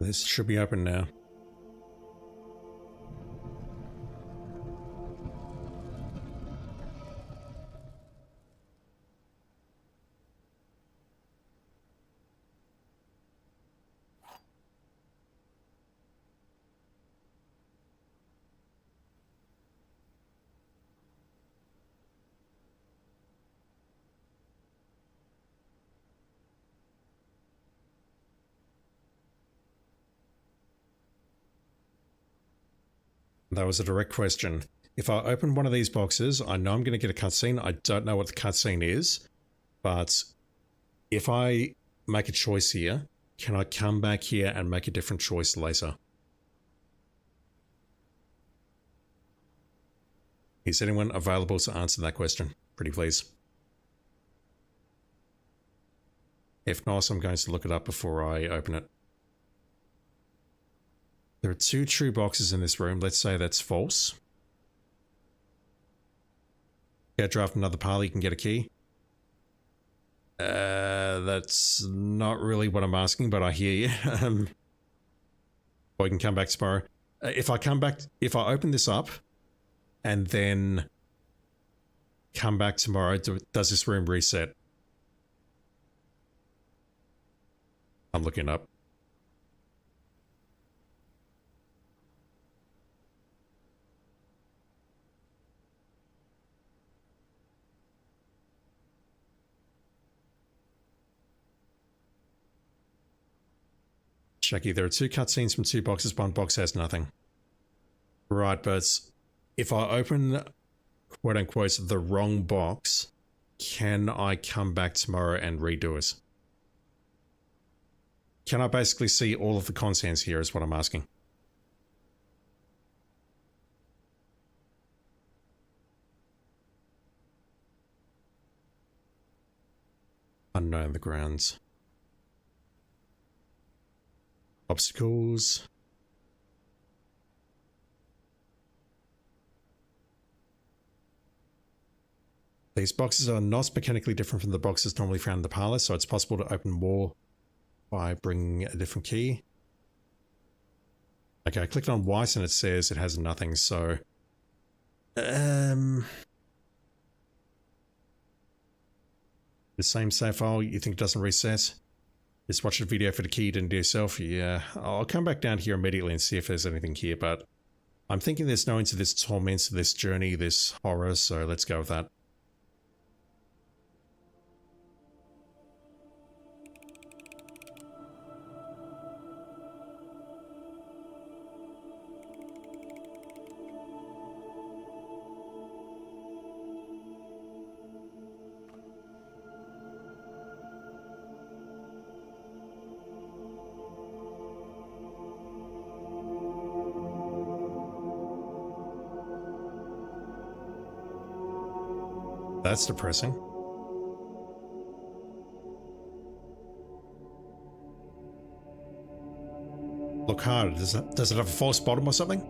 This should be open now. That was a direct question. If I open one of these boxes, I know I'm going to get a cutscene. I don't know what the cutscene is, but if I make a choice here, can I come back here and make a different choice later? Is anyone available to answer that question? Pretty please. If not, I'm going to look it up before I open it. There are 2 true boxes in this room. Let's say that's false. Get draft another pile, you can get a key. That's not really what I'm asking, but I hear you. Or you can come back tomorrow. If I open this up and then come back tomorrow, does this room reset? I'm looking up. Jackie, there are 2 cutscenes from 2 boxes. 1 box has nothing. Right, but if I open, quote unquote, the wrong box, can I come back tomorrow and redo it? Can I basically see all of the contents here is what I'm asking. Unknown the grounds. Obstacles. These boxes are not mechanically different from the boxes normally found in the parlor, so it's possible to open more by bringing a different key. Okay, I clicked on white and it says it has nothing, so... The same save file, you think it doesn't reset? Just watch the video for the key you didn't do yourself. Yeah, I'll come back down here immediately and see if there's anything here, but I'm thinking there's no end to this torment, this journey, this horror, so let's go with that. That's depressing. Look hard. Does it have a false bottom or something?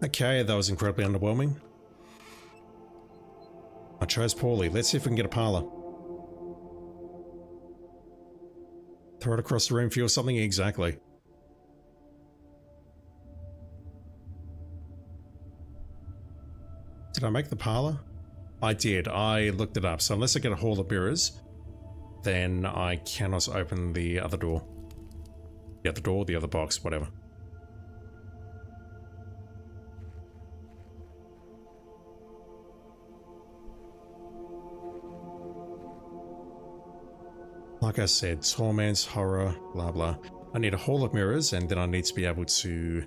Okay, that was incredibly underwhelming. I chose poorly. Let's see if we can get a parlor. Throw it across the room, feel something? Exactly. Did I make the parlor? I did. I looked it up. So unless I get a hall of mirrors, then I cannot open the other door. The other door, the other box, whatever. Like I said, torments, horror, blah blah. I need a hall of mirrors, and then I need to be able to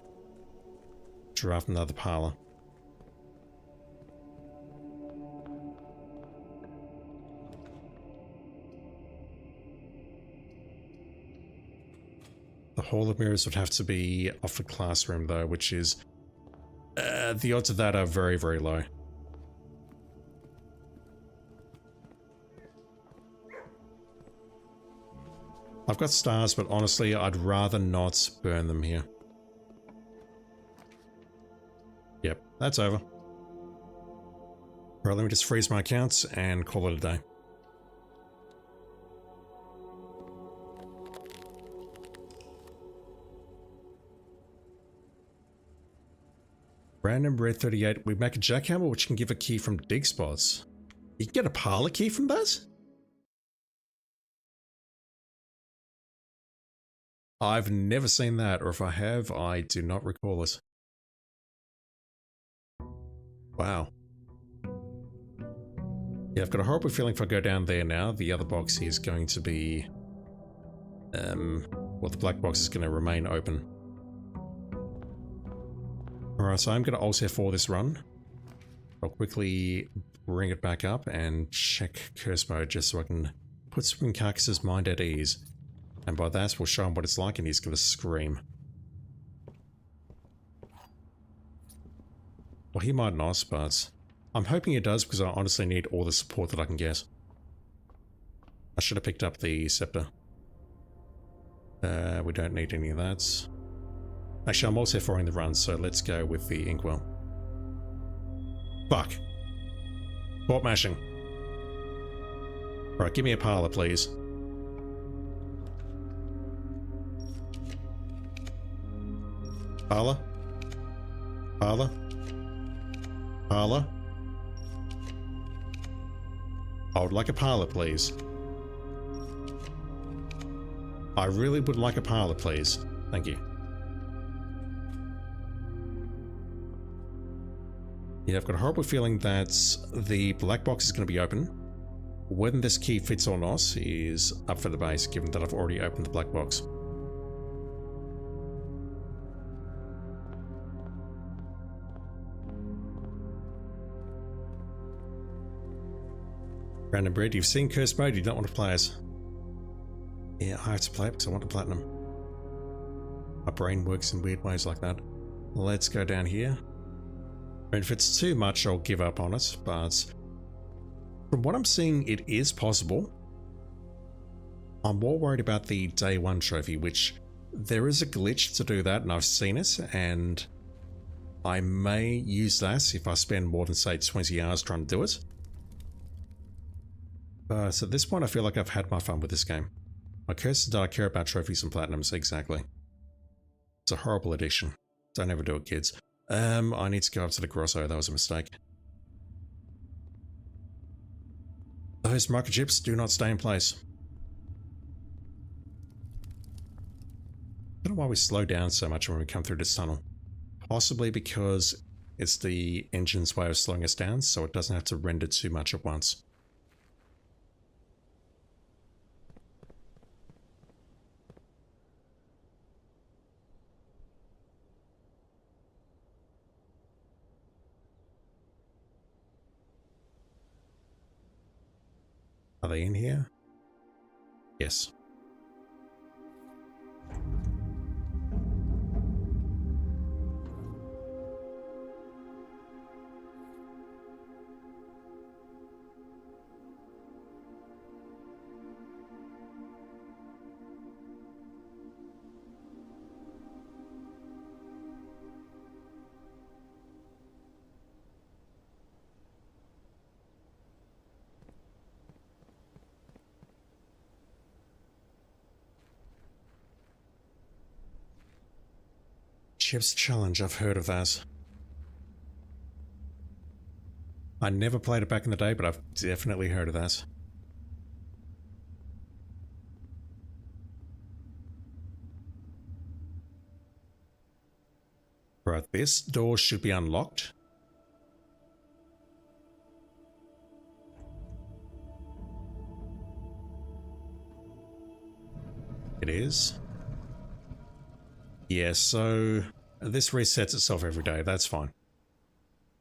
draft another parlor. The hall of mirrors would have to be off the classroom though, which is... the odds of that are very, very low. I've got stars, but honestly, I'd rather not burn them here. Yep, that's over. Right, let me just freeze my accounts and call it a day. Random red 38. We make a jackhammer, which can give a key from dig spots. You can get a parlor key from that? I've never seen that, or if I have, I do not recall it. Wow. Yeah, I've got a horrible feeling if I go down there now, the other box is going to be... well, the black box is going to remain open. Alright, so I'm going to Alt F4 this run. I'll quickly bring it back up and check curse mode just so I can put Swing Carcass's mind at ease. And by that, we'll show him what it's like and he's going to scream. Well, he might not, but I'm hoping it does because I honestly need all the support that I can get. I should have picked up the scepter. We don't need any of that. Actually, I'm also F4ing the run, so let's go with the inkwell. Fuck. Port mashing. Right, give me a parlor, please. Parlor? Parlor? Parlor? I would like a parlor, please. I really would like a parlor, please. Thank you. Yeah, I've got a horrible feeling that the black box is going to be open. Whether this key fits or not is up for debate, given that I've already opened the black box. Random breed, you've seen curse mode, you don't want to play it. Yeah, I have to play it because I want the platinum. My brain works in weird ways like that. Let's go down here. And if it's too much, I'll give up on it, but from what I'm seeing, it is possible. I'm more worried about the day one trophy, which there is a glitch to do that, and I've seen it, and I may use that if I spend more than, say, 20 hours trying to do it. So at this point, I feel like I've had my fun with this game. My curse is that I care about trophies and platinums, exactly. It's a horrible addiction. Don't ever do it, kids. I need to go up to the Grosso, that was a mistake. Those microchips do not stay in place. I don't know why we slow down so much when we come through this tunnel. Possibly because it's the engine's way of slowing us down, so it doesn't have to render too much at once. Are they in here? Yes. Ship's Challenge, I've heard of that. I never played it back in the day, but I've definitely heard of that. Right, this door should be unlocked. It is. Yeah, so this resets itself every day. That's fine.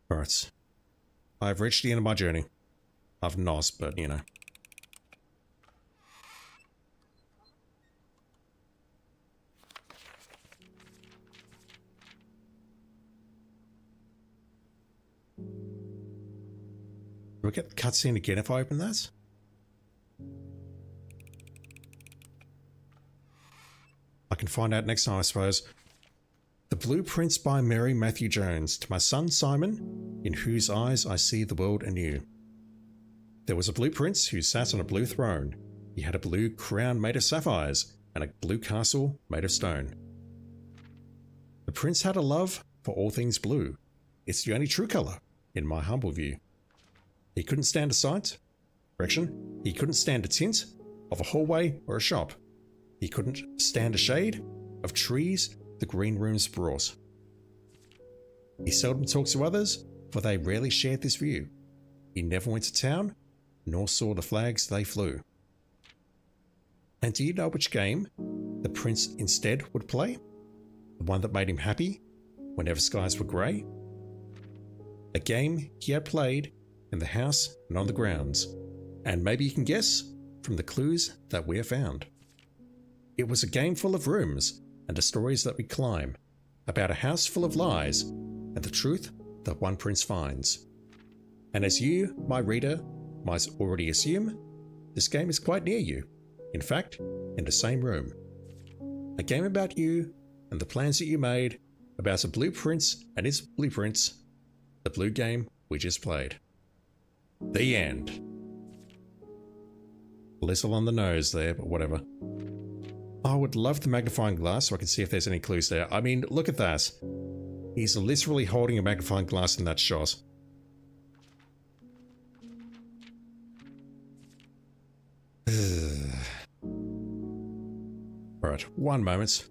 Right. I've reached the end of my journey. I've nosed, but you know. Do we get the cutscene again if I open that? I can find out next time, I suppose. The Blueprints by Mary Matthew Jones. To my son Simon, in whose eyes I see the world anew. There was a blue prince who sat on a blue throne. He had a blue crown made of sapphires, and a blue castle made of stone. The prince had a love for all things blue. It's the only true colour, in my humble view. He couldn't stand a sight, correction, he couldn't stand a tint of a hallway or a shop. He couldn't stand a shade of trees the green rooms brought. He seldom talked to others, for they rarely shared this view. He never went to town, nor saw the flags they flew. And do you know which game the prince instead would play? The one that made him happy whenever skies were grey? A game he had played in the house and on the grounds, and maybe you can guess from the clues that we have found. It was a game full of rooms and the stories that we climb, about a house full of lies and the truth that one prince finds. And as you, my reader, might already assume, this game is quite near you. In fact, in the same room. A game about you and the plans that you made, about a blue prince and his blueprints, the blue game we just played. The end. A little on the nose there, but whatever. I would love the magnifying glass so I can see if there's any clues there. I mean, look at that. He's literally holding a magnifying glass in that shot. Alright, one moment.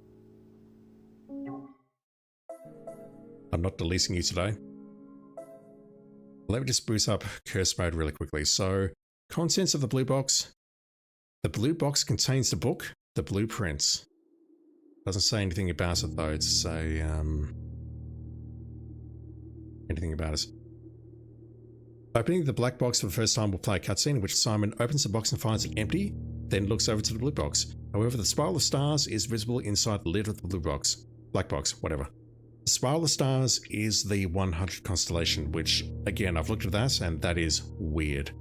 I'm not deleting you today. Let me just boost up curse mode really quickly. So, contents of the blue box. The blue box contains the book, The Blueprints. Doesn't say anything about it though. It's say anything about it. Opening the black box for the first time will play a cutscene in which Simon opens the box and finds it empty, then looks over to the blue box. However, the spiral of stars is visible inside the lid of the blue box. Black box, whatever. The spiral of stars is the 100 constellation, which, again, I've looked at that, and that is weird.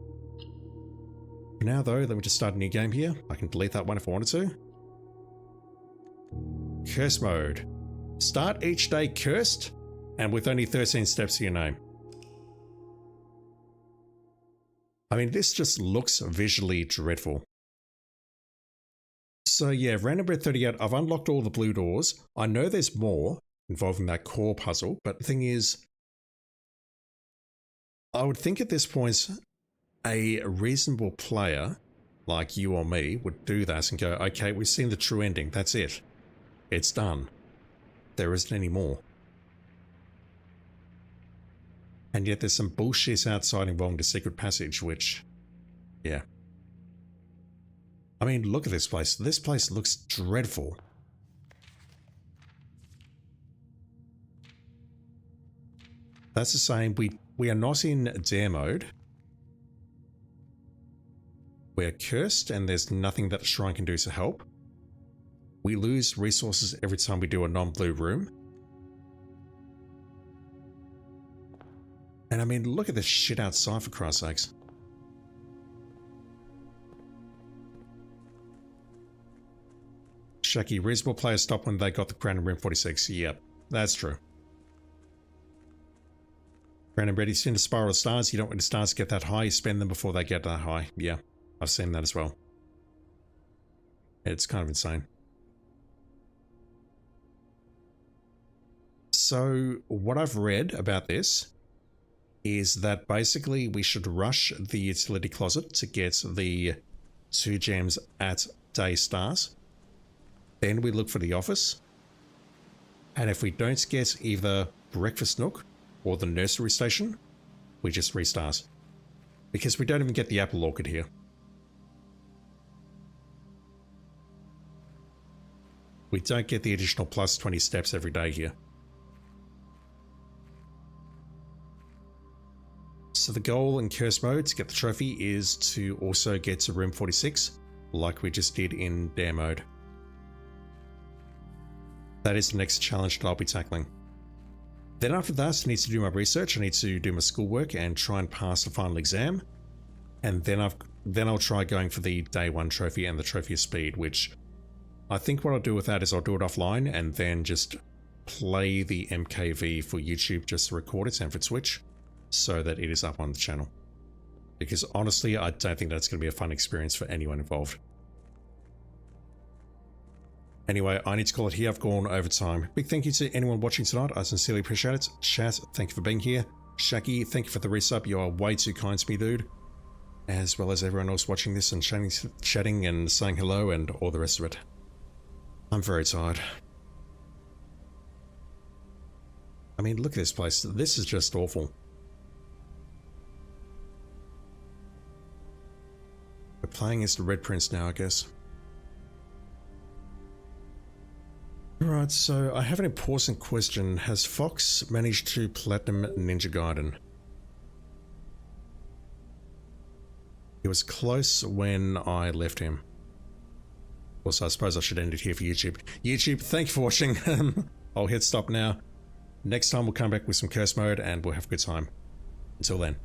For now, though, let me just start a new game here. I can delete that one if I wanted to. Curse mode. Start each day cursed, and with only 13 steps to your name. I mean, this just looks visually dreadful. So yeah, RandomAttribute 38, I've unlocked all the blue doors. I know there's more involving that core puzzle, but the thing is, I would think at this point, a reasonable player like you or me would do that and go, okay, we've seen the true ending, that's it. It's done. There isn't any more. And yet there's some bullshit outside involving the secret passage, which, yeah. I mean, look at this place. This place looks dreadful. That's the same. We are not in dare mode. We're cursed and there's nothing that the shrine can do to help. We lose resources every time we do a non-blue room. And I mean, look at this shit outside, for Christ's sakes. Shaki, reasonable players stopped when they got the crown in room 46. Yep, that's true. Crown and ready, send a spiral of stars. You don't want the stars to get that high. You spend them before they get that high. Yeah, I've seen that as well. It's kind of insane. So what I've read about this is that basically we should rush the utility closet to get the 2 gems at day stars. Then we look for the office. And if we don't get either breakfast nook or the nursery station, we just restart. Because we don't even get the apple orchid here. We don't get the additional plus 20 steps every day here. So the goal in curse mode to get the trophy is to also get to room 46, like we just did in dare mode. That is the next challenge that I'll be tackling. Then after that, I need to do my research, I need to do my schoolwork and try and pass the final exam. And then I'll try going for the day 1 trophy and the trophy of speed, which I think what I'll do with that is I'll do it offline and then just play the MKV for YouTube just to record it and for Twitch so that it is up on the channel. Because honestly, I don't think that's going to be a fun experience for anyone involved. Anyway, I need to call it here. I've gone over time. Big thank you to anyone watching tonight. I sincerely appreciate it. Chat, thank you for being here. Shaki, thank you for the resub. You are way too kind to me, dude. As well as everyone else watching this and chatting and saying hello and all the rest of it. I'm very tired. I mean, look at this place. This is just awful. We're playing as the Red Prince now, I guess. Alright, so I have an important question. Has Fox managed to platinum Ninja Gaiden? He was close when I left him. Also, I suppose I should end it here for YouTube. YouTube, thank you for watching. I'll hit stop now. Next time we'll come back with some curse mode and we'll have a good time. Until then.